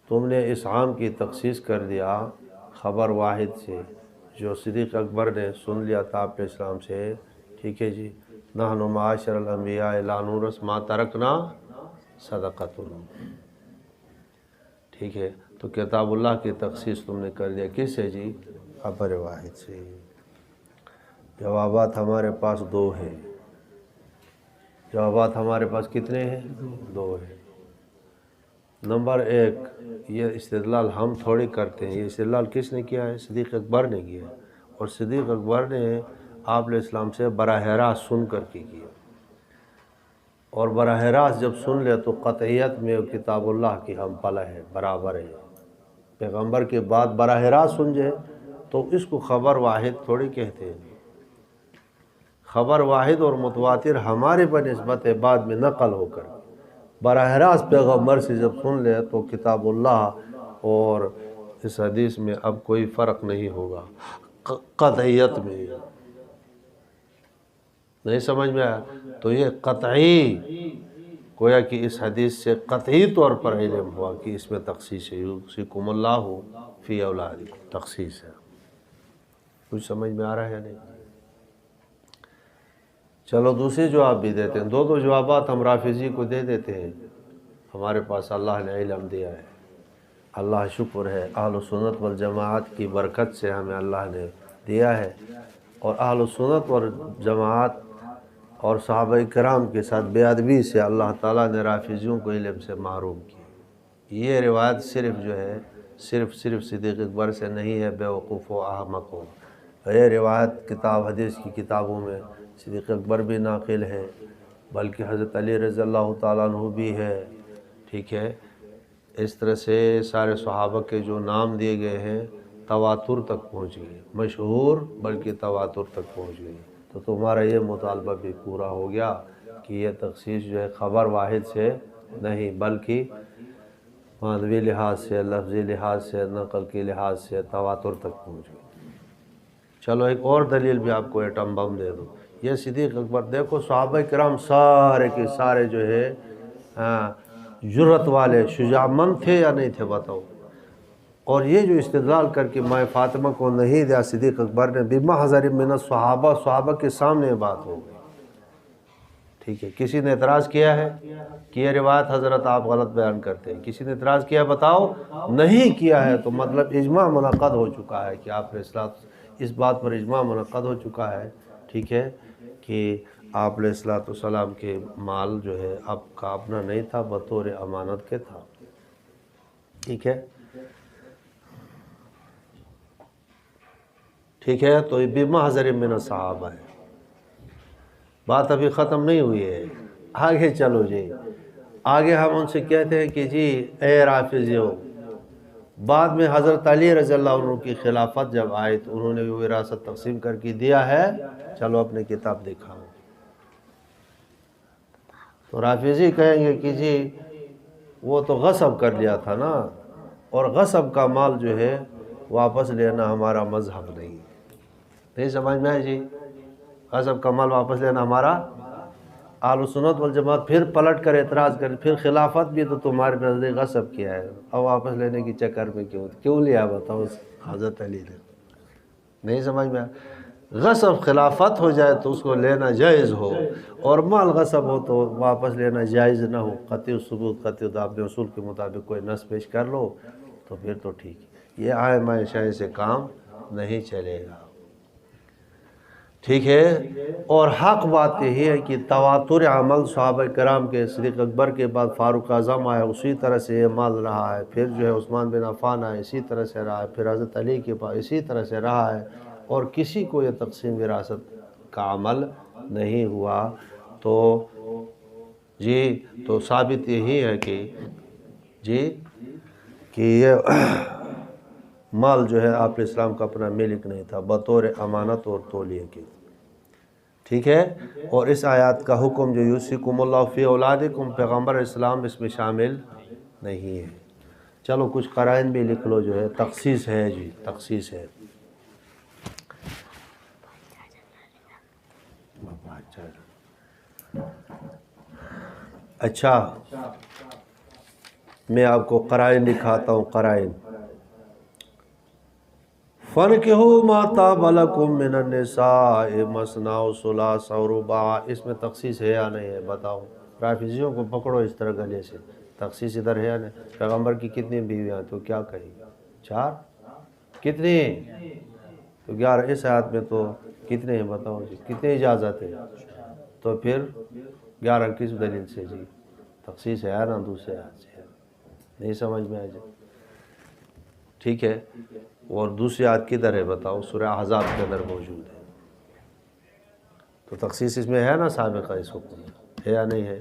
تم نے اس عام کی تخصیص کر دیا خبر واحد سے جو صدیق اکبر نے سن لیا تھا آپ علیہ السلام سے، ٹھیک ہے جی؟ نحن معاشر الانبیاء لا نورث ما ترکنا صدقۃ. ٹھیک ہے؟ تو کتاب اللہ کی تخصیص تم نے کر دیا کس سے جی؟ خبر واحد سے. جوابات ہمارے پاس 2 ہیں. جوابات ہمارے پاس کتنے ہیں؟ 2 ہیں. نمبر 1، یہ استدلال ہم تھوڑی کرتے ہیں، یہ استدلال کس نے کیا ہے؟ صدیق اکبر نے کیا. اور صدیق اکبر نے آپ علیہ السلام سے براہ راست سن کر کے کیا. اور براہ راست جب سن لے تو قطعیت میں کتاب اللہ کی ہم پلہ ہے، برابر ہے. پیغمبر کے بعد براہ راست سن جائے تو اس کو خبر واحد تھوڑی کہتے ہیں. خبر واحد اور متواتر ہمارے بنسبت ہے بعد میں نقل ہو کر. براہ راست پیغمبر سے جب سن لے تو کتاب اللہ اور اس حدیث میں اب کوئی فرق نہیں ہوگا قطعیت میں. نہیں سمجھ میں آیا؟ تو یہ قطعی گویا کہ اس حدیث سے قطعی طور پر علم ہوا کہ اس میں تخصیص ہے، یوصیکم اللہ فی اولادکم، تخصیص ہے۔ کچھ سمجھ میں آ رہا ہے یا نہیں؟ چلو دوسرے جواب بھی دیتے ہیں، دو جوابات ہم رافضی کو دے دیتے ہیں۔ ہمارے پاس اللہ نے علم دیا ہے، اللہ شکر ہے، اہل سنت والجماعت کی برکت سے ہمیں اللہ نے دیا ہے، اور اہل سنت والجماعت اور صحابہ کرام کے ساتھ بے ادبی سے اللہ تعالیٰ نے رافضیوں کو علم سے محروم کیا۔ یہ روایت صرف جو ہے صرف صدیق اکبر سے نہیں ہے، بے وقوف و احمق ہو، یہ روایت کتاب حدیث کی کتابوں میں صدیق اکبر بھی ناقل ہے، بلکہ حضرت علی رضی اللہ تعالیٰ عنہ بھی ہے، ٹھیک ہے۔ اس طرح سے سارے صحابہ کے جو نام دیے گئے ہیں تواتر تک پہنچ گئے، مشہور بلکہ تواتر تک پہنچ گئی۔ تو تمہارا یہ مطالبہ بھی پورا ہو گیا کہ یہ تخصیص جو ہے خبر واحد سے نہیں بلکہ معنوی لحاظ سے، لفظی لحاظ سے، نقل کے لحاظ سے تواتر تک پہنچ گئی۔ چلو ایک اور دلیل بھی آپ کو ایٹم بم دے دوں۔ یہ صدیق اکبر، دیکھو صحابہ کرام سارے کے سارے جو ہے جرت والے، شجاع مند تھے یا نہیں تھے بتاؤ؟ اور یہ جو استدلال کر کے مائے فاطمہ کو نہیں دیا صدیق اکبر نے، بمحضر من الصحابہ، صحابہ کے سامنے بات ہو گئی، ٹھیک ہے۔ کسی نے اعتراض کیا ہے کہ یہ روایت حضرت آپ غلط بیان کرتے ہیں؟ کسی نے اعتراض کیا بتاؤ؟ نہیں کیا ہے، تو مطلب اجماع منعقد ہو چکا ہے کہ آپ اس بات پر اجماع منعقد ہو چکا ہے، ٹھیک ہے، کہ آپ علیہ السلام کے مال جو ہے آپ کا اپنا نہیں تھا، بطور امانت کے تھا، ٹھیک ہے، ٹھیک ہے۔ تو یہ بمحضر من الصحابہ ہے، بات ابھی ختم نہیں ہوئی ہے، آگے چلو جی۔ آگے ہم ان سے کہتے ہیں کہ جی اے رافضیو، بعد میں حضرت علی رضی اللہ عنہ کی خلافت جب آئی تو انہوں نے بھی وراثت تقسیم کر کے دیا ہے، چلو اپنی کتاب دکھاؤ۔ تو رافضی کہیں گے کہ جی وہ تو غصب کر لیا تھا نا، اور غصب کا مال جو ہے واپس لینا ہمارا مذہب نہیں سمجھ میں ہے جی؟ غصب کا مال واپس لینا ہمارا، اہل سنت والجماعت پھر پلٹ کر اعتراض کر، پھر خلافت بھی تو تمہارے نزدیک غصب کیا ہے، اب واپس لینے کی چکر میں کیوں لیا بتاؤ حضرت علی نے؟ نہیں سمجھ میں؟ غصب خلافت ہو جائے تو اس کو لینا جائز ہو، اور مال غصب ہو تو واپس لینا جائز نہ ہو، قطعی ثبوت، قطعی اپنے اصول کے مطابق کوئی نص پیش کر لو تو پھر تو ٹھیک ہے۔ یہ آئمہ شاہی سے کام نہیں چلے گا، ٹھیک ہے۔ اور حق بات یہی ہے کہ تواتر عمل صحابہ کرام کے، صدیق اکبر کے بعد فاروق اعظم آیا، اسی طرح سے یہ مال رہا ہے، پھر جو ہے عثمان بن عفان آئے، اسی طرح سے رہا ہے، پھر حضرت علی کے پاس اسی طرح سے رہا ہے، اور کسی کو یہ تقسیم وراثت کا عمل نہیں ہوا۔ تو جی تو ثابت یہی ہے کہ جی کہ یہ مال جو ہے آپ اسلام کا اپنا ملک نہیں تھا، بطور امانت اور تولیہ کے، ٹھیک ہے۔ اور اس آیات کا حکم جو یوصیکم اللہ فی اولادکم، پیغمبر اسلام اس میں شامل نہیں ہے۔ چلو کچھ قرائن بھی لکھ لو، جو ہے تخصیص ہے جی، تخصیص ہے۔ اچھا میں آپ کو قرائن دکھاتا ہوں، قرائن۔ فَانْكِحُوا مَا طَابَ لَكُم مِّنَ النِّسَاءِ مَثْنَىٰ وَثُلَاثَ وَرُبَاعَ، اس میں تخصیص ہے یا نہیں ہے بتاؤ؟ رافضیوں کو پکڑو اس طرح گلے سے، تخصیص ادھر ہے یا نہیں؟ پیغمبر کی کتنی بیویاں تو کیا کہیں؟ 4؟ کتنی؟ تو 11۔ اس آیت میں تو کتنے ہیں بتاؤ جی؟ کتنی اجازت ہے؟ تو پھر 11 کس دلیل سے جی؟ تخصیص ہے نا دوسرے آیت سے، نہیں سمجھ میں آئے جی؟ ٹھیک ہے۔ اور دوسری آیت کدھر ہے بتاؤ؟ سورہ احزاب کے اندر موجود ہے۔ تو تخصیص اس میں ہے نا سابقہ، اس حکم میں ہے یا نہیں ہے؟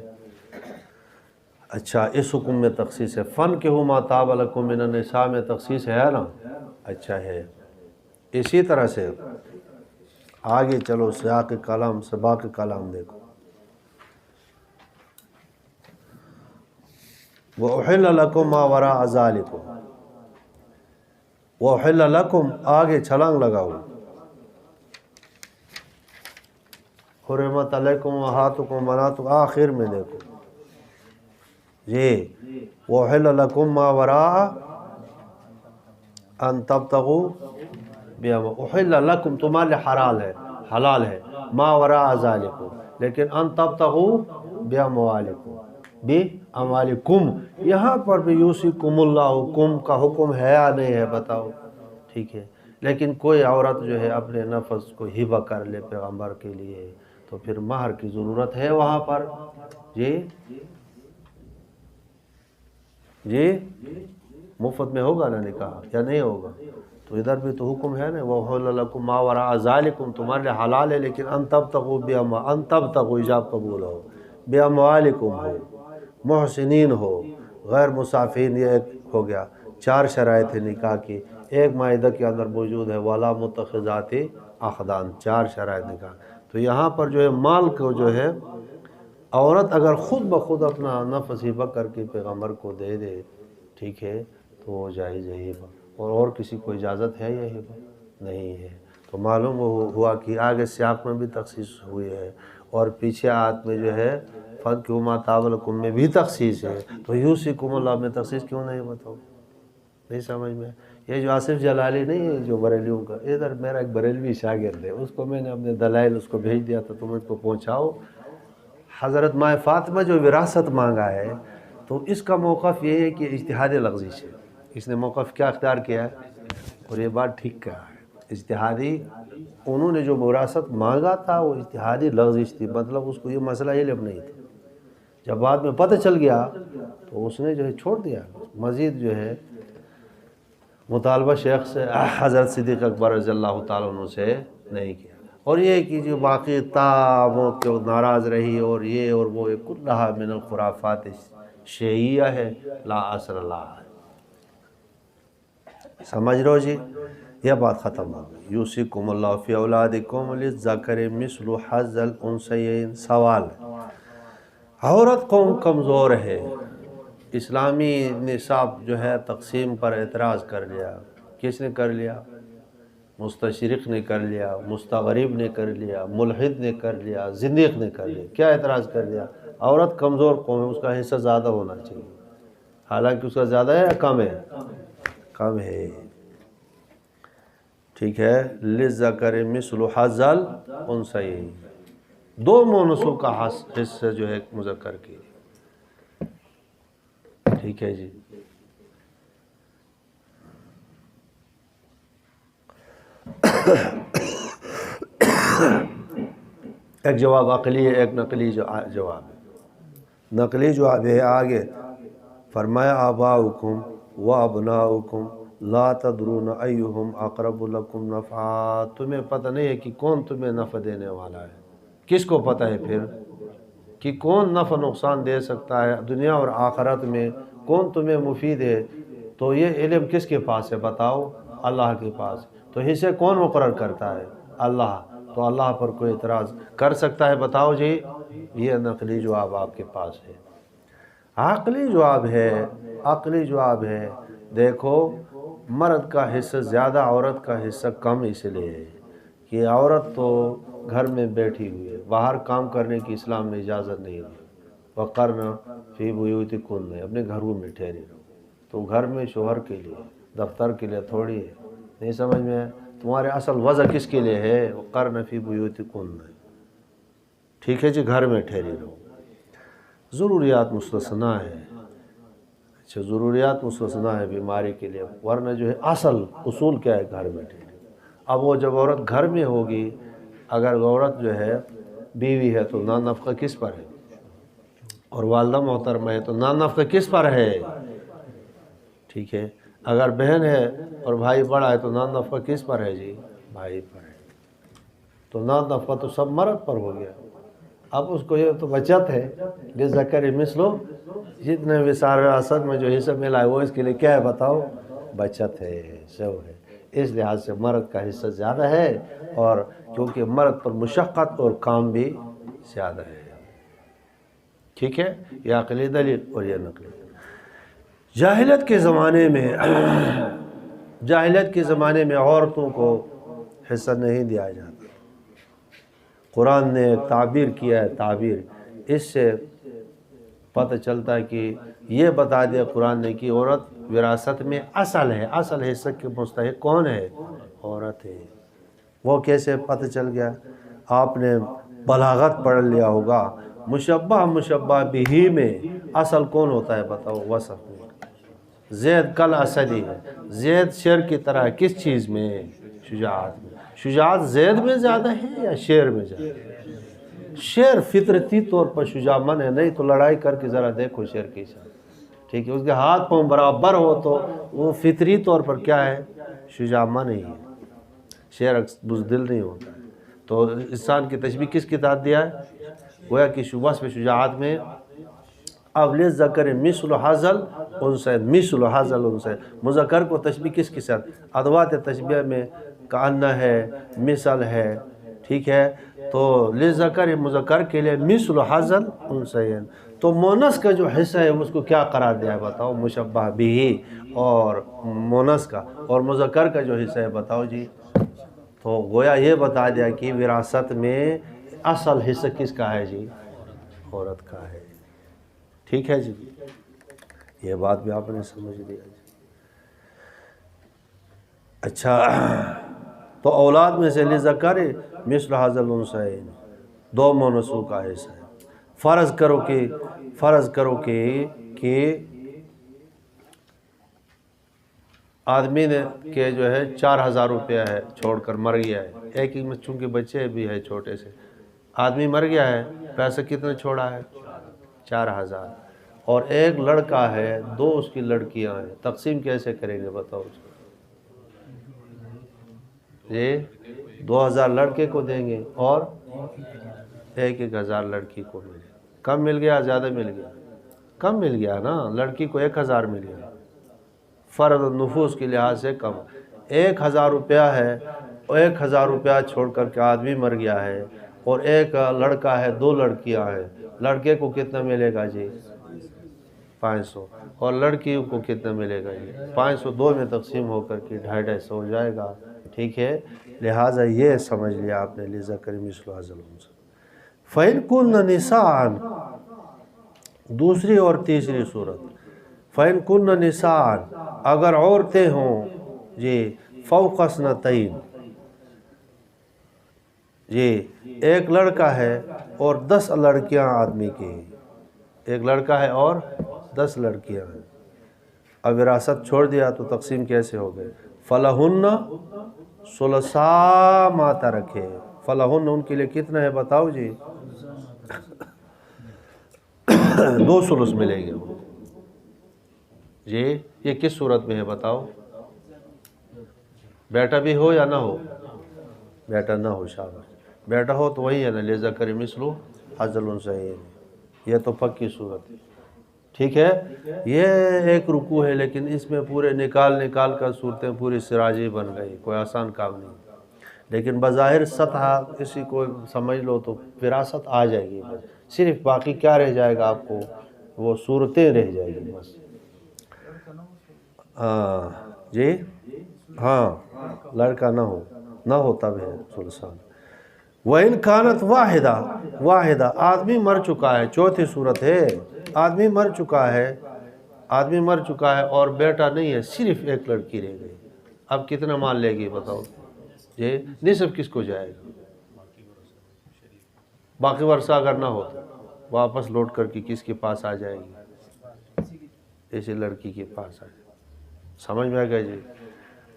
اچھا اس حکم میں تخصیص ہے، فَانْكِحُوا مَا طَابَ لَكُم مِّنَ النِّسَاء میں تخصیص ہے نا؟ اچھا ہے۔ اسی طرح سے آگے چلو، سیاق کلام، سباق کلام دیکھو، وَأُحِلَّ لَكُم مَّا وَرَاءَ ذَلِكُمْ، وَأُحِلَّ لَكُم آگے چھلانگ لگاؤ، حُرِّمَتْ عَلَيْكُمْ أُمَّهَاتُكُمْ وَبَنَاتُكُمْ آخر میں دیکھو، جی وحل لکم ما وراء ان تبتغوا احل لکم تمہارے لیے حلال ہے ما وراء ذالکم لیکن ان تبتغوا باموالکم یہاں پر بھی یوصیکم اللہ کم کا حکم ہے یا نہیں ہے بتاؤ، ٹھیک ہے، لیکن کوئی عورت جو ہے اپنے نفس کو ہبہ کر لے پیغمبر کے لیے تو پھر مہر کی ضرورت ہے وہاں پر، جی مفت میں ہوگا نا نکاح یا نہیں ہوگا؟ تو ادھر بھی تو حکم ہے نا وَأُحِلَّ لَكُم مَا وَرَاءَ ذَلِكُم تمہارے لیے حلال ہے لیکن ان تبتغوا ایجاب قبول ہو بِأَمْوَالِكُم ہو محسنین ہو غیر مسافین، یہ ایک ہو گیا، 4 شرائط ہے نکاح کی، ایک معاہدہ کے اندر موجود ہے وَلَا مُتَّخِذَاتِ اخدان، 4 شرائط نکاح۔ تو یہاں پر جو ہے مال کو جو ہے عورت اگر خود بخود اپنا نفس ہبہ کر کے پیغمبر کو دے دے، ٹھیک ہے، تو وہ جائز ہے ہبہ، اور کسی کو اجازت ہے یہ ہبہ نہیں ہے۔ تو معلوم ہوا کہ آگے سیاق میں بھی تخصیص ہوئی ہے اور پیچھے آیت میں جو ہے فَانكِحُوا مَا طَابَ لَكُم میں بھی تخصیص ہے، تو یوصیکم اللہ میں تخصیص کیوں نہیں بتاؤ؟ نہیں سمجھ میں؟ یہ جو آصف جلالی نہیں ہے جو بریلیوں کا، ادھر میرا ایک بریلوی شاگرد ہے، اس کو میں نے اپنے دلائل اس کو بھیج دیا تھا، تم اس کو پہنچاؤ۔ حضرت ماں فاطمہ جو وراثت مانگا ہے تو اس کا موقف یہ ہے کہ اجتہاد لغزش ہے، اس نے موقف کیا اختیار کیا ہے، اور یہ بات ٹھیک کہا ہے، اجتہادی، انہوں نے جو وراثت مانگا تھا وہ اجتہادی لغزش تھی، مطلب اس کو یہ مسئلہ علم نہیں تھا، جب بعد میں پتہ چل گیا تو اس نے جو ہے چھوڑ دیا، مزید جو ہے مطالبہ شیخ سے حضرت صدیق اکبر رضی اللہ تعالیٰ عنہ سے نہیں کیا، اور یہ کہ جو باقی وہ کیوں ناراض رہی اور یہ اور وہ کلھا من الخرافات شیعیہ ہے لا اصل اللہ ہے، سمجھ رہو جی؟ یہ بات ختم ہو گئی۔ یوصیکم اللہ فی اولادکم للذکر مثل حظ الانثیین۔ سوال، عورت قوم کمزور ہے، اسلامی نصاب جو ہے تقسیم پر اعتراض کر لیا، کس نے کر لیا؟ مستشرق نے کر لیا، مستغرب نے کر لیا، ملحد نے کر لیا، زندیق نے کر لیا، کیا اعتراض کر لیا؟ عورت کمزور قوم ہے، اس کا حصہ زیادہ ہونا چاہیے، حالانکہ اس کا زیادہ ہے یا کم ہے؟ کم ہے، ٹھیک ہے، للذکر مثل حظ الانثیین، 2 مونسوں کا حصہ جو ہے مذکر کی، ٹھیک ہے جی۔ ایک جواب عقلی ہے، ایک نقلی جواب ہے۔ نقلی جواب ہے آگے فرمایا آباؤکم و ابناؤکم لا تدرون ایہم اقرب لکم نفعا، تمہیں پتہ نہیں ہے کہ کون تمہیں نفع دینے والا ہے، کس کو پتہ ہے پھر کہ کون نفع نقصان دے سکتا ہے دنیا اور آخرت میں، کون تمہیں مفید ہے، تو یہ علم کس کے پاس ہے بتاؤ؟ اللہ کے پاس، تو حصے کون مقرر کرتا ہے؟ اللہ، تو اللہ پر کوئی اعتراض کر سکتا ہے بتاؤ جی؟ یہ نقلی جواب آپ کے پاس ہے۔ عقلی جواب ہے دیکھو مرد کا حصہ زیادہ، عورت کا حصہ کم، اس لیے ہے کہ عورت تو گھر میں بیٹھی ہوئی ہے، باہر کام کرنے کی اسلام نے اجازت نہیں دی، وقرن فی بیوتکن، اپنے گھروں میں ٹھہری رہو، تو گھر میں شوہر کے لیے، دفتر کے لیے تھوڑی ہے، نہیں سمجھ میں؟ تمہارے اصل وضع کس کے لیے ہے؟ وقرن فی بیوتکن، ٹھیک ہے جی، گھر میں ٹھہری رہو، ضروریات مستثنیٰ ہے، اچھا ضروریات مستثنیٰ ہے بیماری کے لیے، ورنہ جو ہے اصل اصول کیا ہے؟ گھر میں ٹھہری۔ اب وہ جب عورت گھر میں ہوگی، اگر عورت جو ہے بیوی ہے تو نان نفقہ کس پر ہے؟ اور والدہ محترمہ ہے تو نان نفقہ کس پر ہے؟ ٹھیک ہے، اگر بہن ہے اور بھائی بڑا ہے تو نان نفقہ کس پر ہے جی؟ بھائی پر ہے، تو نان نفقہ تو سب مرد پر ہو گیا۔ اب اس کو یہ تو بچت ہے، للذکر مثل، جتنے وسار اسد میں جو حصہ ملا ہے وہ اس کے لیے کیا ہے بتاؤ؟ بچت ہے، سو ہے، اس لحاظ سے مرد کا حصہ زیادہ ہے، اور کیونکہ مرد پر مشقت اور کام بھی زیادہ ہے، ٹھیک ہے، یہ عقلی دلیل اور یہ نقلی۔ جاہلیت کے زمانے میں عورتوں کو حصہ نہیں دیا جاتا، قرآن نے تعبیر کیا ہے، تعبیر اس سے پتہ چلتا ہے کہ یہ بتا دیا قرآن نے کہ عورت وراثت میں اصل ہے، اصل حصہ کے مستحق کون ہے؟ عورت ہے۔ وہ کیسے پتہ چل گیا؟ آپ نے بلاغت پڑھ لیا ہوگا، مشبہ بہی میں اصل کون ہوتا ہے بتاؤ؟ وصف میں۔ زید کل اسدی ہے، زید شیر کی طرح کس چیز میں؟ شجاعت میں۔ شجاعت زید میں زیادہ ہے یا شیر میں زیادہ ہے؟ شیر فطرتی طور پر شجاع من ہے، نہیں تو لڑائی کر کے ذرا دیکھو شیر کی شان، ٹھیک ہے، اس کے ہاتھ پاؤں برابر ہو تو وہ فطری طور پر کیا ہے؟ شجاع من ہی ہے، شیر بزدل نہیں ہوتا ہے۔ تو انسان کی تشبیہ کس کے ساتھ دیا ہے؟ گویا کہ وصف شجاعت میں اب للذکر مثل حظ الانثیین، مثل حظ الانثیین، مذکر کو تشبیہ کس کے ساتھ؟ ادوات تشبیہ میں کأن ہے، مثل ہے، ٹھیک ہے، تو للذکر مذکر کے لیے مثل حظ الانثیین، تو مونس کا جو حصہ ہے اس کو کیا قرار دیا ہے بتاؤ؟ مشبہ بہی، اور مونس کا، اور مذکر کا جو حصہ ہے بتاؤ جی؟ تو گویا یہ بتا دیا کہ وراثت میں اصل حصہ کس کا ہے جی؟ عورت کا ہے، ٹھیک ہے جی؟ یہ بات بھی آپ نے سمجھ لیا جی۔ اچھا، تو اولاد میں سے لذکر مثل حظ الانثیین، دو مونسوں کا حصہ ہے۔ فرض کرو کہ آدمی نے کہ جو ہے 4000 روپیہ ہے چھوڑ کر مر گیا ہے، ایک ہی چونکہ بچے بھی ہے چھوٹے سے، آدمی مر گیا ہے، پیسہ کتنے چھوڑا ہے؟ 4000، اور ایک لڑکا ہے، 2 اس کی لڑکیاں ہیں، تقسیم کیسے کریں گے بتاؤ؟ یہ 2000 لڑکے کو دیں گے اور 1000 لڑکی کو ملے گا۔ کم مل گیا زیادہ مل گیا؟ کم مل گیا نا، لڑکی کو 1000 مل گیا، فرد النفوس کے لحاظ سے کم۔ 1000 روپیہ ہے، اور 1000 روپیہ چھوڑ کر کے آدمی مر گیا ہے، اور ایک لڑکا ہے، 2 لڑکیاں ہیں، لڑکے کو کتنا ملے گا جی؟ 500، اور لڑکیوں کو کتنا ملے گا جی؟ 500 2 میں تقسیم ہو کر کے 250 ہو جائے گا، ٹھیک ہے؟ لہٰذا یہ سمجھ لیا آپ نے لذکر مثل حظ الانثیین۔ فَإِن كُنَّ نِسَاءً، دوسری اور تیسری صورت، فَإِن كُنَّ نِسَاءً، اگر عورتیں ہوں جی، فوق اثنتین، جی ایک لڑکا ہے اور 10 لڑکیاں آدمی کی ہیں، ایک لڑکا ہے اور 10 لڑکیاں ہیں، اب وراثت چھوڑ دیا تو تقسیم کیسے ہو گئے؟ فَلَهُنَّ ثُلُثَا مَا تَرَكَ، فَلَهُنَّ ان کے لیے کتنا ہے بتاؤ جی؟ 2 ثلث ملیں گے جی۔ یہ کس صورت میں ہے بتاؤ؟ بیٹا بھی ہو یا نہ ہو؟ بیٹا نہ ہو، شاباش، بیٹا ہو تو وہی ہے نا، لذکر مثل حظ الانثیین، یہ تو پکی صورت ہے، ٹھیک ہے؟ یہ ایک رکوع ہے، لیکن اس میں پورے نکال کر صورتیں پوری سراجی بن گئی، کوئی آسان کام نہیں، لیکن بظاہر سطح کسی کو سمجھ لو تو وراثت آ جائے گی، صرف باقی کیا رہ جائے گا آپ کو؟ وہ صورتیں رہ جائے گی بس۔ ہاں جی، ہاں، لڑکا نہ ہوتا بھی ہے ثلثان۔ وَإِنْ كَانَتْ واحدہ، آدمی مر چکا ہے، چوتھی صورت ہے، آدمی مر چکا ہے اور بیٹا نہیں ہے، صرف ایک لڑکی رہ گئی، اب کتنا مال لے گی بتاؤ جی؟ نصف کس کو جائے گا؟ باقی ورثہ اگر نہ ہو تو واپس لوٹ کر کے کس کے پاس آ جائے گی؟ اسی لڑکی کے پاس آ جائے گی، سمجھ میں آ گیا جی؟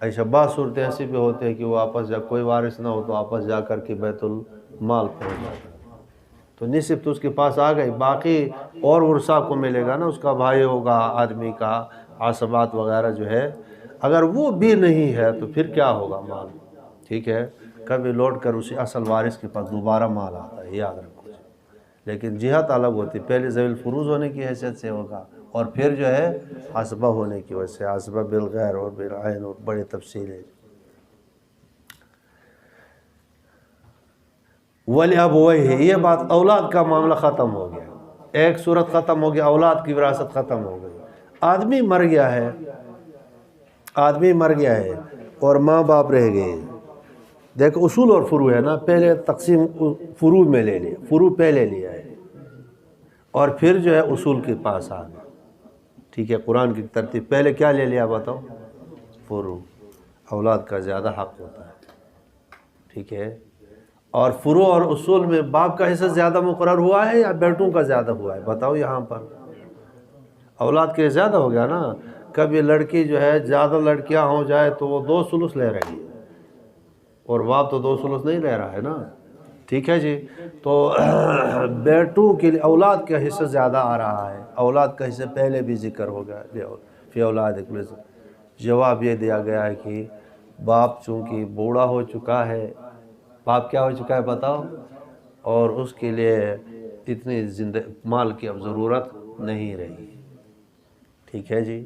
ایسا بعض صورتیں ایسی بھی ہوتے ہیں کہ وہ آپس جا کوئی وارث نہ ہو تو آپس جا کر کے بیت المال پہنچ جاتا ہے، تو نصف تو اس کے پاس آ گئی، باقی اور ورثہ کو ملے گا نا، اس کا بھائی ہوگا، آدمی کا عصبات وغیرہ جو ہے، اگر وہ بھی نہیں ہے تو پھر کیا ہوگا؟ مال، ٹھیک ہے؟ کبھی لوٹ کر اسی اصل وارث کے پاس دوبارہ مال آتا ہے، یاد رکھو، لیکن جہت الگ ہوتی، پہلے ذوی الفروض ہونے کی حیثیت سے ہوگا، اور پھر جو ہے عصبہ ہونے کی وجہ سے، عصبہ بالغیر اور بالعین، اور بڑی تفصیل ہے۔ وَلِأَبْوَيْهِ، یہ بات اولاد کا معاملہ ختم ہو گیا، ایک صورت ختم ہو گیا، اولاد کی وراثت ختم ہو گئی۔ آدمی مر گیا ہے اور ماں باپ رہ گئے، دیکھ اصول اور فروع ہے نا، پہلے تقسیم فروع میں لے لیا، فروع پہلے لیا ہے، اور پھر جو ہے اصول کے پاس آ گیا، ٹھیک ہے، قرآن کی ترتیب پہلے کیا لے لیا بتاؤ؟ فرو، اولاد کا زیادہ حق ہوتا ہے، ٹھیک ہے۔ اور فروع اور اصول میں باپ کا حصہ زیادہ مقرر ہوا ہے یا بیٹوں کا زیادہ ہوا ہے؟ بتاؤ یہاں پر اولاد کے زیادہ ہو گیا نا۔ کبھی لڑکی جو ہے زیادہ لڑکیاں ہو جائے تو وہ 2 ثلث لے رہی ہے اور باپ تو 2 ثلث نہیں لے رہا ہے نا، ٹھیک ہے جی۔ تو بیٹوں کے لیے اولاد کا حصہ زیادہ آ رہا ہے، اولاد کا حصہ پہلے بھی ذکر ہو گیا، فی اولادکم۔ جواب یہ دیا گیا ہے کہ باپ چونکہ بوڑھا ہو چکا ہے، باپ کیا ہو چکا ہے بتاؤ، اور اس کے لیے اتنی مال کی اب ضرورت نہیں رہی، ٹھیک ہے جی۔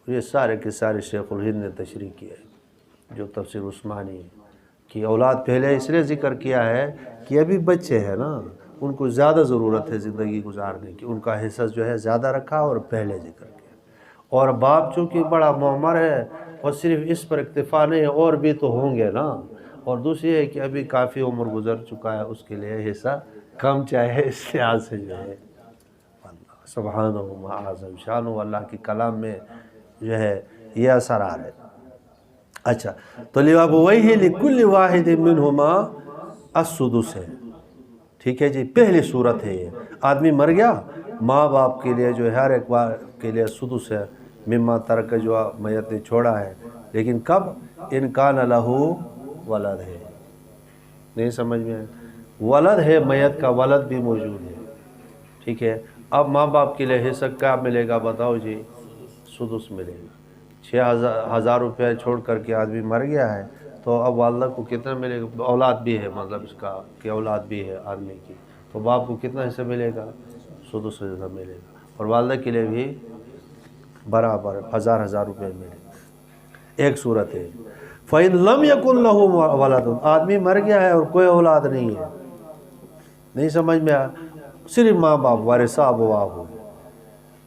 یہ سارے کے سارے شیخ الہند نے تشریح کیا ہے، جو تفسیر عثمانی ہے، کہ اولاد پہلے اس لیے ذکر کیا ہے کہ ابھی بچے ہیں نا، ان کو زیادہ ضرورت ہے زندگی گزارنے کی، ان کا حصہ جو ہے زیادہ رکھا اور پہلے ذکر کیا۔ اور باپ چونکہ بڑا معمر ہے، اور صرف اس پر اکتفا نہیں ہے، اور بھی تو ہوں گے نا۔ اور دوسری ہے کہ ابھی کافی عمر گزر چکا ہے، اس کے لیے حصہ کم چاہے، اس لحاظ سے جو ہے اللہ سبحانہ و اعظم شان و اللہ کی کلام میں جو ہے یہ اثر آ رہا ہے۔ اچھا، تو لِأَبَوَيْهِ لِكُلِّ وَاحِدٍ مِّنْهُمَا السُّدُسُ ہے، ٹھیک ہے جی۔ پہلی صورت ہے یہ، آدمی مر گیا، ماں باپ کے لیے جو ہے ہر ایک بار کے لیے سدس ہے، مما ترک جو میت نے چھوڑا ہے، لیکن کب؟ ان کان لہو ولد ہے، نہیں سمجھ میں آئے؟ ولد ہے، میت کا ولد بھی موجود ہے، ٹھیک ہے۔ اب ماں باپ کے لیے حصہ کیا ملے گا بتاؤ جی؟ سدس ملے گا۔ 6,000 روپے چھوڑ کر کے آدمی مر گیا ہے، تو اب والدہ کو کتنا ملے گا؟ اولاد بھی ہے، مطلب اس کا کہ اولاد بھی ہے آدمی کی، تو باپ کو کتنا حصہ ملے گا؟ سدس حصہ ملے گا، اور والدہ کے لیے بھی برابر 1,000 روپے ملے گا۔ ایک صورت ہے فَإِن لَمْ يَكُنْ لَهُ وَلَدٌ، آدمی مر گیا ہے اور کوئی اولاد نہیں ہے، نہیں سمجھ میں آیا؟ صرف ماں باپ وارثہ ابواہ،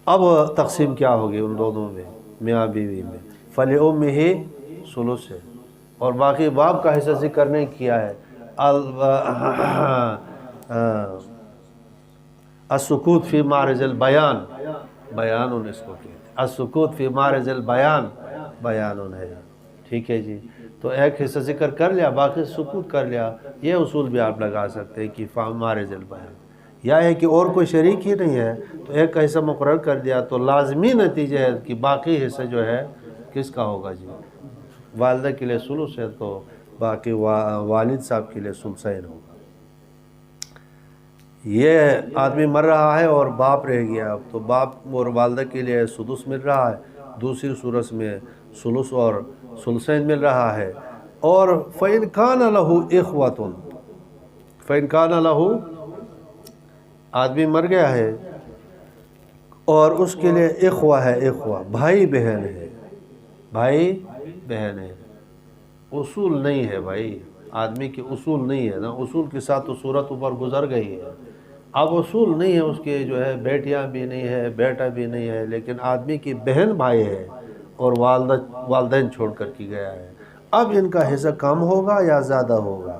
اب تقسیم کیا ہوگی ان دونوں میں، میاں بیوی میں؟ فَلِأُمِّهِ ثُلُث ہے، اور باقی باپ کا حصہ ذکر نہیں کیا ہے۔ السکوت فی معرض البیان، بیان اس کو کہتے ہیں، السکوت فی معرض البیان، بیان ہے، ٹھیک ہے جی۔ تو ایک حصہ ذکر کر لیا، باقی سکوت کر لیا، یہ اصول بھی آپ لگا سکتے ہیں کہ معرض البیان، یا ہے کہ اور کوئی شریک ہی نہیں ہے تو ایک کا حصہ مقرر کر دیا، تو لازمی نتیجہ ہے کہ باقی حصہ جو ہے کس کا ہوگا جی؟ والدہ کے لیے ثلث ہے تو باقی والد صاحب کے لیے ثلثین ہوگا۔ یہ آدمی مر رہا ہے اور باپ رہ گیا، تو باپ اور والدہ کے لیے سدس مل رہا ہے، دوسری صورت میں ثلث اور ثلثین مل رہا ہے۔ اور فَإِنْ كَانَ لَهُ إِخْوَةٌ، فَإِنْ كَانَ لَهُ، آدمی مر گیا ہے اور اس کے لیے اخوہ ہے، اخوہ بھائی بہن ہے، بھائی بہن ہے، اصول نہیں ہے بھائی، آدمی کے اصول نہیں ہے نا، اصول کے ساتھ تو صورت اوپر گزر گئی ہے، اب اصول نہیں ہے، اس کے جو ہے بیٹیاں بھی نہیں ہے، بیٹا بھی نہیں ہے، لیکن آدمی کی بہن بھائی ہے اور والدین چھوڑ کر کے گیا ہے، اب ان کا حصہ کم ہوگا یا زیادہ ہوگا؟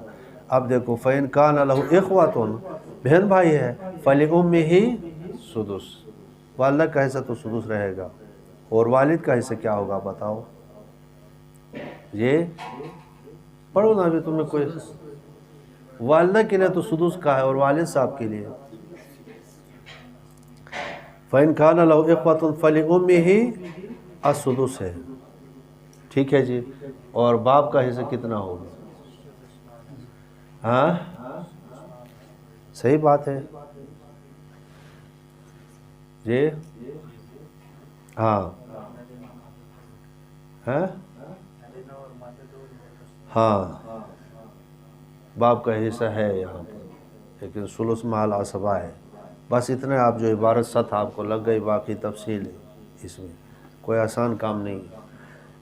اب دیکھو فَإِنْ كَانَ لَهُ إِخْوَةٌ، بہن بھائی ہے، فَلِأُمِّهِ سُدُسُ، والدہ کا حصہ تو سدس رہے گا، اور والد کا حصہ کیا ہوگا بتاؤ؟ یہ پڑھو نا، ابھی تمہیں کوئی، والدہ کے لیے تو سدس کا ہے اور والد صاحب کے لیے فَإِنْ كَانَ لَهُ إِخْوَةٌ فَلِأُمِّهِ السُّدُسُ ہے، ٹھیک ہے جی۔ اور باپ کا حصہ کتنا ہوگا؟ ہاں صحیح بات ہے جی، ہاں ہاں، باپ کا حصہ ہے یہاں پر، لیکن ثلث مع العصبہ ہے، بس اتنا آپ جو عبارت سطح آپ کو لگ گئی، باقی تفصیل ہے، اس میں کوئی آسان کام نہیں ہے۔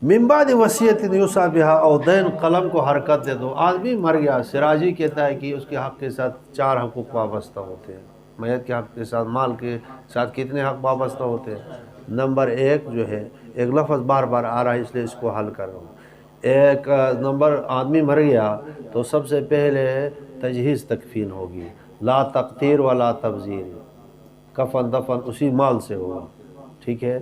من بعد وصیت یوصی بها او دین، قلم کو حرکت دے دو، آدمی مر گیا، سراجی کہتا ہے کہ اس کے حق کے ساتھ 4 حقوق وابستہ ہوتے ہیں، میت کے حق کے ساتھ، مال کے ساتھ کتنے حق وابستہ ہوتے ہیں؟ نمبر 1 جو ہے، ایک لفظ بار بار آ رہا ہے اس لیے اس کو حل کر رہا ہوں۔ ایک نمبر، آدمی مر گیا تو سب سے پہلے تجہیز تکفین ہوگی، لا تقتیر ولا تبذیر، کفن دفن اسی مال سے ہوگا، ٹھیک ہے،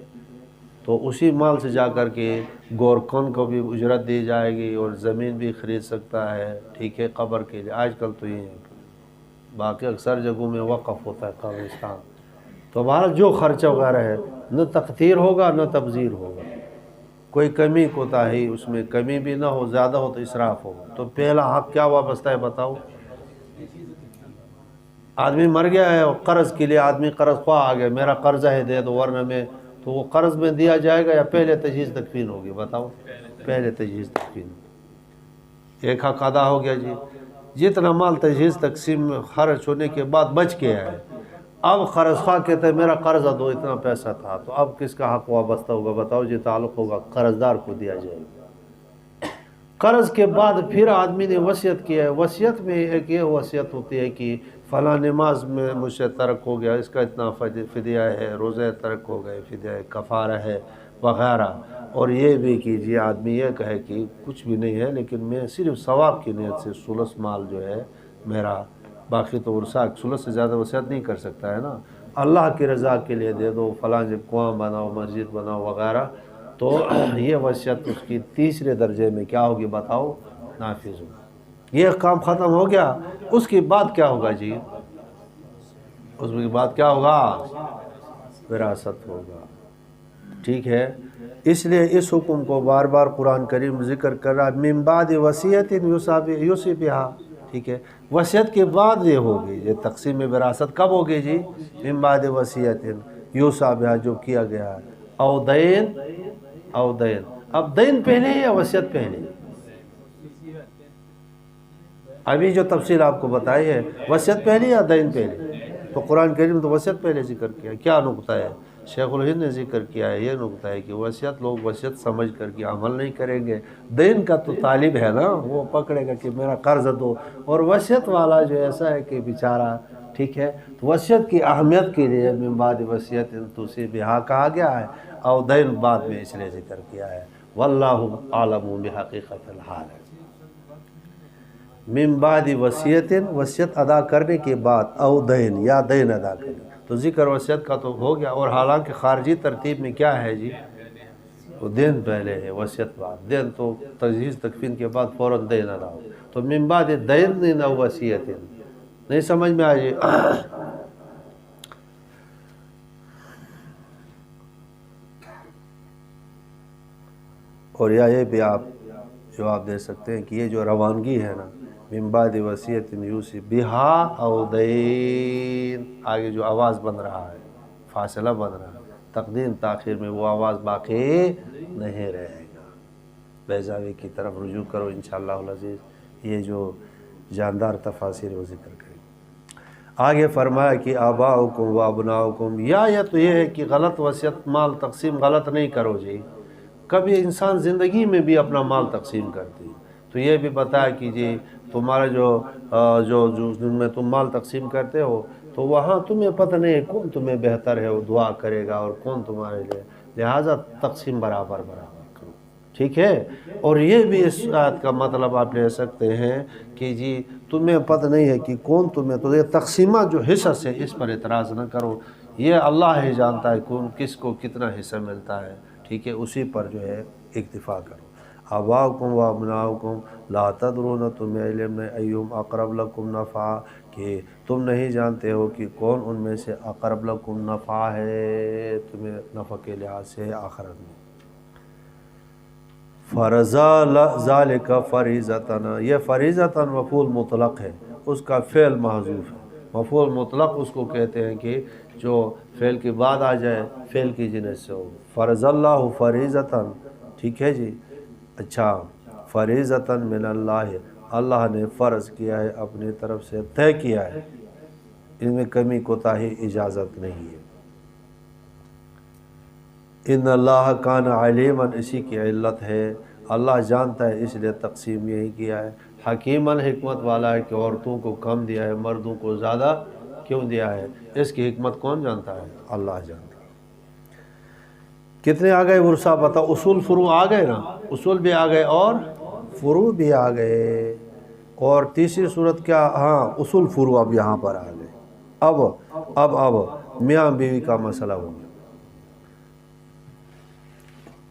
تو اسی مال سے جا کر کے گورکھن کو بھی اجرت دی جائے گی اور زمین بھی خرید سکتا ہے، ٹھیک ہے، قبر کے لیے۔ آج کل تو یہ ہے، باقی اکثر جگہوں میں وقف ہوتا ہے قبرستان۔ تو بہرحال جو خرچہ وغیرہ ہے، نہ تقدیر ہوگا نہ تبذیر ہوگا، کوئی کمی کوتاہی اس میں کمی بھی نہ ہو، زیادہ ہو تو اسراف ہوگا۔ تو پہلا حق کیا وابستہ ہے بتاؤ؟ آدمی مر گیا ہے اور قرض کے لیے آدمی قرض خواہ آ گیا، میرا قرضہ ہے دے دو ورنہ میں، تو وہ قرض میں دیا جائے گا یا پہلے تجہیز تکفین ہوگی بتاؤ؟ پہلے تجہیز تکفین۔ ایک حق ادا ہو گیا جی، جتنا مال تجہیز تقسیم میں خرچ ہونے کے بعد بچ گیا ہے، اب قرض خواہ کہتے ہیں میرا قرضہ دو، اتنا پیسہ تھا، تو اب کس کا حق وابستہ ہوگا بتاؤ جی؟ تعلق ہوگا قرض دار کو دیا جائے گا۔ قرض کے بعد پھر آدمی نے وصیت کیا ہے، وصیت میں ایک یہ وصیت ہوتی ہے کہ فلاں نماز میں مجھ سے ترک ہو گیا، اس کا اتنا فدیہ ہے، روزے ترک ہو گئے، فدیہ کفارہ ہے وغیرہ، اور یہ بھی کہ جی آدمی یہ کہے کہ کچھ بھی نہیں ہے لیکن میں صرف ثواب کی نیت سے ثلث مال جو ہے میرا، باقی تو ورثہ ثلث سے زیادہ وصیت نہیں کر سکتا ہے نا، اللہ کی رضا کے لیے دے دو، فلاں جب کنواں بناؤ، مسجد بناؤ وغیرہ، تو یہ وصیت اس کی تیسرے درجے میں کیا ہوگی بتاؤ؟ نافذ ہوگی۔ یہ کام ختم ہو گیا، اس کے بعد کیا ہوگا جی؟ اس کے بعد کیا ہوگا؟ وراثت ہوگا، ٹھیک ہے۔ اس لیے اس حکم کو بار بار قرآن کریم ذکر کر رہا ہے، من بعد وصیت یوصی بہا، ٹھیک ہے، وصیت کے بعد یہ ہوگی، یہ تقسیم وراثت کب ہوگی جی؟ من بعد وصیت یوصی بہا، جو کیا گیا ہے، او دین، او دین، اب دین پہلے یا وصیت پہلے؟ ابھی جو تفصیل آپ کو بتائی ہے، وصیت پہلے یا دین پہلے؟ تو قرآن کریم تو وصیت پہلے ذکر کیا، کیا نقطہ ہے؟ شیخ الہند نے ذکر کیا ہے، یہ نقطہ ہے کہ وصیت، لوگ وصیت سمجھ کر کے عمل نہیں کریں گے، دین کا تو طالب ہے نا، وہ پکڑے گا کہ میرا قرض دو، اور وصیت والا جو ایسا ہے کہ بیچارہ، ٹھیک ہے، تو وصیت کی اہمیت کے لیے من بعد وصیت توصی بہا کہا گیا ہے، اور دین بعد میں اس لیے ذکر کیا ہے، واللہ عالم بحقیقت الحال ہے۔ من بعد وصیت، وصیت ادا کرنے کے بعد، او دین، یا دین ادا کرنے، تو ذکر وصیت کا تو ہو گیا، اور حالانکہ خارجی ترتیب میں کیا ہے جی؟ تو دین پہلے ہے، وصیت بعد، دین تو تجہیز تکفین کے بعد فوراً دین ادا ہو، تو من بعد دین نہ وصیت، نہیں سمجھ میں آئے؟ اور یہ بھی آپ جواب دے سکتے ہیں کہ یہ جو روانگی ہے نا، من بعد وصیت یوصی بہا او دین، آگے جو آواز بن رہا ہے، فاصلہ بن رہا ہے، تقدیم تاخیر میں وہ آواز باقی نہیں رہے گا۔ بیضاوی کی طرف رجوع کرو انشاءاللہ العزیز، یہ جو جاندار تفاسیر وہ ذکر کریں۔ آگے فرمایا کہ آباؤکم و ابناؤکم، یا تو یہ ہے کہ غلط وصیت، مال تقسیم غلط نہیں کرو جی، کبھی انسان زندگی میں بھی اپنا مال تقسیم کرتی ہے، تو یہ بھی بتایا کہ جی تمہارے جو جن میں تم مال تقسیم کرتے ہو، تو وہاں تمہیں پتہ نہیں ہے کون تمہیں بہتر ہے وہ دعا کرے گا اور کون تمہارے لیے، لہٰذا تقسیم برابر کرو، ٹھیک ہے۔ اور یہ بھی اس آیت کا مطلب آپ لے سکتے ہیں کہ جی تمہیں پتہ نہیں ہے کہ کون تمہیں، تو یہ تقسیمہ جو حصص ہے اس پر اعتراض نہ کرو، یہ اللہ ہی جانتا ہے کون کس کو کتنا حصہ ملتا ہے، ٹھیک ہے، اسی پر جو ہے اکتفا کرو۔ آباؤکم و ابناؤکم لا تدرون، تمہیں علم نہیں، ایہم اقرب لکم نفعا، کہ تم نہیں جانتے ہو کہ کون ان میں سے اقرب لکم نفع ہے، تمہیں نفع کے لحاظ سے آخرت میں۔ فرضا ذالک فریضۃ، یہ فریضۃ مفعول مطلق ہے، اس کا فعل محذوف ہے، مفعول مطلق اس کو کہتے ہیں کہ جو فعل کے بعد آ جائے، فعل کی جنس سے ہو، فرض اللہ فریضۃ، ٹھیک ہے جی، اچھا، فریضۃ من اللہ، اللہ نے فرض کیا ہے اپنی طرف سے، طے کیا ہے، ان میں کمی کوتاہی اجازت نہیں ہے۔ ان اللہ کان علیما، اسی کی علت ہے، اللہ جانتا ہے اس لیے تقسیم یہی کیا ہے، حکیماً، حکمت والا ہے کہ عورتوں کو کم دیا ہے، مردوں کو زیادہ کیوں دیا ہے، اس کی حکمت کون جانتا ہے؟ اللہ جانتا ہے۔ کتنے آ گئے ورثہ پتہ؟ اصول فروع آ گئے نا، اصول بھی آ گئے اور فروع بھی آ گئے، اور تیسری صورت کیا؟ ہاں، اصول فروع اب یہاں پر آ گئے، اب میاں بیوی کا مسئلہ ہو گیا،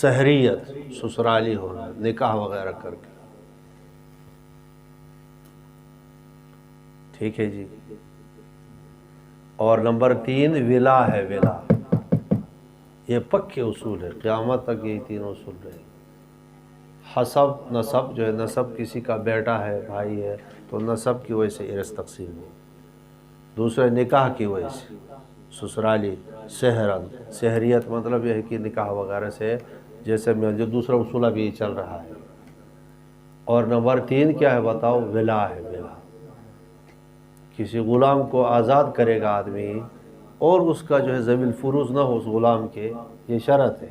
سحریت سسرالی ہونا نکاح وغیرہ کر کے، ٹھیک ہے جی. اور نمبر 3 ولا ہے، ولا یہ پکے اصول ہے، قیامت تک یہ تینوں اصول رہے. حسب نسب جو ہے، نسب کسی کا بیٹا ہے بھائی ہے تو نسب کی وجہ سے ارث تقسیم ہو. دوسرے نکاح کی وجہ سے سسرالی، سحرن سحریت مطلب یہ ہے کہ نکاح وغیرہ سے، جیسے میں جو دوسرا اصول ابھی یہ چل رہا ہے. اور نمبر 3 کیا ہے بتاؤ؟ ولا ہے، ولا کسی غلام کو آزاد کرے گا آدمی اور اس کا جو ہے ذوی الفروض نہ ہو اس غلام کے، یہ شرط ہے،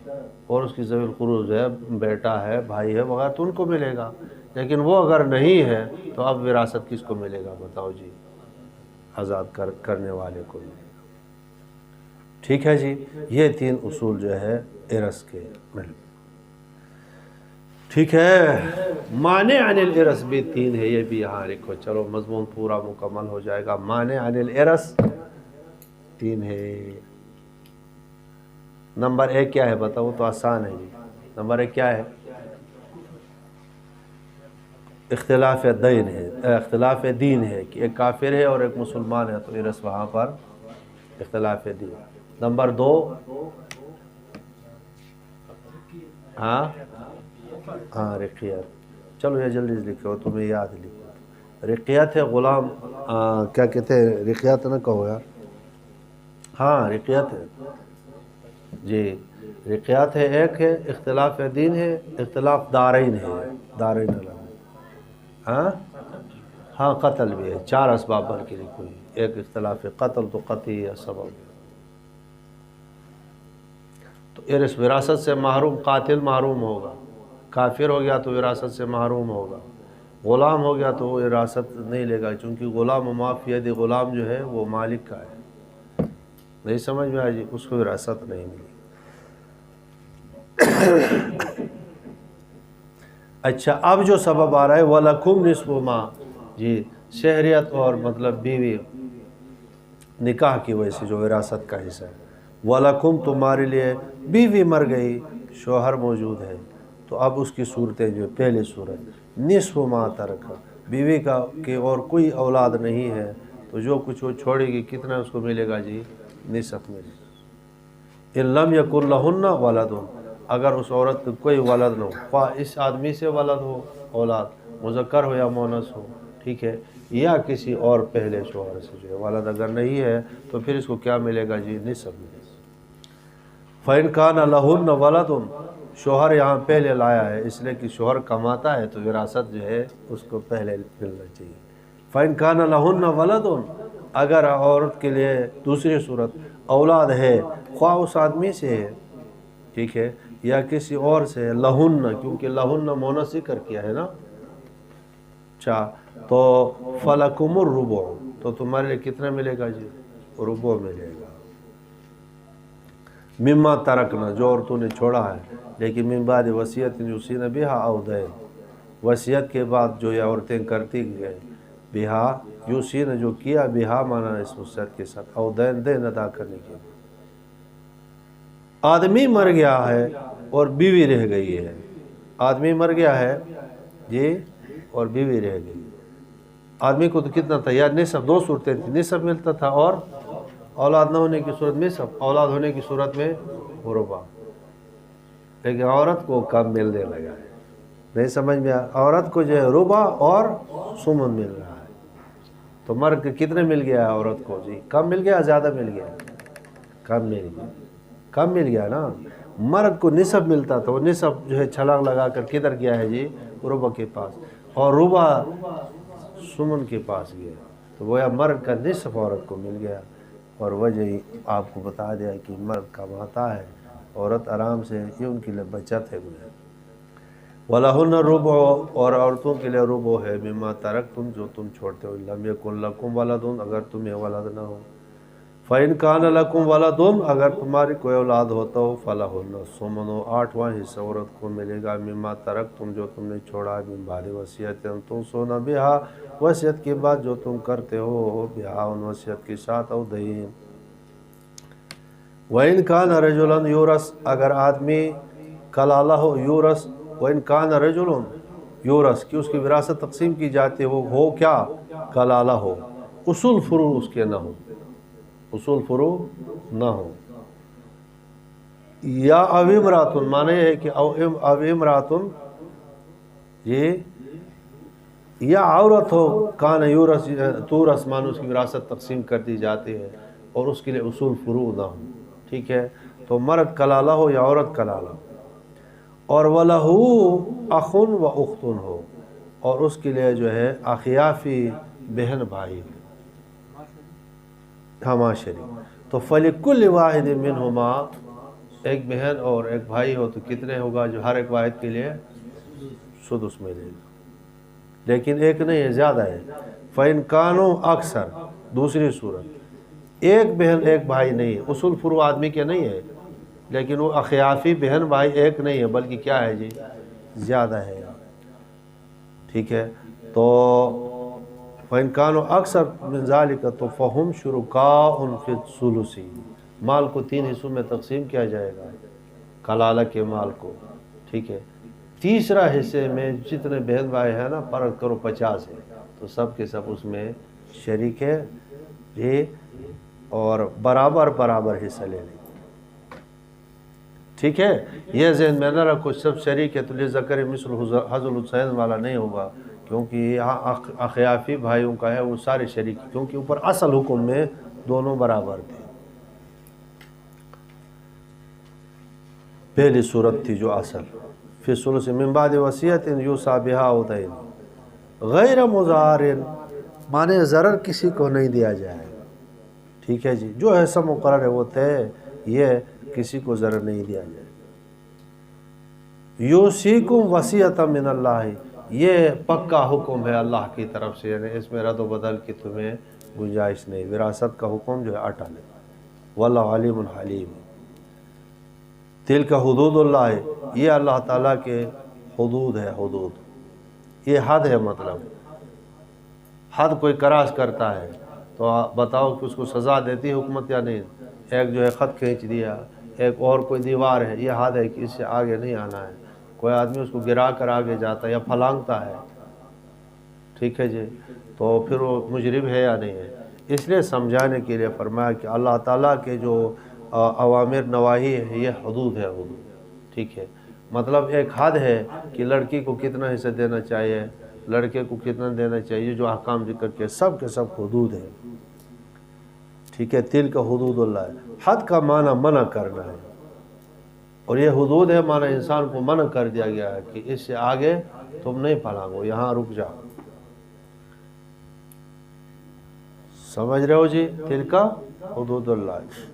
اور اس کی ذوی الفروض ہے، بیٹا ہے، بھائی ہے وغیرہ، تو ان کو ملے گا. لیکن وہ اگر نہیں ہے تو اب وراثت کس کو ملے گا بتاؤ جی؟ آزاد کرنے والے کو ملے گا. ٹھیک ہے جی. یہ 3 اصول جو ہے ارث کے مل. ٹھیک ہے. مانع عن الارث بھی 3 ہے، یہ بھی یہاں لکھو. چلو مضمون پورا مکمل ہو جائے گا. مانع عن الارث 3 ہے. نمبر 1 کیا ہے بتاؤ؟ تو آسان ہے جی. نمبر 1 کیا ہے؟ اختلاف دین ہے، اختلاف دین ہے کہ ایک کافر ہے اور ایک مسلمان ہے تو ارث وہاں پر اختلاف دین. نمبر 2 ہاں رقیت. چلو یہ جلدی سے لکھو، تمہیں یاد لکھو. رقیت ہے غلام، کیا کہتے ہیں؟ رقیت نہ کہو یار. ہاں رقیت ہے جی. رقیت ہے، ایک ہے اختلاف دین ہے، اختلاف دارین ہے، دارین الگ. ہاں قتل بھی ہے. 4 اسباب بل کے لکھو. ایک اختلاف قتل تو قطعی ہے سبب. تو ارث وراثت سے محروم، قاتل محروم ہوگا. کافر ہو گیا تو وراثت سے محروم ہوگا. غلام ہو گیا تو وہ وراثت نہیں لے گا، چونکہ غلام و ما فی ید غلام جو ہے وہ مالک کا ہے. نہیں سمجھ میں آئی؟ اس کو وراثت نہیں ملی. اچھا اب جو سبب آ رہا ہے وَلَكُمْ نِصْفُ مَا، جی شہریت اور مطلب بیوی نکاح کی وجہ سے جو وراثت کا حصہ ہے. وَلَكُمْ تمہارے لیے، بیوی مر گئی شوہر موجود ہے تو اب اس کی صورتیں جو پہلی صورت نصف ما ترک، بیوی کا کہ اور کوئی اولاد نہیں ہے تو جو کچھ وہ چھوڑے گی کتنا اس کو ملے گا جی؟ نصف ملے گا. ان لم یکن لہن ولد، اگر اس عورت کو کوئی ولد نہ ہو، خواہ اس آدمی سے ولد ہو اولاد، مذکر ہو یا مونث ہو، ٹھیک ہے، یا کسی اور پہلے شوہر سے جو ہے ولد اگر نہیں ہے تو پھر اس کو کیا ملے گا جی؟ نصف ملے گا. فَإِنْ كَانَ لَهُنَّ وَلَدٌ، شوہر یہاں پہلے لایا ہے اس لیے کہ شوہر کماتا ہے تو وراثت جو ہے اس کو پہلے ملنا چاہیے. فَإِنْ كَانَ لَهُنَّ وَلَدٌ، اگر عورت کے لیے دوسری صورت اولاد ہے، خواہ اس آدمی سے ہے، ٹھیک ہے، یا کسی اور سے، لہن، کیونکہ لہن مونث ذکر کیا ہے نا. اچھا تو فَلَكُمُ الرُّبُعُ، تو تمہارے لیے کتنا ملے گا جی؟ ربع ملے گا. مما ترکنا، جو عورتوں نے چھوڑا ہے، لیکن من بعد وصیت یوصین بہا او دین، وصیت کے بعد جو یہ عورتیں کرتی گئے، بہا یوصین جو کیا، بہا مانا اس وصیت کے ساتھ، او دین دین ادا کرنے کے بعد. آدمی مر گیا ہے اور بیوی رہ گئی ہے. آدمی مر گیا ہے جی اور بیوی رہ گئی. آدمی کو تو کتنا تھا یار؟ نصف. 2 صورتیں تھیں، نصف ملتا تھا اور اولاد نہ ہونے کی صورت میں نصف، اولاد ہونے کی صورت میں ربع. لیکن عورت کو کم ملنے لگا ہے. نہیں سمجھ میں؟ عورت کو جو ہے ربع اور ثمن مل رہا ہے. تو مرد کتنے مل گیا ہے عورت کو جی؟ کم مل گیا، زیادہ مل گیا؟ کم مل گیا. کم مل گیا نا. مرد کو نصف ملتا تو وہ نصف جو ہے چھلانگ لگا کر کدھر گیا ہے جی؟ ربع کے پاس، اور ربع ثمن کے پاس گیا. تو وہ مرد کا نصف عورت کو مل گیا. اور وجہ آپ کو بتا دیا کہ مرد کماتا ہے، عورت آرام سے، یہ ان کے لیے بچت ہے. وَلَهُنَّ الرُّبُعُ، اور عورتوں کے لیے ربع ہے، مما ترکتم، جو تم چھوڑتے ہو، لم یکن لکم ولد، اگر تمہیں ولد نہ ہو. فَإِنْ كَانَ لَكُمْ وَلَدٌ، اگر تمہاری کوئی اولاد ہوتا ہو، فَلَهُنَّ الثُّمُنُ، 8واں حصہ عورت کو ملے گا، مما ترکتم، جو تم نے چھوڑا، من بعد وصیت توصون بہا، وصیت کے بعد جو تم کرتے ہو، بہا ان وصیت کے ساتھ، او دین. وَإِنْ كَانَ رَجُلًا يُورَثُ، اگر آدمی کلالہ ہو یورس وَإِنْ كَانَ رَجُلٌ یورس کہ اس کی وراثت تقسیم کی جاتی ہے، وہ ہو کیا کلالہ ہو، اصول فروع اس کے نہ ہو، اصول فروع نہ ہو، یا او امراتن معنی ہے کہ او امراتن یہ یا عورت ہو کان یورس تورس معنی اس کی وراثت تقسیم کر دی جاتی ہے اور اس کے لیے اصول فروع نہ ہو، ٹھیک ہے، تو مرد کلالہ ہو یا عورت کلالہ ہو، اور وَلَهُ اخن و اختن ہو، اور اس کے لیے جو ہے اخیافی بہن بھائی ہما شریک، تو فَلِكُلِّ وَاحِدٍ مِّنْهُمَا ایک بہن اور ایک بھائی ہو تو کتنے ہوگا، جو ہر ایک واحد کے لیے سدس ملے گا، لیکن ایک نہیں ہے، زیادہ ہے، فَإِنْ كَانُوا اکثر دوسری صورت ایک بہن ایک بھائی نہیں ہے، اصول فروع آدمی کے نہیں ہے، لیکن وہ اخیافی بہن بھائی ایک نہیں ہے بلکہ کیا ہے جی زیادہ ہے، ٹھیک ہے، تو فَإِنْ كَانُوا اکثر مِنْ ذَلِكَ تو فَهُمْ شُرُكَاءٌ فِي الثُّلُثِ مال کو 3 حصوں میں تقسیم کیا جائے گا، کلالہ کے مال کو، ٹھیک ہے، تیسرا حصے میں جتنے بہن بھائی ہیں نا فرض کرو 50 ہے تو سب کے سب اس میں شریک ہے یہ، اور برابر برابر حصہ لے لیں، ٹھیک ہے، یہ ذہن میں نہ رکھو سب شریک ہے تو لِلذَّكَرِ مِثْلُ حَظِّ الْأُنثَيَيْنِ والا نہیں ہوگا، کیونکہ یہاں اخیافی بھائیوں کا ہے وہ سارے شریک، کیونکہ اوپر اصل حکم میں دونوں برابر تھے، پہلی صورت تھی جو اصل فی الثلث من بعد وصیۃ یوصی بہا او دین غیر مضار معنی ضرر کسی کو نہیں دیا جائے، ٹھیک ہے جی، جو ایسا مقرر ہے وہ طے، یہ کسی کو ضرر نہیں دیا جائے، یوصیکم وصیۃ من اللہ یہ پکا حکم ہے اللہ کی طرف سے، یعنی اس میں رد و بدل کی تمہیں گنجائش نہیں، وراثت کا حکم جو ہے اٹل ہے، واللہ علیم حلیم، تلک حدود اللہ یہ اللہ تعالیٰ کے حدود ہے، حدود یہ حد ہے، مطلب حد کوئی کراس کرتا ہے تو بتاؤ کہ اس کو سزا دیتی حکومت یا نہیں، ایک جو ہے خط کھینچ دیا، ایک اور کوئی دیوار ہے، یہ حد ہے کہ اس سے آگے نہیں آنا ہے، کوئی آدمی اس کو گرا کر آگے جاتا ہے یا پھلانگتا ہے، ٹھیک ہے جی، تو پھر وہ مجرم ہے یا نہیں ہے، اس لیے سمجھانے کے لیے فرمایا کہ اللہ تعالیٰ کے جو اوامر نواہی ہے یہ حدود ہے، حدود، ٹھیک ہے، مطلب ایک حد ہے کہ لڑکی کو کتنا حصہ دینا چاہیے، لڑکے کو کتنا دینا چاہیے، جو احکام ذکر کے سب حدود ہے، ٹھیک ہے، تل کا حدود اللہ ہے، حد کا معنی منع کرنا ہے، اور یہ حدود ہے معنی انسان کو منع کر دیا گیا ہے کہ اس سے آگے تم نہیں پھلانگو، یہاں رک جاؤ، سمجھ رہے ہو جی، تل کا حدود اللہ،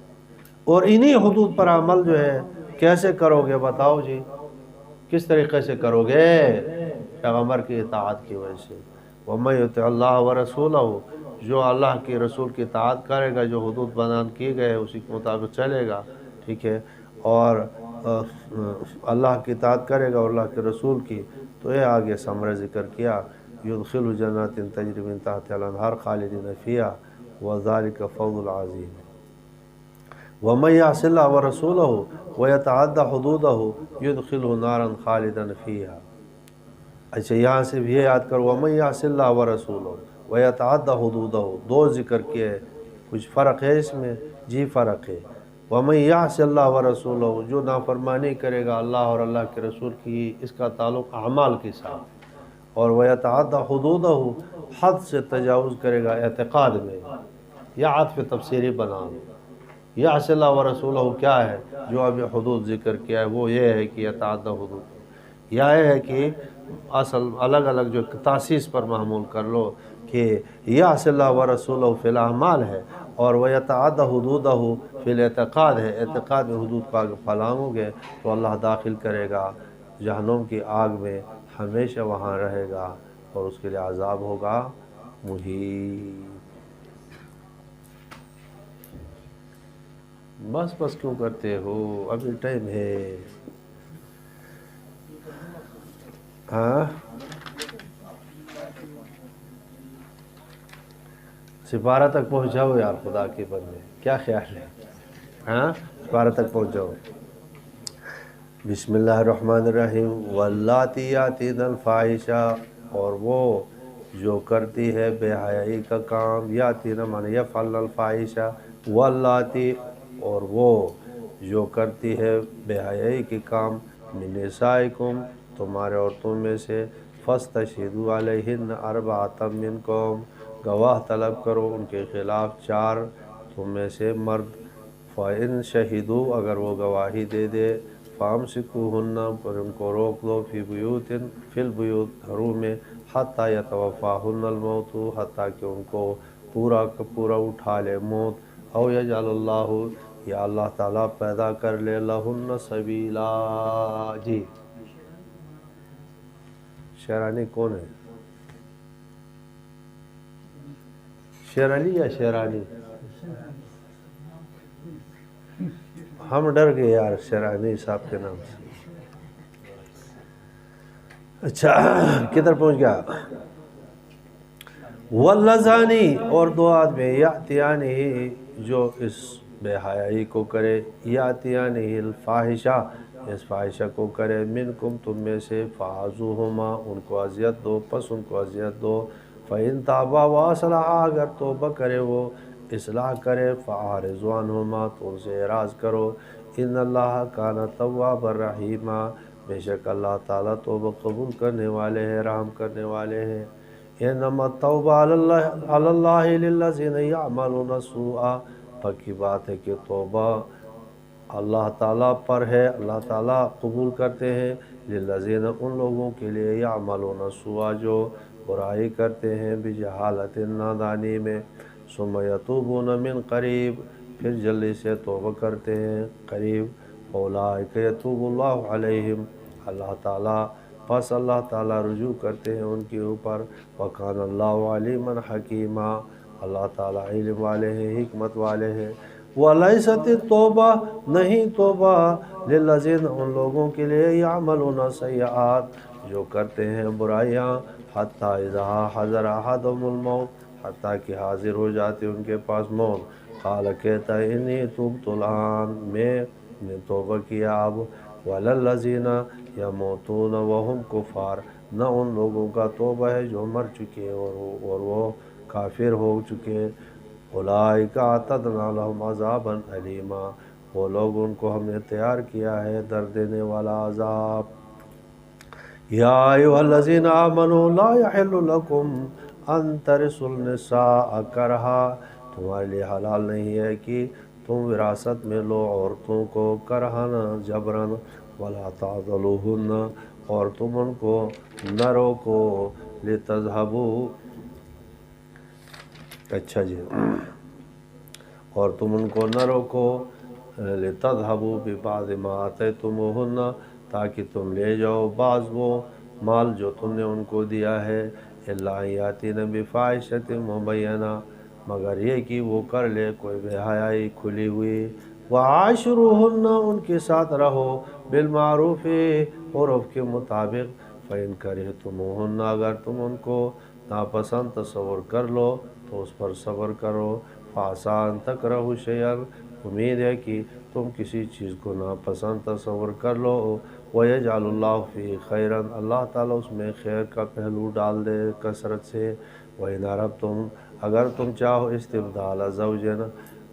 اور انہی حدود پر عمل جو ہے کیسے کرو گے بتاؤ جی، کس طریقے سے کرو گے، پیغمبر کی اطاعت کی وجہ سے، وَمَن يُطِعِ اللَّهَ وَرَسُولَهُ جو اللہ کے رسول کی اطاعت کرے گا، جو حدود بیان کیے گئے اسی کے مطابق چلے گا، ٹھیک ہے، اور اللہ کی اطاعت کرے گا اور اللہ کے رسول کی، تو یہ آگے سمرہ ذکر کیا، يُدْخِلُ جَنَّاتٍ تَجْرِی مِن تَحْتِھَا الْأَنْہَارُ خَالِدِینَ فِیہَا وَذَلِکَ فَضْلُ الْعَظِیمُ وَمَن يَعْصِ اللَّهَ وَرَسُولَهُ وَيَتَعَدَّ حُدُودَهُ يُدْخِلْهُ نَارًا خَالِدًا فِیہَا، اچھا یہاں سے بھی یاد کرو، وَمَن يَعْصِ اللَّهَ وَرَسُولَهُ وَيَتَعَدَّ حُدُودَهُ دو ذکر کیے، کچھ فرق ہے اس میں جی، فرق ہے، وَمَن يَعْصِ اللَّهَ وَرَسُولَهُ جو نافرمانی کرے گا اللہ اور اللہ کے رسول کی، اس کا تعلق اعمال کے ساتھ، اور وَيَتَعَدَّ حُدُودَهُ حد سے تجاوز کرے گا اعتقاد میں، یا عطف تفسیری بنا لو، یعص اللہ ورسولہ کیا ہے جو ابھی حدود ذکر کیا ہے، وہ یہ ہے کہ یتعدی حدود، یا یہ ہے کہ اصل الگ الگ جو تاسیس پر محمول کر لو کہ یعص اللہ ورسولہ فی الاعمال ہے، اور ویتعدی حدودہ فی الاعتقاد ہے، اعتقاد میں حدود کو آگے پھلانگو گے تو اللہ داخل کرے گا جہنم کی آگ میں، ہمیشہ وہاں رہے گا اور اس کے لیے عذاب ہوگا مہین۔ بس کیوں کرتے ہو، ابھی ٹائم ہے، ہاں 12 تک پہنچ جاؤ یار، خدا کے بندے کیا خیال ہے، ہاں 12 تک پہنچ جاؤ، بسم اللہ الرحمن الرحیم واللاتی یاتین الفاحشہ، اور وہ جو کرتی ہے بے حیائی کا کام، یاتین معنی یفعلن الفاحشہ، واللاتی اور وہ جو کرتی ہے بے حیائی کے کام، من نسائکم تمہارے عورتوں میں سے، فاستشہدوا علیہن اربعۃ منکم گواہ طلب کرو ان کے خلاف 4 تم میں سے مرد، فَإِن شَهِدُوا اگر وہ گواہی دے دے، فَأَمْسِكُوهُنَّ پر ان کو روک دو، فی البیوت گھروں میں، حتیٰ یتوفاہن الموت حتیٰ کہ ان کو پورا کا پورا اٹھا لے موت، او یجعل اللہ یا اللہ تعالیٰ پیدا کر لے لہن سبیلا۔ جی شیرانی کون ہے؟ شیر علی یا شیرانی؟ ہم ڈر گئے یار شیرانی صاحب کے نام سے۔ اچھا کدھر پہنچ گیا؟ واللذانی اور 2 آدمی، یاتیانہ جو اس بے حیائی کو کرے، یاتیانہ الفاحشہ اس فاحشہ کو کرے، منکم تم میں سے، فعذوہما ان کو اذیت دو، پس ان کو اذیت دو، فإن تابا واصلحا اگر توبہ کرے وہ اصلاح کرے، فاعرضوا عنہما تو ان سے اعراض کرو، ان اللہ کان توابا رحیما بے شک اللہ تعالیٰ توبہ قبول کرنے والے ہیں، رحم کرنے والے ہیں۔ انما التوبہ علی اللہ للذین یعملون السوء پکی بات ہے کہ توبہ اللہ تعالیٰ پر ہے، اللہ تعالیٰ قبول کرتے ہیں، للذین ان لوگوں کے لیے، یعملون السوء جو برائی کرتے ہیں، بجہالت نادانی میں، ثم یتوبون من قریب پھر جلدی سے توبہ کرتے ہیں قریب، اولئک یتوب اللہ علیہم اللہ تعالیٰ پس اللہ تعالیٰ رجوع کرتے ہیں ان کے اوپر، وکان اللہ علیما حکیما اللہ تعالیٰ علم والے ہیں، حکمت والے ہیں۔ وَلَيْسَتِ التَّوْبَةُ نہیں توبہ للذین ان لوگوں کے لیے، یعملون السیئات جو کرتے ہیں برائیاں، حتیٰ اذا حضر احدهم الموت حتیٰ کہ حاضر ہو جاتے ان کے پاس موت، قال کہتا ہے انی تبت الآن میں نے توبہ کیا اب، وَلَلَّذِينَ يَمُوتُونَ وَهُمْ کفار نہ ان لوگوں کا توبہ ہے جو مر چکے اور وہ کافر ہو چکے، اولئک اعتدنا لهم عذابا الیما وہ لوگ ان کو ہم نے تیار کیا ہے درد دینے والا عذاب۔ یا ایھا الذین آمنوا لا یحل لکم ان ترثوا النساء کرہا تمہارے لیے حلال نہیں ہے کہ تم وراثت میں لو عورتوں کو، کرہن جبرن، ولا تعضلوہن اور تم ان کو نہ روکو، لتذہبوا اچھا جی اور تم ان کو نہ روکو، لتذہبوا ببعض ما آتیتموہن تاکہ تم لے جاؤ بعض وہ مال جو تم نے ان کو دیا ہے، الا ان یاتین بفاحشۃ مبینہ مگر یہ کہ وہ کر لے کوئی بے حیائی کھلی ہوئی، وعاشروہن ان کے ساتھ رہو، بالمعروف عرف کے مطابق، فإن کرہتموہن اگر تم ان کو ناپسند تصور کر لو تو اس پر صبر کرو، فعسیٰ ان تکرہوا شیئا امید ہے کہ تم کسی چیز کو ناپسند تصور کر لو، وَيَجْعَلُ اللَّهُ فِيهِ خَيْرًا اللہ تعالیٰ اس میں خیر کا پہلو ڈال دے کثرت سے، وَإِنْ أَرَدْتُمْ اگر تم چاہو استبدال زوجن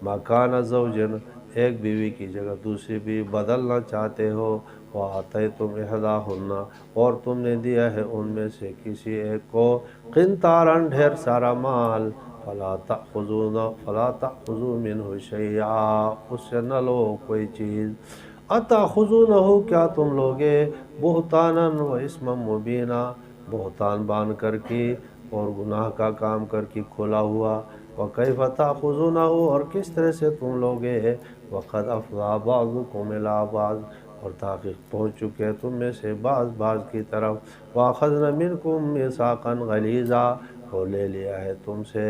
مکان زوجن ایک بیوی کی جگہ دوسری بیوی بدلنا چاہتے ہو، وَآتَيْتُمْ إِحْدَاهُنَّ اور تم نے دیا ہے ان میں سے کسی ایک کو، قنطاراً ڈھیر سارا مال، فلا تأخذوا منہ شیئا اس سے نہ لو کوئی چیز، اتأخذونہ کیا تم لوگے، بہتاناً و اسما مبینا بہتان باندھ کر کے اور گناہ کا کام کر کے کھلا ہوا، وکیف تأخذونہ اور کس طرح سے تم لوگے، وقد افضى بعضکم الی بعض اور تحقیق پہنچ چکے تم میں سے بعض کی طرف، وَأَخَذْنَ مِنْكُمْ مِيثَاقًا غَلِيظًا اور لے لیا ہے تم سے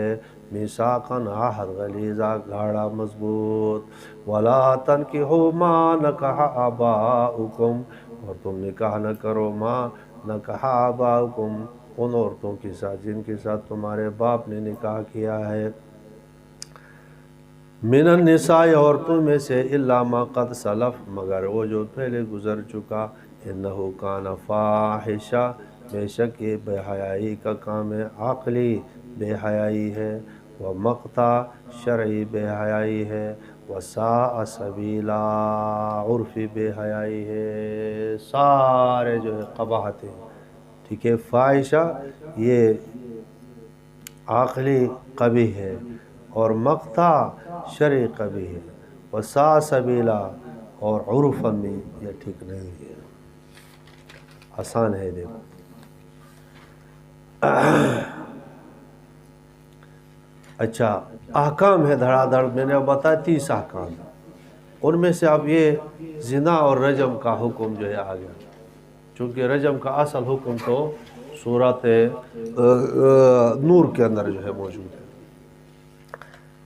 میثاقاً عہد غلیظا گاڑا مضبوط، وَلَا تَنْكِحُوا مَا نَكَحَ آبَاؤُكُمْ اور تم نکاح نہ کرو ما نکح آباؤکم ان عورتوں کے ساتھ جن کے ساتھ تمہارے باپ نے نکاح کیا ہے، من النساء عورتوں میں سے الا ما قد سلف مگر وہ جو پہلے گزر چکا انہو کان فاحشہ بے شک یہ بے حیائی کا کام ہے، عقلی بے حیائی ہے، و مقتا شرعی بے حیائی ہے، وساء سبیلا عرفی بے حیائی ہے، سارے جو ہے قباحتیں، ٹھیک ہے۔ فاحشہ یہ عقلی قبیح ہے اور مقتا شرعی قبیح ہے، وساء سبیلا اور عرفاً بھی یہ ٹھیک نہیں ہے۔ آسان ہے دیکھو، اچھا احکام ہے دھڑا دھڑ، میں نے اب بتایا 30 احکام، ان میں سے اب یہ زنا اور رجم کا حکم جو ہے آ گیا، چونکہ رجم کا اصل حکم تو سورۃ نور کے اندر جو ہے موجود ہے۔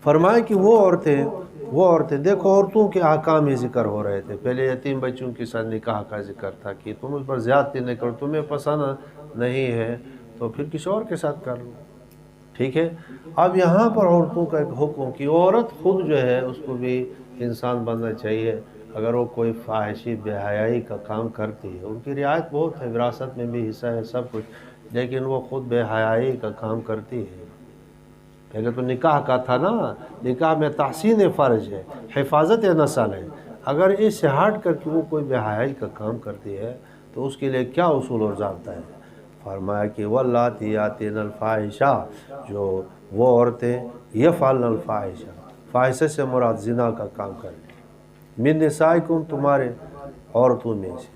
فرمائے کہ وہ عورتیں دیکھو، عورتوں کے احکام ہی ذکر ہو رہے تھے، پہلے یتیم بچوں کے ساتھ نکاح کا ذکر تھا کہ تم اس پر زیادتی نہیں کرو، تمہیں پسند نہیں ہے تو پھر کسی اور کے ساتھ کر لو، ٹھیک ہے۔ اب یہاں پر عورتوں کا ایک حکم کہ عورت خود جو ہے اس کو بھی انسان بننا چاہیے، اگر وہ کوئی فاحشی بے حیائی کا کام کرتی ہے، ان کی رعایت بہت ہے، وراثت میں بھی حصہ ہے سب کچھ، لیکن وہ خود بے حیائی کا کام کرتی ہے۔ پہلے تو نکاح کا تھا نا، نکاح میں تحسین فرج ہے، حفاظت نسل ہے، اگر اس سے ہٹ کر کے وہ کوئی بے حیائی کا کام کرتی ہے تو اس کے لیے کیا اصول اور ضابطہ ہے؟ فرمایا کہ واللاتی یاتین الفاحشہ، جو وہ عورتیں یفعلن الفاحشہ، فاحشہ سے مراد زنا کا کام کریں، من نسائکم تمہارے عورتوں میں سے،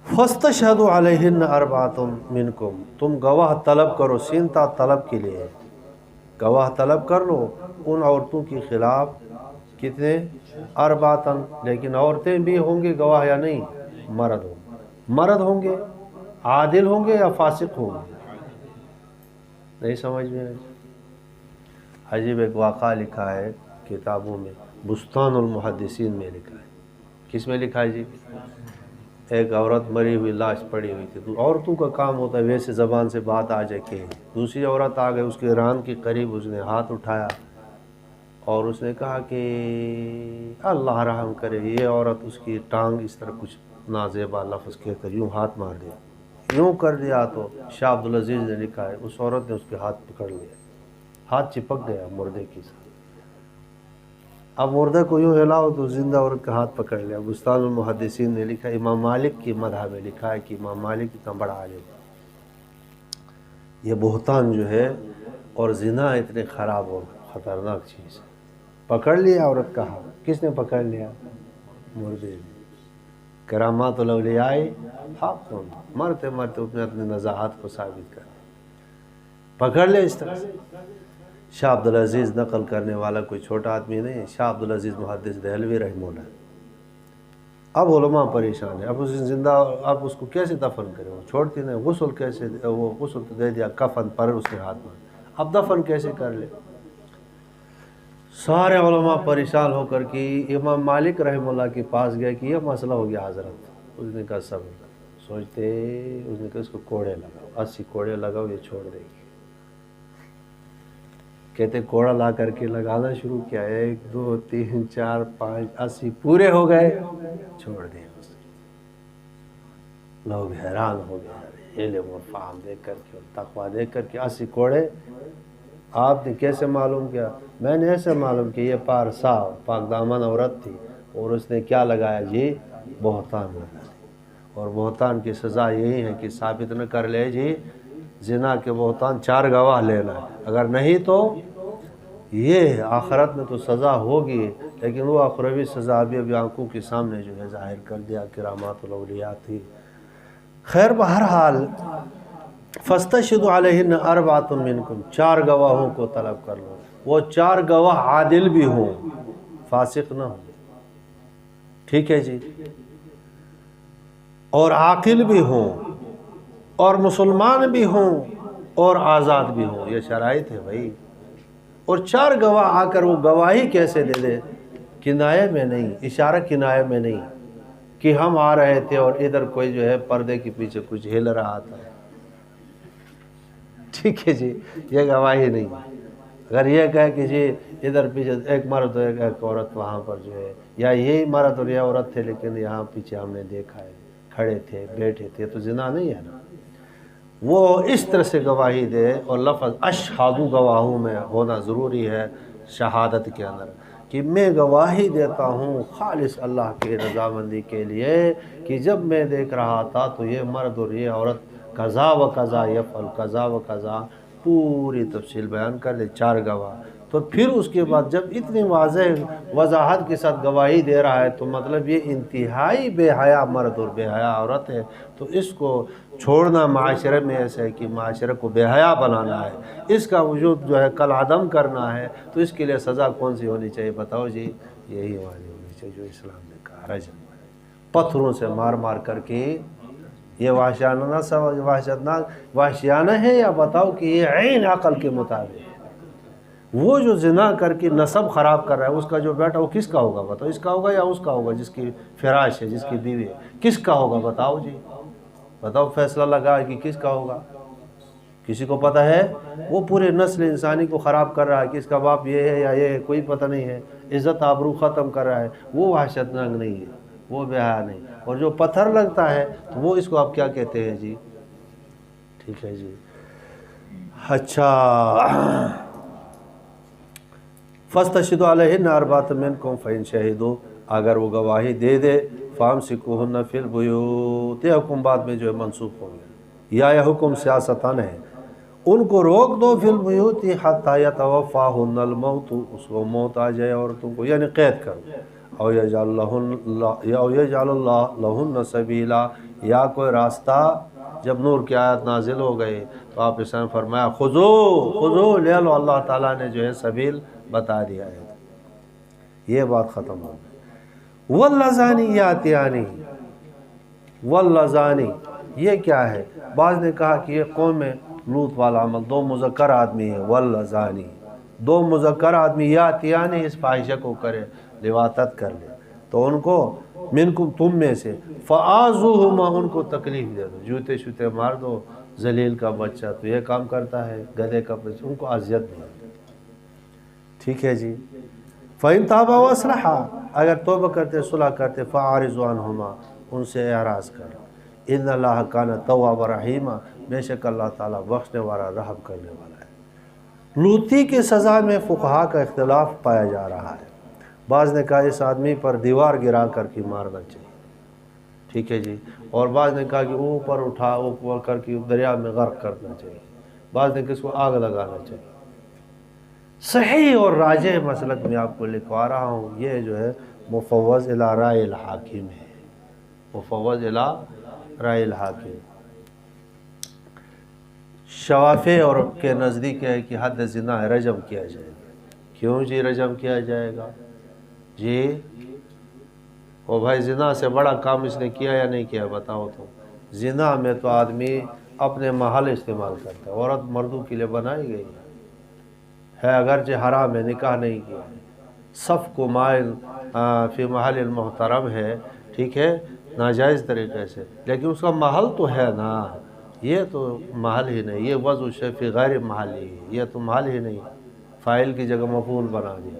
فاستشہدوا علیہن اربعۃ منکم، تم گواہ طلب کرو، سینتا طلب کے لیے گواہ طلب کر لو ان عورتوں کے خلاف، کتنے؟ اربعۃ، لیکن عورتیں بھی ہوں گے گواہ یا نہیں؟ مرد ہوں گے، عادل ہوں گے یا فاسق ہوں گے؟ نہیں سمجھ میں آئی؟ عجیب ایک واقعہ لکھا ہے کتابوں میں، بستان المحدثین میں لکھا ہے۔ کس میں لکھا ہے جی؟ ایک عورت مری ہوئی لاش پڑی ہوئی تھی، عورتوں کا کام ہوتا ہے ویسے زبان سے بات آ جائے کہ دوسری عورت آ گئی، اس کے ران کے قریب اس نے ہاتھ اٹھایا اور اس نے کہا کہ اللہ رحم کرے، یہ عورت اس کی ٹانگ اس طرح کچھ نازیبا لفظ کہہ کر یوں ہاتھ مار دیا، یوں کر دیا، تو شاہ عبدالعزیز نے لکھا ہے اس عورت نے اس کے ہاتھ پکڑ لیا، ہاتھ چپک گیا مردے کی ساتھ، اب مردے کو یوں ہلاؤ تو زندہ عورت کا ہاتھ پکڑ لیا۔ بستان المحدثین نے لکھا، امام مالک کی مذہب میں لکھا ہے کہ امام مالک اتنا بڑا عالم، یہ بہتان جو ہے اور زنا اتنے خراب اور خطرناک چیز ہے۔ پکڑ لیا عورت کا ہاتھ، کس نے پکڑ لیا؟ مردے نے۔ کرامات الاولیاء حق، مرتے مرتے اپنے نزاعت کو ثابت کر پکڑ لے اس طرح سے۔ شاہ عبدالعزیز نقل کرنے والا کوئی چھوٹا آدمی نہیں، شاہ عبدالعزیز محدث دہلوی رحمہ اللہ۔ اب علماء پریشان ہیں، اب اس زندہ، اب اس کو کیسے دفن کرے؟ وہ چھوڑتی نہیں، غسل کیسے؟ وہ غسل تو دے دیا، کفن پر اس نے ہاتھ مارا، اب دفن کیسے کر لے؟ سارے علماء پریشان ہو کر کے امام مالک رحمہ اللہ کے پاس گئے کہ یہ مسئلہ ہو گیا حضرت۔ اس نے کہا صبر، سوچتے، اس نے کہا اس کو کوڑے لگاؤ، 80 کوڑے لگاؤ، یہ چھوڑ دے گی۔ کہتے کوڑا لا کر کے لگانا شروع کیا، 1 2 3 4 5 80 پورے ہو گئے، چھوڑ دیں اسے۔ لوگ حیران ہو گئے، علم و فہم دیکھ کر کے اور تقویٰ دیکھ کر کے 80 کوڑے۔ آپ نے کیسے معلوم کیا؟ میں نے ایسے معلوم کہ یہ پارسا پاک دامن عورت تھی اور اس نے کیا لگایا جی؟ بہتان لگا دی، اور بہتان کی سزا یہی ہے کہ ثابت نہ کر لے جی زنا کے بہتان 4 گواہ لینا ہے، اگر نہیں تو یہ آخرت میں تو سزا ہوگی، لیکن وہ اخروی سزا ابھی آنکھوں کے سامنے جو ہے ظاہر کر دیا، کرامات الاولیاء تھی۔ خیر بہرحال فاستشہدوا علیہن اربعۃ منکم، 4 گواہوں کو طلب کر لو، وہ 4 گواہ عادل بھی ہوں، فاسق نہ ہوں، ٹھیک ہے جی، اور عاقل بھی ہوں، اور مسلمان بھی ہوں، اور آزاد بھی ہوں، یہ شرائط ہے بھائی۔ اور 4 گواہ آ کر وہ گواہی کیسے دے دے؟ کنایے میں نہیں، اشارہ کنایے میں نہیں کہ ہم آ رہے تھے اور ادھر کوئی جو ہے پردے کے پیچھے کچھ ہل رہا تھا، ٹھیک ہے جی، یہ گواہی نہیں۔ اگر یہ کہے کہ جی ادھر پیچھے ایک مرد اور ایک عورت وہاں پر جو ہے، یا یہی مرد اور یہ عورت تھے لیکن یہاں پیچھے ہم نے دیکھا ہے کھڑے تھے بیٹھے تھے، تو زنا نہیں ہے نا۔ وہ اس طرح سے گواہی دے، اور لفظ اشہادو گواہوں میں ہونا ضروری ہے شہادت کے اندر، کہ میں گواہی دیتا ہوں خالص اللہ کی رضامندی کے لیے کہ جب میں دیکھ رہا تھا تو یہ مرد اور یہ عورت قضا و قضا یفعل قضا و قضا، پوری تفصیل بیان کر لے 4 گواہ۔ تو پھر اس کے بعد جب اتنی واضح وضاحت کے ساتھ گواہی دے رہا ہے تو مطلب یہ انتہائی بے حیا مرد اور بے حیا عورت ہے، تو اس کو چھوڑنا معاشرے میں ایسا ہے کہ معاشرے کو بے حیا بنانا ہے، اس کا وجود جو ہے کل عدم کرنا ہے، تو اس کے لیے سزا کون سی ہونی چاہیے بتاؤ جی؟ یہی والی ہونی چاہیے جو اسلام نے کہا، رجم، پتھروں سے مار مار کر کے۔ یہ وحشیانہ ہے یا بتاؤ کہ یہ عین عقل کے مطابق ہے؟ وہ جو زنا کر کے نسب خراب کر رہا ہے، اس کا جو بیٹا وہ کس کا ہوگا بتاؤ؟ اس کا ہوگا یا اس کا ہوگا جس کی فراش ہے، جس کی بیوی ہے؟ کس کا ہوگا بتاؤ جی؟ بتاؤ، فیصلہ لگا کہ کس کا ہوگا؟ کسی کو پتہ ہے؟ وہ پورے نسل انسانی کو خراب کر رہا ہے کہ اس کا باپ یہ ہے یا یہ ہے، کوئی پتہ نہیں ہے، عزت آبرو ختم کر رہا ہے، وہ وحشت ناک نہیں ہے، وہ بے حیا نہیں۔ اور جو پتھر لگتا ہے تو وہ اس کو آپ کیا کہتے ہیں جی؟ ٹھیک ہے جی، اچھا۔ فَاسْتَشْهِدُوا عَلَيْهِنَّ أَرْبَعَةً مِنْكُمْ فَإِنْ شَهِدُوا، اگر وہ گواہی دے دے، فَامْسِكُوهُنَّ فِي الْبُيُوتِ، یہ حکم بعد میں جو ہے منسوخ ہو گیا، یا یہ حکم سیاستاً ہے، ان کو روک دو فی البیوت حتی یتوفاہن الموت، اس کو موت آ جائے عورتوں کو، یعنی قید کرو، او یجعل اللہ لہن سبیلا، یا کوئی راستہ۔ جب نور کی آیت نازل ہو گئی تو آپ نے فرمایا خذو لے لو، اللہ تعالیٰ نے جو ہے سبیل بتا دیا ہے، یہ بات ختم ہو گئی۔ واللذانی یاتیانی، واللذانی یہ کیا ہے؟ بعض نے کہا کہ یہ قوم لوط والا عمل، 2 مذکر آدمی ہیں، واللذانی 2 مذکر آدمی یاتیانی اس فاحشہ کو کرے، لواطت کر لے، تو ان کو منکم تم میں سے، فآذوہما ان کو تکلیف دے دو، جوتے شوتے مار دو، ذلیل کا بچہ تو یہ کام کرتا ہے، گدھے کا بچہ، ان کو اذیت دے دو، ٹھیک ہے جی۔ فَإِن تَابَا وَأَصْلَحَا، اگر توبہ کرتے صلح کرتے، فَأَعْرِضُ عَنْهُمَا ان سے اعراض کر، اِنَّ اللَّهَ كَانَ تَوَّابًا رَحِيمًا، بے شک اللہ تعالیٰ بخشنے والا رحم کرنے والا ہے۔ لوطی کی سزا میں فقہا کا اختلاف پایا جا رہا ہے، بعض نے کہا اس آدمی پر دیوار گرا کر کے مارنا چاہیے، ٹھیک ہے جی، اور بعض نے کہا کہ اوپر اٹھا اوپر کر کے دریا میں غرق کرنا چاہیے، بعض نے کہ اس کو آگ لگانا چاہیے۔ صحیح اور راجح مسلک میں آپ کو لکھوا رہا ہوں، یہ جو ہے مفوض الی رائے الحاکم ہے، مفوض الی رائے الحاکم۔ شوافع اور کے نزدیک ہے کہ حد زنا ہے، رجم کیا جائے گا۔ کیوں جی رجم کیا جائے گا جی؟ او بھائی زنا سے بڑا کام اس نے کیا یا نہیں کیا بتاؤ تو؟ زنا میں تو آدمی اپنے محل استعمال کرتا ہے، عورت مردوں کے لیے بنائی گئی ہے، اگرچہ حرام ہے، نکاح نہیں کیا ہے، صف کو مائل فی محل المحترم ہے، ٹھیک ہے، ناجائز طریقے سے، لیکن اس کا محل تو ہے نا، یہ تو محل ہی نہیں، یہ وضع شے فی غیر محل ہی، یہ تو محل ہی نہیں، فاعل کی جگہ مفعول بنا دیا،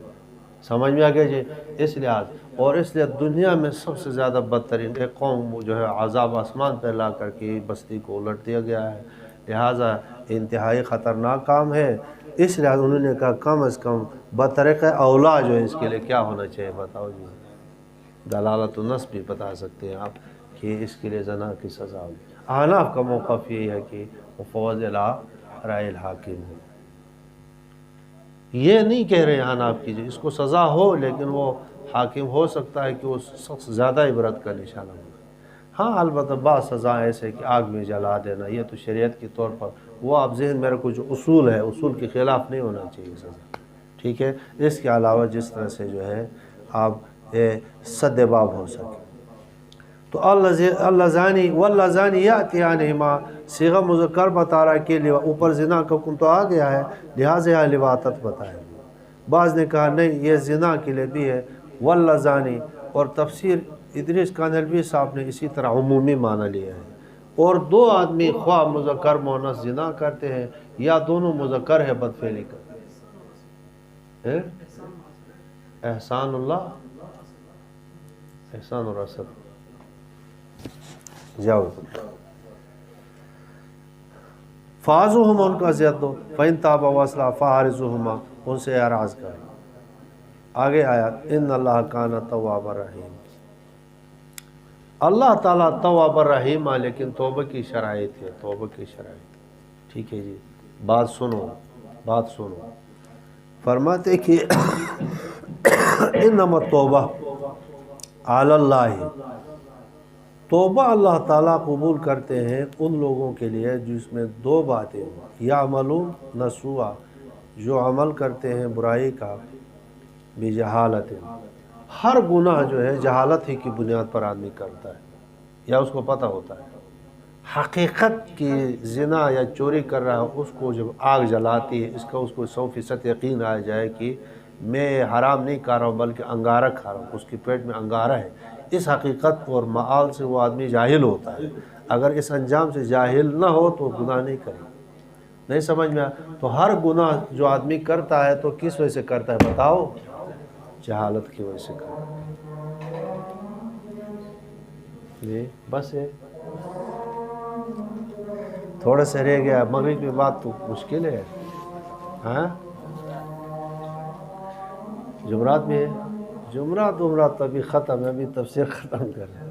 سمجھ میں آ گیا جی؟ اس لحاظ، اور اس لیے دنیا میں سب سے زیادہ بدترین ایک قوم جو ہے عذاب آسمان پہ لا کر کے بستی کو الٹ دیا گیا ہے، لہٰذا انتہائی خطرناک کام ہے۔ اس لحاظ انہوں نے کہا کم از کم بطریق اولا جو ہے اس کے لیے کیا ہونا چاہیے بتاؤ جی؟ دلالت النص بھی بتا سکتے ہیں آپ کہ اس کے لیے زنا کی سزا ہوگی۔ احناف کا موقف یہ ہے کہ مفوض الی رائے الحاکم ہے، یہ نہیں کہہ رہے احناف کی جو اس کو سزا ہو، لیکن وہ حاکم ہو سکتا ہے کہ وہ شخص زیادہ عبرت کا نشانہ ہو۔ ہاں البتہ بعض سزا ایسے کہ آگ میں جلا دینا، یہ تو شریعت کے طور پر، وہ آپ ذہن میرے کو جو اصول ہے، اصول کے خلاف نہیں ہونا چاہیے سزا، ٹھیک ہے۔ اس کے علاوہ جس طرح سے جو ہے آپ سد باب ہو سکے تو اللذانی واللذانی یاتیانہما صیغہ مذکر بتا رہا ہے کہ اوپر زنا کا حکم تو آ گیا ہے، لہٰذا یہاں لواطت بتائے گا۔ بعض نے کہا نہیں یہ زنا کے لیے بھی ہے واللذانی، اور تفسیر ادریس کانلوی صاحب نے اسی طرح عمومی معنی لیا ہے، اور 2 آدمی خواہ مذکر مؤنث زنا کرتے ہیں یا دونوں مذکر ہے بدفعلی کرتے ہیں، احسان اللہ احسان اور اثر جاؤ فاعذوہما ان کو اذیت دو فإن تابا واصلحا فأعرضوہما ان سے اعراض کریں آگے آیات ان اللہ کان تواب الرحیم اللہ تعالیٰ تواب الرحیم ہے لیکن توبہ کی شرائط ہے توبہ کی شرائط ٹھیک ہے جی بات سنو فرماتے کہ انما التوبہ علی اللہ توبہ اللہ تعالیٰ قبول کرتے ہیں ان لوگوں کے لیے جس میں دو باتیں یعملون نسوا جو عمل کرتے ہیں برائی کا بجہالت ہر گناہ جو ہے جہالت ہی کی بنیاد پر آدمی کرتا ہے یا اس کو پتہ ہوتا ہے حقیقت کی زنا یا چوری کر رہا ہے اس کو جب آگ جلاتی ہے اس کو 100% یقین آ جائے کہ میں حرام نہیں کر رہا ہوں بلکہ انگارہ کھا رہا ہوں اس کی پیٹ میں انگارہ ہے اس حقیقت اور معال سے وہ آدمی جاہل ہوتا ہے اگر اس انجام سے جاہل نہ ہو تو گناہ نہیں کرے نہیں سمجھ میں تو ہر گناہ جو آدمی کرتا ہے تو کس وجہ سے کرتا ہے بتاؤ جہالت کی وجہ سے کرتا ہے جی بس ہے تھوڑا سا رہ گیا مغرب کی بات تو مشکل ہے ہاں جمعرات میں ہے جمعرات تو ابھی ختم ہے ابھی تفسیر ختم کر رہے ہیں